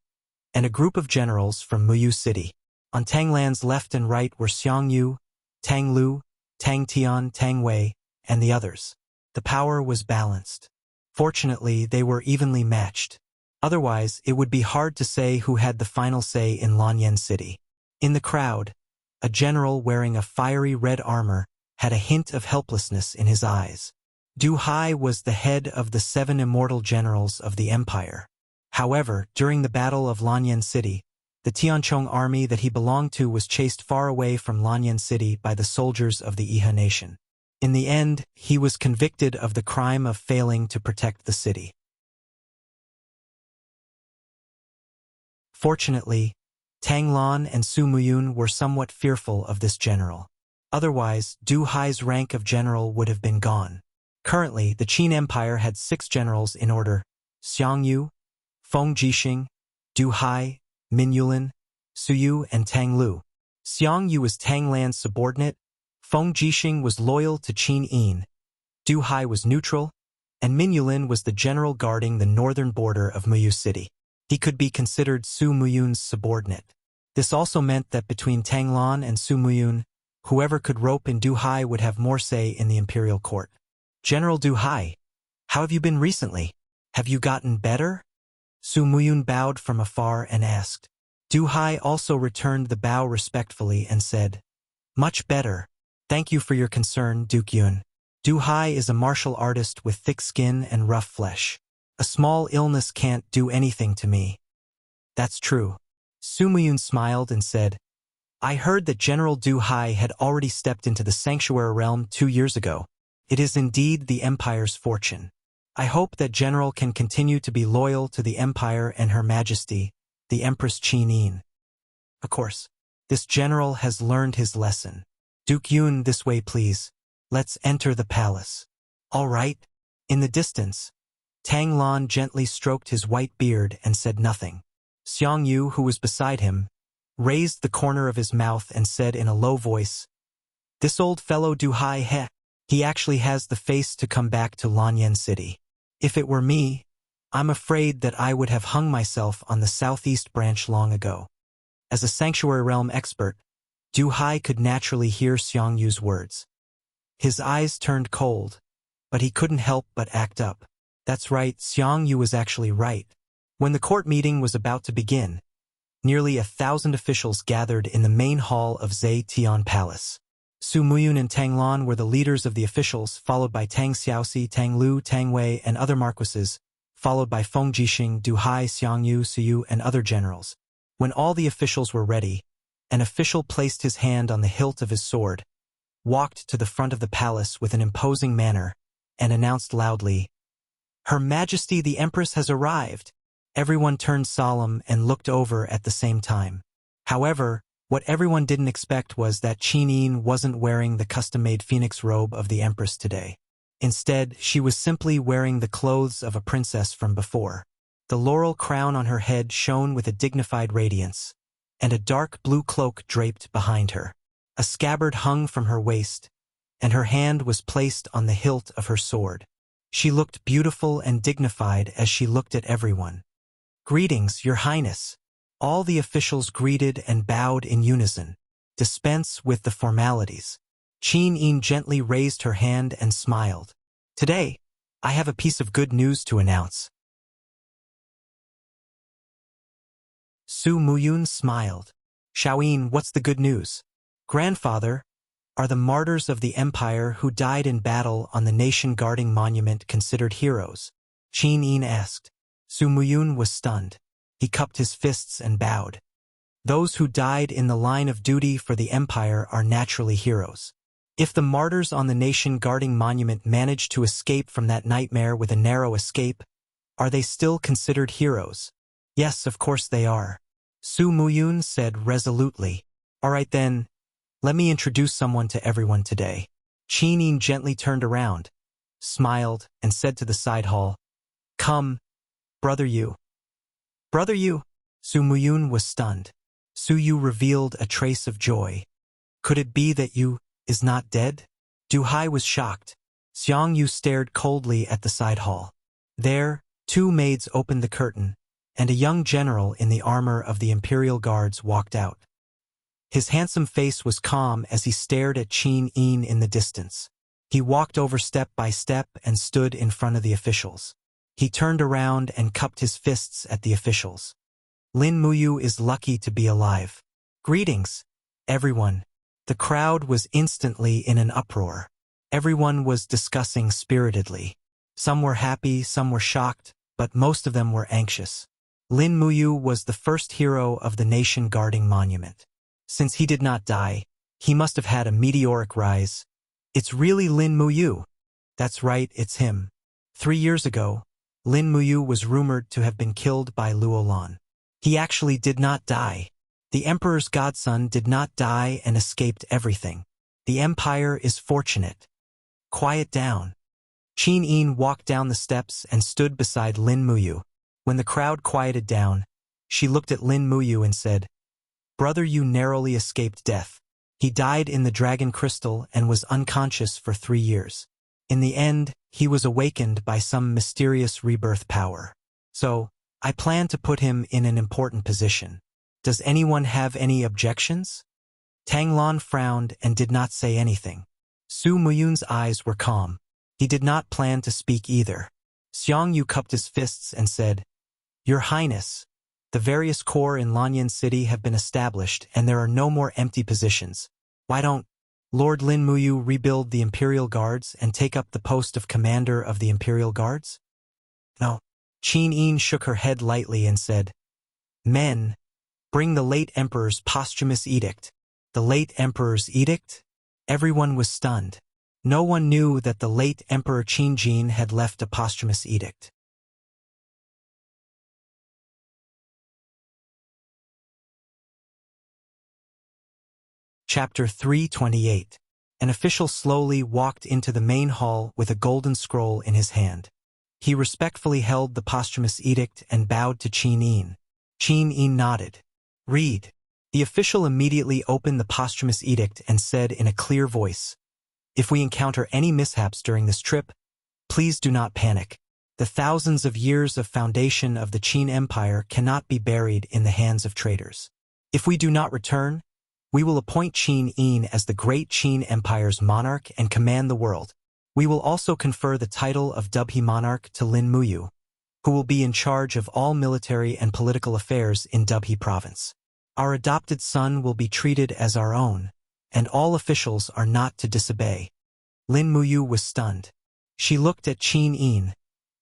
and a group of generals from Muyu City. On Tang Lan's left and right were Xiang Yu, Tang Lu, Tang Tian, Tang Wei, and the others. The power was balanced. Fortunately, they were evenly matched. Otherwise, it would be hard to say who had the final say in Lanyan City. In the crowd, a general wearing a fiery red armor had a hint of helplessness in his eyes. Du Hai was the head of the 7 immortal generals of the empire. However, during the Battle of Lanyan City, the Tianchong army that he belonged to was chased far away from Lanyan City by the soldiers of the Iha nation. In the end, he was convicted of the crime of failing to protect the city. Fortunately, Tang Lan and Su Muyun were somewhat fearful of this general. Otherwise, Du Hai's rank of general would have been gone. Currently, the Qin Empire had 6 generals in order: Xiang Yu, Feng Jixing, Du Hai, Min Yulin, Su Yu, and Tang Lu. Xiang Yu was Tang Lan's subordinate, Feng Jixing was loyal to Qin Yin, Du Hai was neutral, and Min Yulin was the general guarding the northern border of Muyu City. He could be considered Su Muyun's subordinate. This also meant that between Tang Lan and Su Muyun, whoever could rope in Du Hai would have more say in the imperial court. General Du Hai, how have you been recently? Have you gotten better? Su Muyun bowed from afar and asked. Du Hai also returned the bow respectfully and said, "Much better. Thank you for your concern, Duke Yun. Du Hai is a martial artist with thick skin and rough flesh. A small illness can't do anything to me." "That's true." Su Muyun smiled and said, "I heard that General Du Hai had already stepped into the sanctuary realm 2 years ago. It is indeed the Empire's fortune. I hope that General can continue to be loyal to the Empire and Her Majesty, the Empress Qin Yin. Of course, this General has learned his lesson. Duke Yun, this way please. Let's enter the palace." "All right." In the distance, Tang Lan gently stroked his white beard and said nothing. Xiang Yu, who was beside him, raised the corner of his mouth and said in a low voice, "This old fellow Du Hai he actually has the face to come back to Lanyan City. If it were me, I'm afraid that I would have hung myself on the southeast branch long ago." As a sanctuary realm expert, Du Hai could naturally hear Xiang Yu's words. His eyes turned cold, but he couldn't help but act up. That's right, Xiang Yu was actually right. When the court meeting was about to begin, nearly 1,000 officials gathered in the main hall of Zetian Palace. Su Muyun and Tang Lan were the leaders of the officials, followed by Tang Xiaoxi, Tang Lu, Tang Wei, and other marquises, followed by Feng Jixing, Du Hai, Xiang Yu, Su Yu, and other generals. When all the officials were ready, an official placed his hand on the hilt of his sword, walked to the front of the palace with an imposing manner, and announced loudly, "Her Majesty the Empress has arrived." Everyone turned solemn and looked over at the same time. However, what everyone didn't expect was that Qin Yin wasn't wearing the custom-made phoenix robe of the Empress today. Instead, she was simply wearing the clothes of a princess from before. The laurel crown on her head shone with a dignified radiance, and a dark blue cloak draped behind her. A scabbard hung from her waist, and her hand was placed on the hilt of her sword. She looked beautiful and dignified as she looked at everyone. "Greetings, Your Highness." All the officials greeted and bowed in unison. "Dispense with the formalities." Qin Yin gently raised her hand and smiled. "Today, I have a piece of good news to announce." Su Muyun smiled. Xiaoyin, what's the good news? Grandfather, are the martyrs of the empire who died in battle on the nation-guarding monument considered heroes? Qin Yin asked. Su Muyun was stunned. He cupped his fists and bowed. Those who died in the line of duty for the empire are naturally heroes. If the martyrs on the nation-guarding monument managed to escape from that nightmare with a narrow escape, are they still considered heroes? Yes, of course they are. Su Muyun said resolutely. All right then, let me introduce someone to everyone today. Qin Yin gently turned around, smiled, and said to the side hall, Come, Brother Yu. Brother Yu? Su Muyun was stunned. Su Yu revealed a trace of joy. Could it be that Yu is not dead? Du Hai was shocked. Xiang Yu stared coldly at the side hall. There, two maids opened the curtain, and a young general in the armor of the Imperial Guards walked out. His handsome face was calm as he stared at Qin Yin in the distance. He walked over step by step and stood in front of the officials. He turned around and cupped his fists at the officials. Lin Muyu is lucky to be alive. Greetings, everyone. The crowd was instantly in an uproar. Everyone was discussing spiritedly. Some were happy, some were shocked, but most of them were anxious. Lin Muyu was the first hero of the nation-guarding monument. Since he did not die, he must have had a meteoric rise. It's really Lin Muyu. That's right, it's him. 3 years ago, Lin Muyu was rumored to have been killed by Luolan. He actually did not die. The Emperor's godson did not die and escaped everything. The Empire is fortunate. Quiet down. Qin Yin walked down the steps and stood beside Lin Muyu. When the crowd quieted down, she looked at Lin Muyu and said, Brother Yu narrowly escaped death. He died in the dragon crystal and was unconscious for 3 years. In the end, he was awakened by some mysterious rebirth power. So, I plan to put him in an important position. Does anyone have any objections? Tang Lan frowned and did not say anything. Su Muyun's eyes were calm. He did not plan to speak either. Xiang Yu cupped his fists and said, Your Highness, the various corps in Lanyan City have been established and there are no more empty positions. Why don't Lord Lin Muyu rebuild the Imperial Guards and take up the post of Commander of the Imperial Guards? No. Qin Yin shook her head lightly and said, Men, bring the late Emperor's posthumous edict. The late Emperor's edict? Everyone was stunned. No one knew that the late Emperor Qin Jin had left a posthumous edict. Chapter 328. An official slowly walked into the main hall with a golden scroll in his hand. He respectfully held the posthumous edict and bowed to Qin Yin. Qin Yin nodded. Read. The official immediately opened the posthumous edict and said in a clear voice, If we encounter any mishaps during this trip, please do not panic. The thousands of years of foundation of the Qin Empire cannot be buried in the hands of traitors. If we do not return, we will appoint Qin Yin as the great Qin Empire's monarch and command the world. We will also confer the title of Dubhe monarch to Lin Muyu, who will be in charge of all military and political affairs in Dubhe province. Our adopted son will be treated as our own, and all officials are not to disobey. Lin Muyu was stunned. She looked at Qin Yin,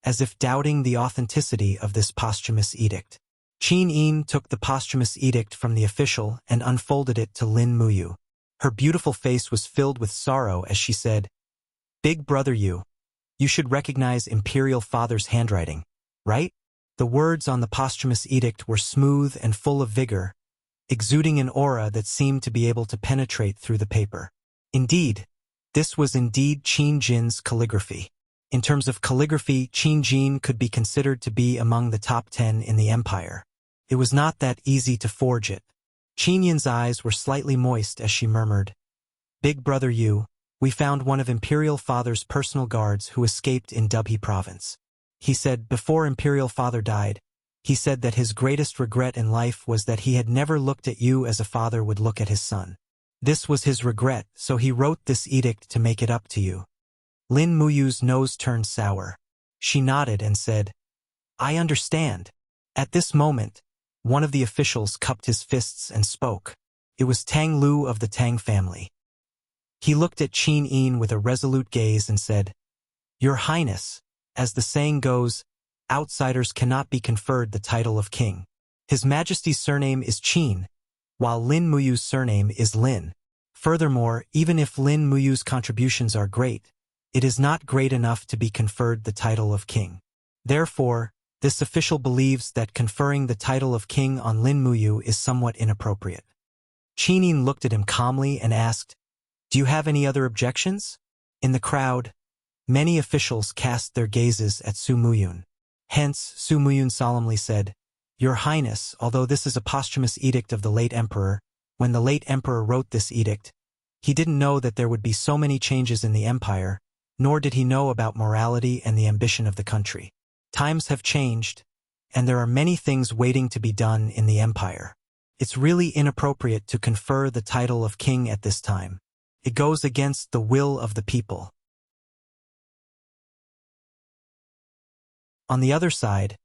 as if doubting the authenticity of this posthumous edict. Qin Yin took the posthumous edict from the official and unfolded it to Lin Muyu. Her beautiful face was filled with sorrow as she said, Big brother Yu, you should recognize Imperial Father's handwriting, right? The words on the posthumous edict were smooth and full of vigor, exuding an aura that seemed to be able to penetrate through the paper. Indeed, this was indeed Qin Jin's calligraphy. In terms of calligraphy, Qin Jin could be considered to be among the top 10 in the empire. It was not that easy to forge it. Qin Yin's eyes were slightly moist as she murmured, Big brother Yu, we found one of Imperial Father's personal guards who escaped in Dubhe province. He said before Imperial Father died, he said that his greatest regret in life was that he had never looked at you as a father would look at his son. This was his regret, so he wrote this edict to make it up to you. Lin Muyu's nose turned sour. She nodded and said, I understand. At this moment, One of the officials cupped his fists and spoke. It was Tang Lu of the Tang family. He looked at Qin Yin with a resolute gaze and said, "Your Highness, as the saying goes, outsiders cannot be conferred the title of king. His Majesty's surname is Qin, while Lin Muyu's surname is Lin. Furthermore, even if Lin Muyu's contributions are great, it is not great enough to be conferred the title of king. Therefore, this official believes that conferring the title of king on Lin Muyu is somewhat inappropriate." Qin Yin looked at him calmly and asked, "Do you have any other objections?" In the crowd, many officials cast their gazes at Su Muyun. Hence, Su Muyun solemnly said, "Your Highness, although this is a posthumous edict of the late emperor, when the late emperor wrote this edict, he didn't know that there would be so many changes in the empire, nor did he know about morality and the ambition of the country. Times have changed, and there are many things waiting to be done in the empire. It's really inappropriate to confer the title of king at this time. It goes against the will of the people." On the other side,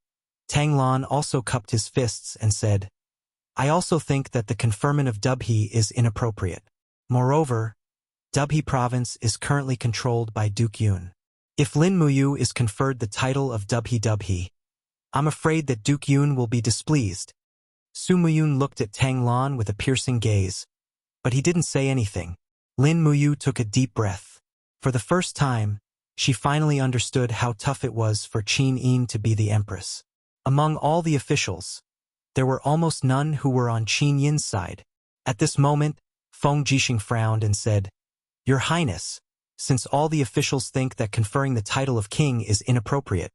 Tang Lan also cupped his fists and said, "I also think that the conferment of Dubhe is inappropriate. Moreover, Dubhe province is currently controlled by Duke Yun. If Lin Muyu is conferred the title of Dubhe, I'm afraid that Duke Yun will be displeased." Su Muyun looked at Tang Lan with a piercing gaze, but he didn't say anything. Lin Muyu took a deep breath. For the first time, she finally understood how tough it was for Qin Yin to be the empress. Among all the officials, there were almost none who were on Qin Yin's side. At this moment, Feng Jixing frowned and said, "Your Highness, since all the officials think that conferring the title of king is inappropriate,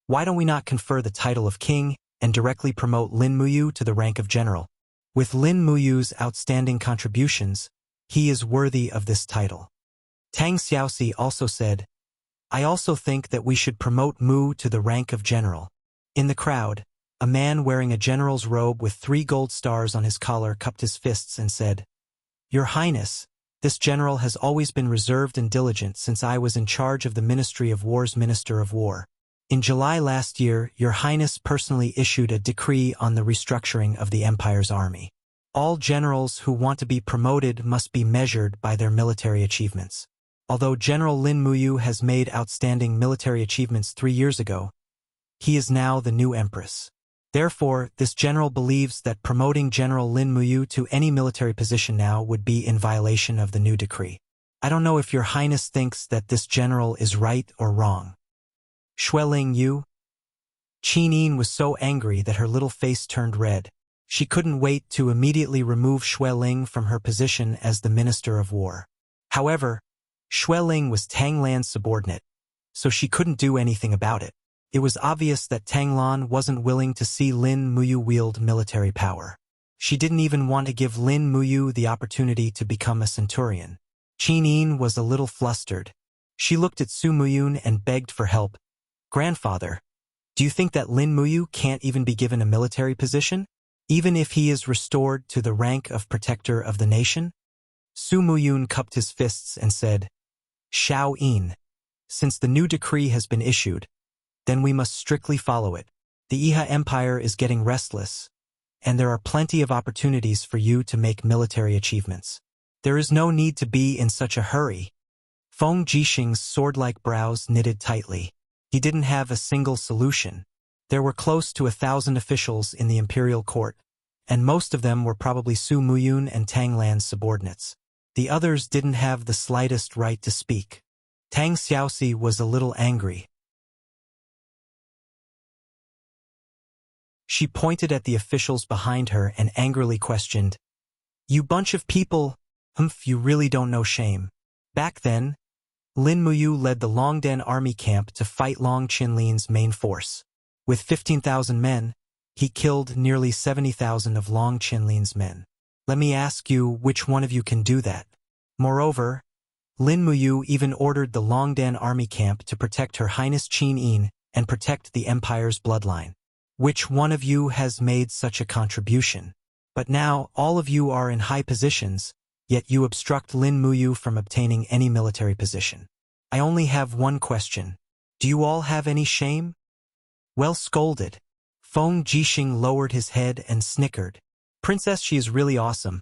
why don't we not confer the title of king and directly promote Lin Muyu to the rank of general? With Lin Muyu's outstanding contributions, he is worthy of this title." Tang Xiaoxi also said, "I also think that we should promote Mu to the rank of general." In the crowd, a man wearing a general's robe with 3 gold stars on his collar cupped his fists and said, "Your Highness, this general has always been reserved and diligent since I was in charge of the Ministry of War's Minister of War. In July last year, Your Highness personally issued a decree on the restructuring of the Empire's army. All generals who want to be promoted must be measured by their military achievements. Although General Lin Muyu has made outstanding military achievements 3 years ago, he is now the new empress. Therefore, this general believes that promoting General Lin Muyu to any military position now would be in violation of the new decree. I don't know if Your Highness thinks that this general is right or wrong." "Xueling Yu?" Qin Yin was so angry that her little face turned red. She couldn't wait to immediately remove Xueling from her position as the Minister of War. However, Xueling was Tang Lan's subordinate, so she couldn't do anything about it. It was obvious that Tang Lan wasn't willing to see Lin Muyu wield military power. She didn't even want to give Lin Muyu the opportunity to become a centurion. Qin Yin was a little flustered. She looked at Su Muyun and begged for help. "Grandfather, do you think that Lin Muyu can't even be given a military position, even if he is restored to the rank of protector of the nation?" Su Muyun cupped his fists and said, "Xiao Yin, since the new decree has been issued, then we must strictly follow it. The Iha Empire is getting restless, and there are plenty of opportunities for you to make military achievements. There is no need to be in such a hurry." Feng Jixing's sword-like brows knitted tightly. He didn't have a single solution. There were close to 1,000 officials in the imperial court, and most of them were probably Su Muyun and Tang Lan's subordinates. The others didn't have the slightest right to speak. Tang Xiaoxi was a little angry. She pointed at the officials behind her and angrily questioned, "You bunch of people, you really don't know shame." Back then, Lin Muyu led the Longdan army camp to fight Long Qinlin's main force. With 15,000 men, he killed nearly 70,000 of Long Qinlin's men. Let me ask you which one of you can do that. Moreover, Lin Muyu even ordered the Longdan army camp to protect Her Highness Qin Yin and protect the empire's bloodline. Which one of you has made such a contribution? But now all of you are in high positions, yet you obstruct Lin Muyu from obtaining any military position. I only have one question. Do you all have any shame?" "Well scolded." Feng Jixing lowered his head and snickered. Princess, she is really awesome.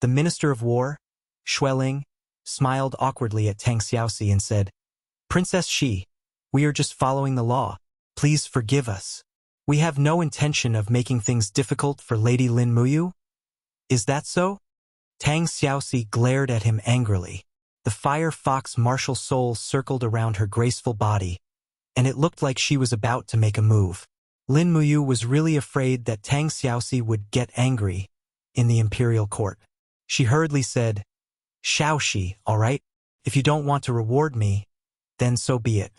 The Minister of War, Xueling, smiled awkwardly at Tang Xiaoxi and said, Princess Shi, we are just following the law. Please forgive us. We have no intention of making things difficult for Lady Lin Muyu. Is that so? Tang Xiaoxi glared at him angrily. The fire fox martial soul circled around her graceful body, and it looked like she was about to make a move. Lin Muyu was really afraid that Tang Xiaoxi would get angry in the imperial court. She hurriedly said, Xiaoxi, all right? If you don't want to reward me, then so be it.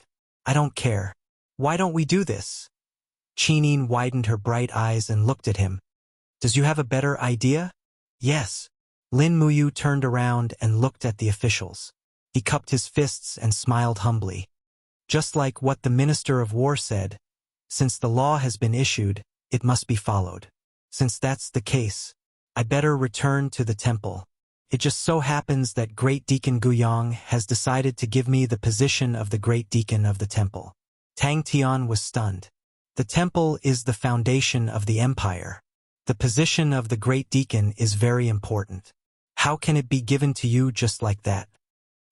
I don't care. Why don't we do this? Qinin widened her bright eyes and looked at him. Does you have a better idea? Yes. Lin Muyu turned around and looked at the officials. He cupped his fists and smiled humbly. Just like what the Minister of War said, since the law has been issued, it must be followed. Since that's the case, I better return to the temple. It just so happens that Great Deacon Guyang has decided to give me the position of the Great Deacon of the temple. Tang Tian was stunned. The temple is the foundation of the empire. The position of the Great Deacon is very important. How can it be given to you just like that?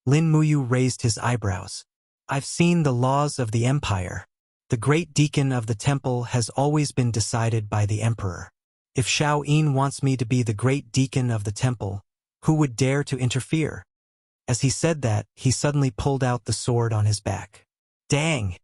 Lin Muyu raised his eyebrows. I've seen the laws of the empire. The Great Deacon of the temple has always been decided by the emperor. If Shao Yin wants me to be the Great Deacon of the temple, who would dare to interfere? As he said that, he suddenly pulled out the sword on his back. Dang!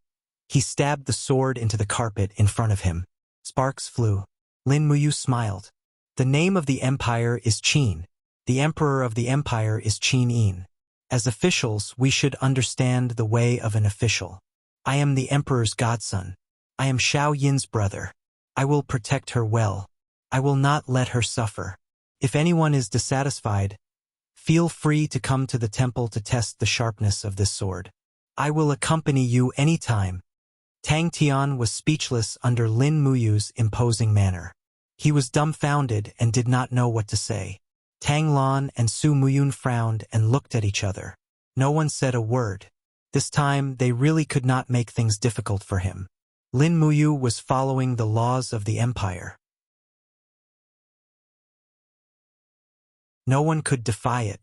He stabbed the sword into the carpet in front of him. Sparks flew. Lin Muyu smiled. The name of the empire is Qin. The emperor of the empire is Qin Yin. As officials, we should understand the way of an official. I am the emperor's godson. I am Shao Yin's brother. I will protect her well. I will not let her suffer. If anyone is dissatisfied, feel free to come to the temple to test the sharpness of this sword. I will accompany you anytime. Tang Tian was speechless under Lin Muyu's imposing manner. He was dumbfounded and did not know what to say. Tang Lan and Su Muyun frowned and looked at each other. No one said a word. This time they really could not make things difficult for him. Lin Muyu was following the laws of the empire. No one could defy it.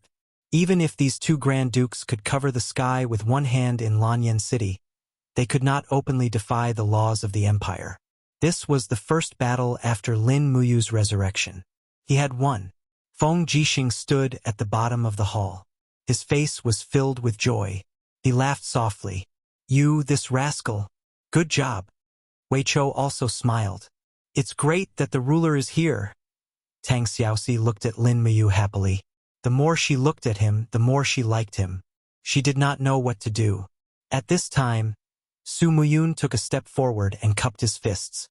Even if these two Grand Dukes could cover the sky with one hand in Lanyan City, they could not openly defy the laws of the empire. This was the first battle after Lin Muyu's resurrection. He had won. Feng Jixing stood at the bottom of the hall. His face was filled with joy. He laughed softly. You, this rascal. Good job. Wei Chou also smiled. It's great that the ruler is here. Tang Xiaoxi looked at Lin Muyu happily. The more she looked at him, the more she liked him. She did not know what to do. At this time, Su Muyun took a step forward and cupped his fists.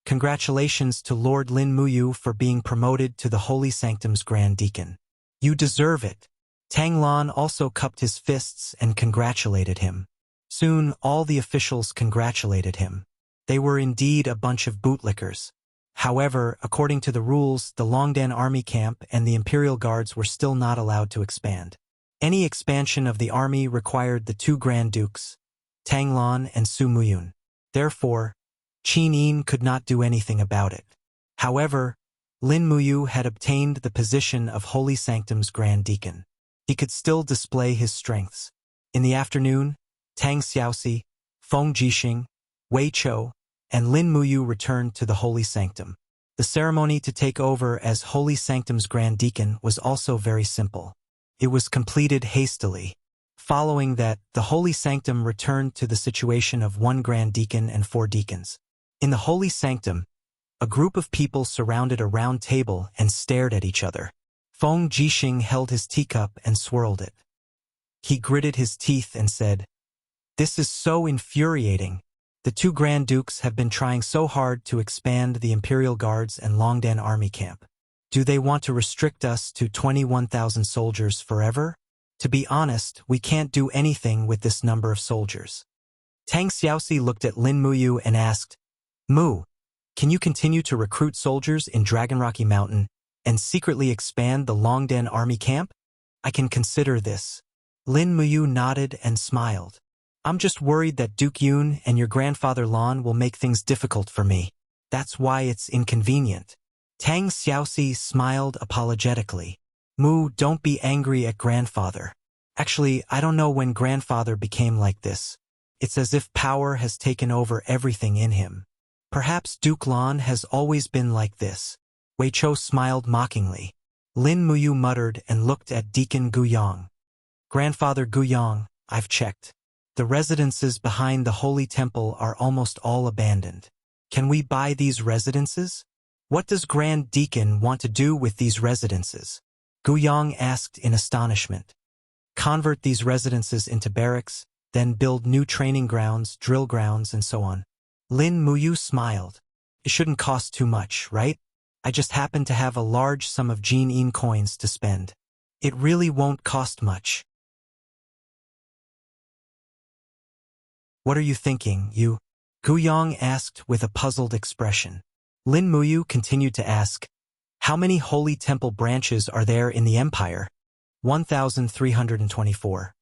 Congratulations to Lord Lin Muyu for being promoted to the Holy Sanctum's Grand Deacon. You deserve it. Tang Lan also cupped his fists and congratulated him. Soon, all the officials congratulated him. They were indeed a bunch of bootlickers. However, according to the rules, the Longdan army camp and the Imperial Guards were still not allowed to expand. Any expansion of the army required the two Grand Dukes, Tang Lan and Su Muyun. Therefore, Qin Yin could not do anything about it. However, Lin Muyu had obtained the position of Holy Sanctum's Grand Deacon. He could still display his strengths. In the afternoon, Tang Xiaoxi, Feng Jixing, Wei Chou, and Lin Muyu returned to the Holy Sanctum. The ceremony to take over as Holy Sanctum's Grand Deacon was also very simple. It was completed hastily. Following that, the Holy Sanctum returned to the situation of one Grand Deacon and 4 deacons. In the Holy Sanctum, a group of people surrounded a round table and stared at each other. Feng Jixing held his teacup and swirled it. He gritted his teeth and said, "This is so infuriating. The two Grand Dukes have been trying so hard to expand the Imperial Guards and Longdan army camp. Do they want to restrict us to 21,000 soldiers forever? To be honest, we can't do anything with this number of soldiers." Tang Xiaoxi looked at Lin Muyu and asked, "Mu, can you continue to recruit soldiers in Dragon Rocky Mountain and secretly expand the Longdan army camp? I can consider this." Lin Muyu nodded and smiled. "I'm just worried that Duke Yun and your grandfather Lan will make things difficult for me. That's why it's inconvenient. Tang Xiaoxi smiled apologetically. Mu, don't be angry at grandfather. Actually, I don't know when grandfather became like this. It's as if power has taken over everything in him. Perhaps Duke Lan has always been like this. Wei Chou smiled mockingly. Lin Muyu muttered and looked at Deacon Guyang. Grandfather Guyang, I've checked. The residences behind the holy temple are almost all abandoned. Can we buy these residences? What does Grand Deacon want to do with these residences? Guyang asked in astonishment. Convert these residences into barracks, then build new training grounds, drill grounds, and so on. Lin Muyu smiled. It shouldn't cost too much, right? I just happen to have a large sum of Jin-in coins to spend. It really won't cost much. What are you thinking, you? Guyang asked with a puzzled expression. Lin Muyu continued to ask, how many holy temple branches are there in the empire? 1,324.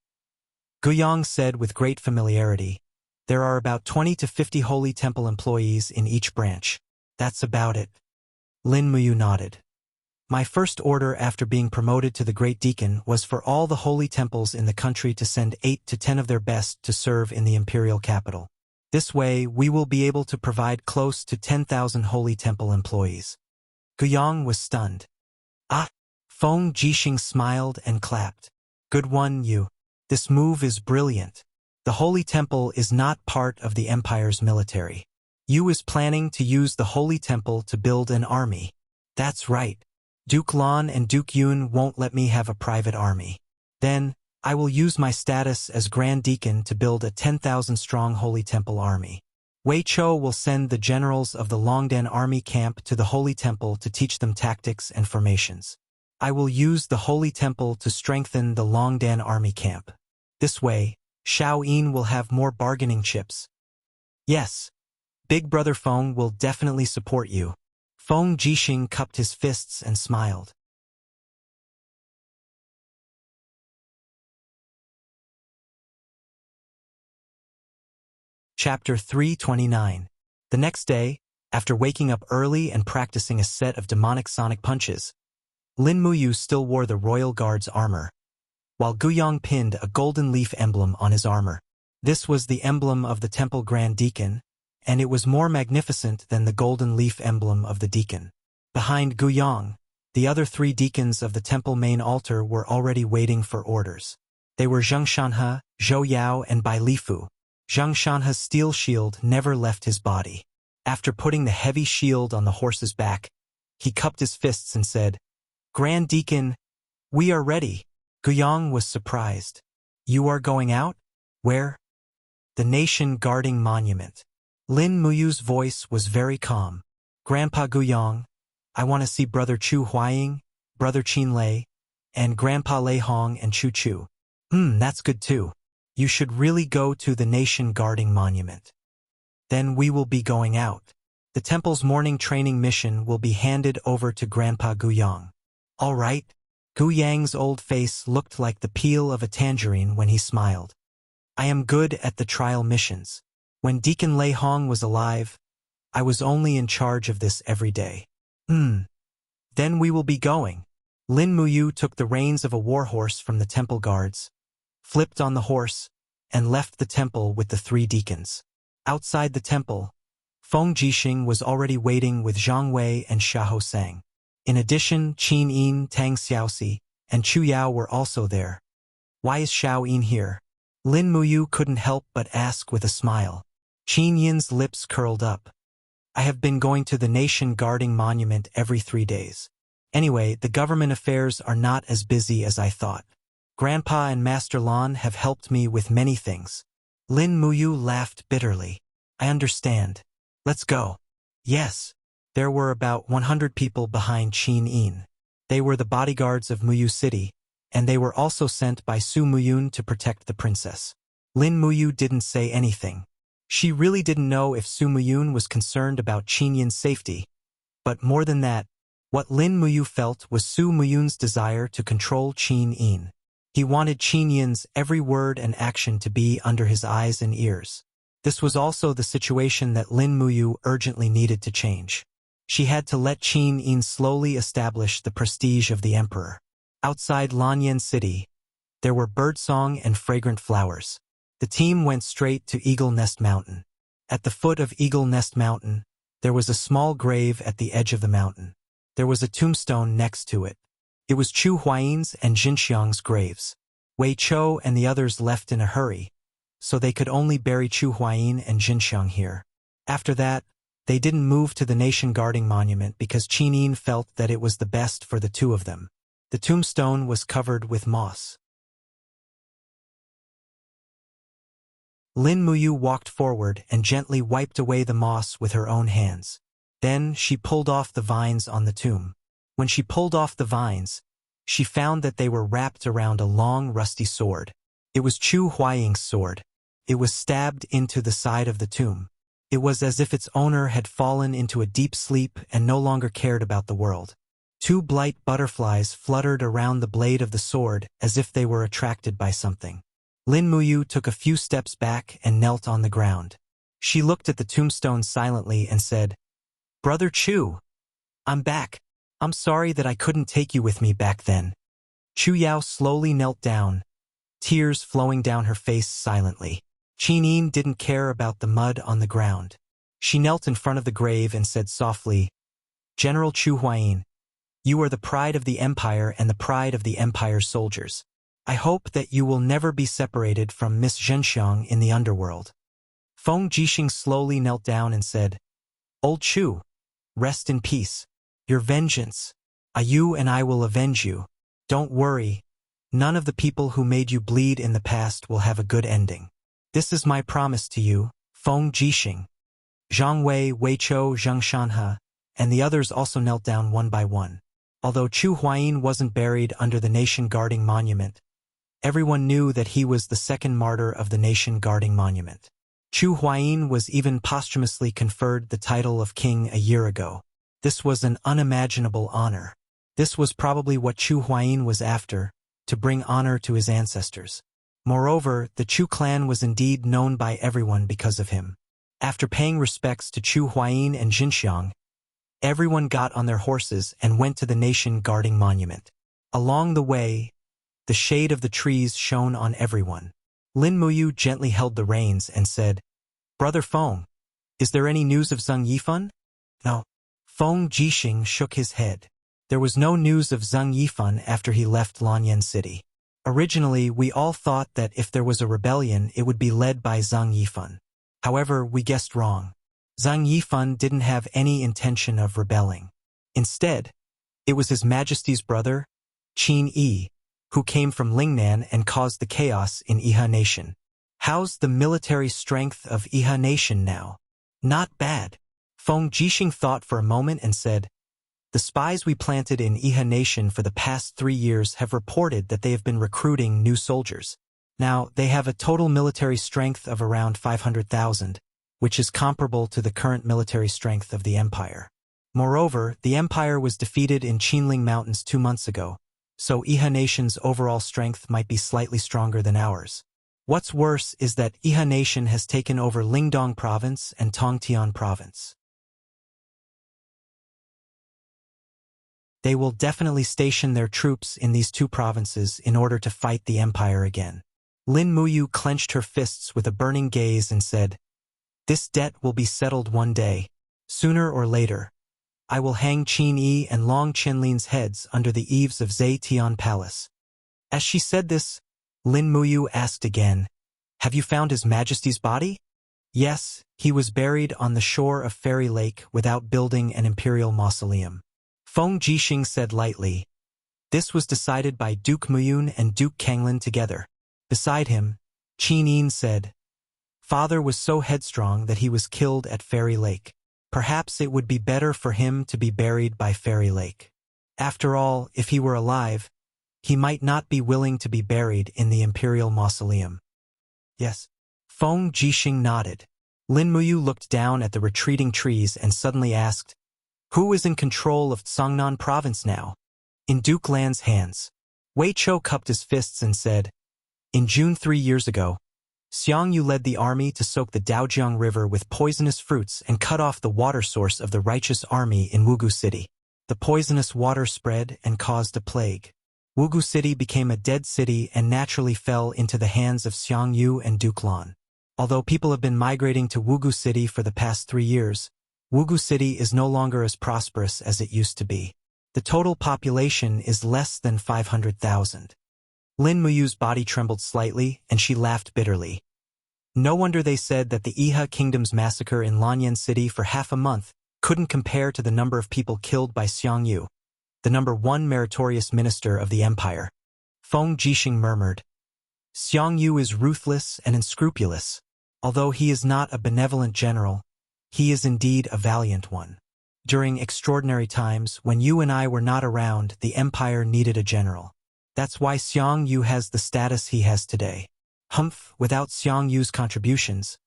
Guyang said with great familiarity, there are about 20 to 50 holy temple employees in each branch. That's about it. Lin Muyu nodded. My first order after being promoted to the Great Deacon was for all the holy temples in the country to send 8 to 10 of their best to serve in the imperial capital. This way, we will be able to provide close to 10,000 holy temple employees. Guyang was stunned. Ah! Feng Jixing smiled and clapped. Good one, you. This move is brilliant. The holy temple is not part of the empire's military. You is planning to use the holy temple to build an army. That's right. Duke Lan and Duke Yun won't let me have a private army. Then, I will use my status as Grand Deacon to build a 10,000-strong Holy Temple army. Wei Chou will send the generals of the Longdan army camp to the Holy Temple to teach them tactics and formations. I will use the Holy Temple to strengthen the Longdan army camp. This way, Shao Yin will have more bargaining chips. Yes, Big Brother Feng will definitely support you. Feng Jixing cupped his fists and smiled. Chapter 329. The next day, after waking up early and practicing a set of demonic sonic punches, Lin Muyu still wore the Royal Guard's armor, while Guyang pinned a golden leaf emblem on his armor. This was the emblem of the Temple Grand Deacon, and it was more magnificent than the golden leaf emblem of the deacon. Behind Guyang, the other 3 deacons of the temple main altar were already waiting for orders. They were Zheng Shanhe, Zhou Yao, and Bai Lifu. Zheng Shanhe's steel shield never left his body. After putting the heavy shield on the horse's back, he cupped his fists and said, Grand Deacon, we are ready. Guyang was surprised. You are going out? Where? The nation guarding monument. Lin Muyu's voice was very calm. Grandpa Guyang, I want to see Brother Chu Huaying, Brother Qin Lei, and Grandpa Lei Hong and Chu Chu. That's good too. You should really go to the nation guarding monument. Then we will be going out. The temple's morning training mission will be handed over to Grandpa Guyang. All right. Guyang's old face looked like the peel of a tangerine when he smiled. I am good at the trial missions. When Deacon Lei Hong was alive, I was only in charge of this every day. Then we will be going. Lin Muyu took the reins of a warhorse from the temple guards, flipped on the horse, and left the temple with the 3 deacons. Outside the temple, Feng Jixing was already waiting with Zhang Wei and Xiahou Sang. In addition, Qin Yin, Tang Xiaoxi, and Chu Yao were also there. Why is Shao Yin here? Lin Muyu couldn't help but ask with a smile. Qin Yin's lips curled up. I have been going to the nation guarding monument every 3 days. Anyway, the government affairs are not as busy as I thought. Grandpa and Master Lan have helped me with many things. Lin Muyu laughed bitterly. I understand. Let's go. Yes. There were about 100 people behind Qin Yin. They were the bodyguards of Muyu City, and they were also sent by Su Muyun to protect the princess. Lin Muyu didn't say anything. She really didn't know if Su Muyun was concerned about Qin Yin's safety. But more than that, what Lin Muyu felt was Su Muyun's desire to control Qin Yin. He wanted Qin Yin's every word and action to be under his eyes and ears. This was also the situation that Lin Muyu urgently needed to change. She had to let Qin Yin slowly establish the prestige of the emperor. Outside Lanyan City, there were birdsong and fragrant flowers. The team went straight to Eagle Nest Mountain. At the foot of Eagle Nest Mountain, there was a small grave at the edge of the mountain. There was a tombstone next to it. It was Chu Huayin's and Jinxiang's graves. Wei Chou and the others left in a hurry, so they could only bury Chu Huayin and Jinxiang here. After that, they didn't move to the nation guarding monument because Qin Yin felt that it was the best for the two of them. The tombstone was covered with moss. Lin Muyu walked forward and gently wiped away the moss with her own hands. Then she pulled off the vines on the tomb. When she pulled off the vines, she found that they were wrapped around a long rusty sword. It was Chu Huaying's sword. It was stabbed into the side of the tomb. It was as if its owner had fallen into a deep sleep and no longer cared about the world. Two bright butterflies fluttered around the blade of the sword as if they were attracted by something. Lin Muyu took a few steps back and knelt on the ground. She looked at the tombstone silently and said, "Brother Chu, I'm back. I'm sorry that I couldn't take you with me back then." Chu Yao slowly knelt down, tears flowing down her face silently. Qin Yin didn't care about the mud on the ground. She knelt in front of the grave and said softly, "General Chu Huayin, you are the pride of the empire and the pride of the empire's soldiers. I hope that you will never be separated from Miss Zhenxiang in the underworld." Feng Jixing slowly knelt down and said, "Old Chu, rest in peace. Your vengeance, you and I will avenge you. Don't worry, none of the people who made you bleed in the past will have a good ending. This is my promise to you, Feng Jixing." Zhang Wei, Wei Chou, Zhang Shanhe, and the others also knelt down one by one. Although Chu Huayin wasn't buried under the nation guarding monument, everyone knew that he was the second martyr of the nation guarding monument. Chu Huayin was even posthumously conferred the title of king a year ago. This was an unimaginable honor. This was probably what Chu Huayin was after, to bring honor to his ancestors. Moreover, the Chu clan was indeed known by everyone because of him. After paying respects to Chu Huayin and Jinxiang, everyone got on their horses and went to the nation guarding monument. Along the way, the shade of the trees shone on everyone. Lin Muyu gently held the reins and said, "Brother Feng, is there any news of Zheng Yifan?" "No." Feng Jixing shook his head. There was no news of Zheng Yifan after he left Lanyan City. Originally, we all thought that if there was a rebellion, it would be led by Zheng Yifan. However, we guessed wrong. Zheng Yifan didn't have any intention of rebelling. Instead, it was His Majesty's brother, Qin Yi, who came from Lingnan and caused the chaos in Iha Nation. How's the military strength of Iha Nation now? Not bad. Feng Jixing thought for a moment and said, "The spies we planted in Iha Nation for the past 3 years have reported that they have been recruiting new soldiers. Now, they have a total military strength of around 500,000, which is comparable to the current military strength of the Empire. Moreover, the Empire was defeated in Qinling Mountains 2 months ago, so Iha Nation's overall strength might be slightly stronger than ours. What's worse is that Iha Nation has taken over Lingdong Province and Tongtian Province. They will definitely station their troops in these 2 provinces in order to fight the Empire again." Lin Muyu clenched her fists with a burning gaze and said, "This debt will be settled one day. Sooner or later, I will hang Qin Yi and Long Qinlin's heads under the eaves of Zetian Palace." As she said this, Lin Muyu asked again, "Have you found His Majesty's body?" "Yes, he was buried on the shore of Fairy Lake without building an imperial mausoleum." Feng Jixing said lightly, "This was decided by Duke Muyun and Duke Kanglin together." Beside him, Qin Yin said, "Father was so headstrong that he was killed at Fairy Lake. Perhaps it would be better for him to be buried by Fairy Lake. After all, if he were alive, he might not be willing to be buried in the imperial mausoleum." "Yes." Feng Jixing nodded. Lin Muyu looked down at the retreating trees and suddenly asked, "Who is in control of Songnan Province now?" "In Duke Lan's hands." Wei Chou cupped his fists and said, "In June 3 years ago, Xiang Yu led the army to soak the Daojiang River with poisonous fruits and cut off the water source of the righteous army in Wugu City. The poisonous water spread and caused a plague. Wugu City became a dead city and naturally fell into the hands of Xiang Yu and Duke Lan. Although people have been migrating to Wugu City for the past 3 years, Wugu City is no longer as prosperous as it used to be. The total population is less than 500,000. Lin Muyu's body trembled slightly, and she laughed bitterly. No wonder they said that the Iha Kingdom's massacre in Lanyan City for half a month couldn't compare to the number of people killed by Xiang Yu, the #1 meritorious minister of the empire. Feng Jixing murmured. Xiang Yu is ruthless and unscrupulous. Although he is not a benevolent general, he is indeed a valiant one. During extraordinary times, when you and I were not around, the empire needed a general. That's why Xiang Yu has the status he has today. Humph, without Xiang Yu's contributions,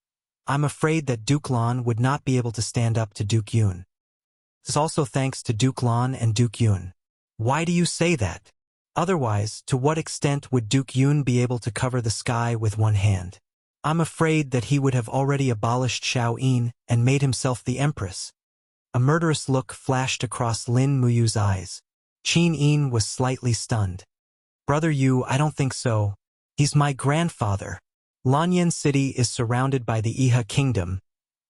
I'm afraid that Duke Lan would not be able to stand up to Duke Yun. This is also thanks to Duke Lan and Duke Yun. Why do you say that? Otherwise, to what extent would Duke Yun be able to cover the sky with one hand? I'm afraid that he would have already abolished Xiao Yin and made himself the empress. A murderous look flashed across Lin Muyu's eyes. Qin Yin was slightly stunned. Brother Yu, I don't think so. He's my grandfather. Lanyan City is surrounded by the Iha Kingdom,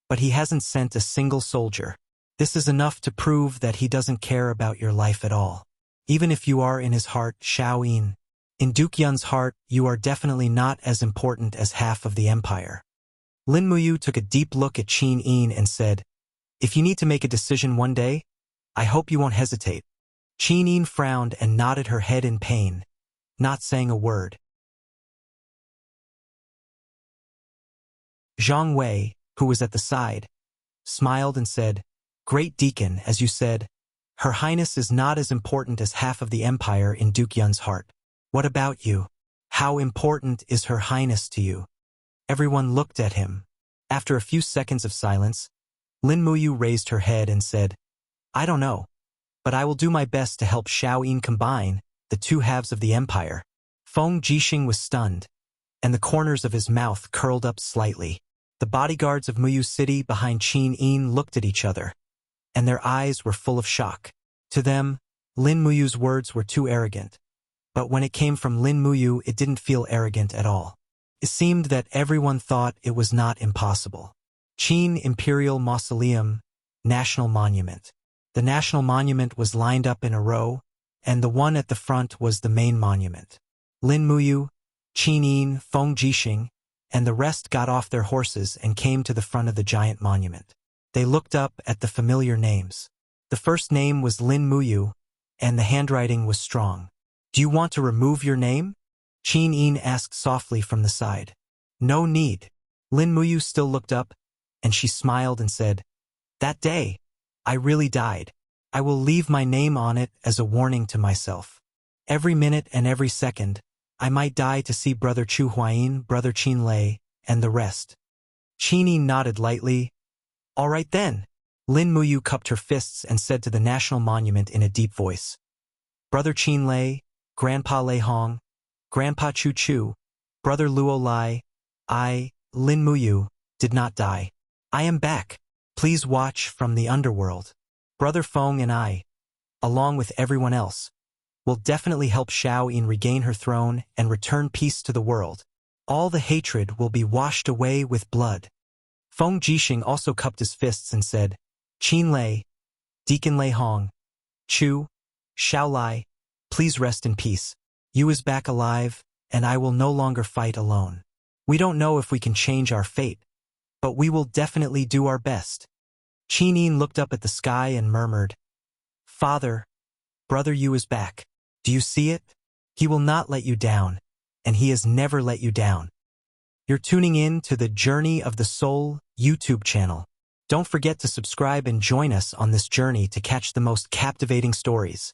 but he hasn't sent a single soldier. This is enough to prove that he doesn't care about your life at all. Even if you are in his heart, Xiao Yin. In Duke Yun's heart, you are definitely not as important as half of the empire. Lin Muyu took a deep look at Qin Yin and said, if you need to make a decision one day, I hope you won't hesitate. Qin Yin frowned and nodded her head in pain, not saying a word. Zhang Wei, who was at the side, smiled and said, Great Deacon, as you said, Her Highness is not as important as half of the empire in Duke Yun's heart. What about you? How important is Her Highness to you? Everyone looked at him. After a few seconds of silence, Lin Muyu raised her head and said, I don't know, but I will do my best to help Xiao Yin combine the two halves of the empire. Feng Jixing was stunned, and the corners of his mouth curled up slightly. The bodyguards of Muyu City behind Qin Yin looked at each other, and their eyes were full of shock. To them, Lin Muyu's words were too arrogant. But when it came from Lin Muyu, it didn't feel arrogant at all. It seemed that everyone thought it was not impossible. Qin Imperial Mausoleum, National Monument. The National Monument was lined up in a row, and the one at the front was the main monument. Lin Muyu, Qin Yin, Feng Jixing, and the rest got off their horses and came to the front of the giant monument. They looked up at the familiar names. The first name was Lin Muyu, and the handwriting was strong. Do you want to remove your name? Qin Yin asked softly from the side. No need. Lin Muyu still looked up, and she smiled and said, That day, I really died. I will leave my name on it as a warning to myself. Every minute and every second, I might die to see Brother Chu Huayin, Brother Qin Lei, and the rest. Qin Yin nodded lightly. All right then. Lin Muyu cupped her fists and said to the National Monument in a deep voice, Brother Qin Lei, Grandpa Lei Hong, Grandpa Chu Chu, Brother Luo Lai, I, Lin Muyu, did not die. I am back. Please watch from the underworld. Brother Feng and I, along with everyone else, will definitely help Xiao Yin regain her throne and return peace to the world. All the hatred will be washed away with blood. Feng Jixing also cupped his fists and said, Qin Lei, Deacon Lei Hong, Chu, Xiao Lai, please rest in peace. Yu is back alive, and I will no longer fight alone. We don't know if we can change our fate, but we will definitely do our best. Qin Yin looked up at the sky and murmured, Father, Brother Yu is back. Do you see it? He will not let you down, and he has never let you down. You're tuning in to the Journey of the Soul YouTube channel. Don't forget to subscribe and join us on this journey to catch the most captivating stories.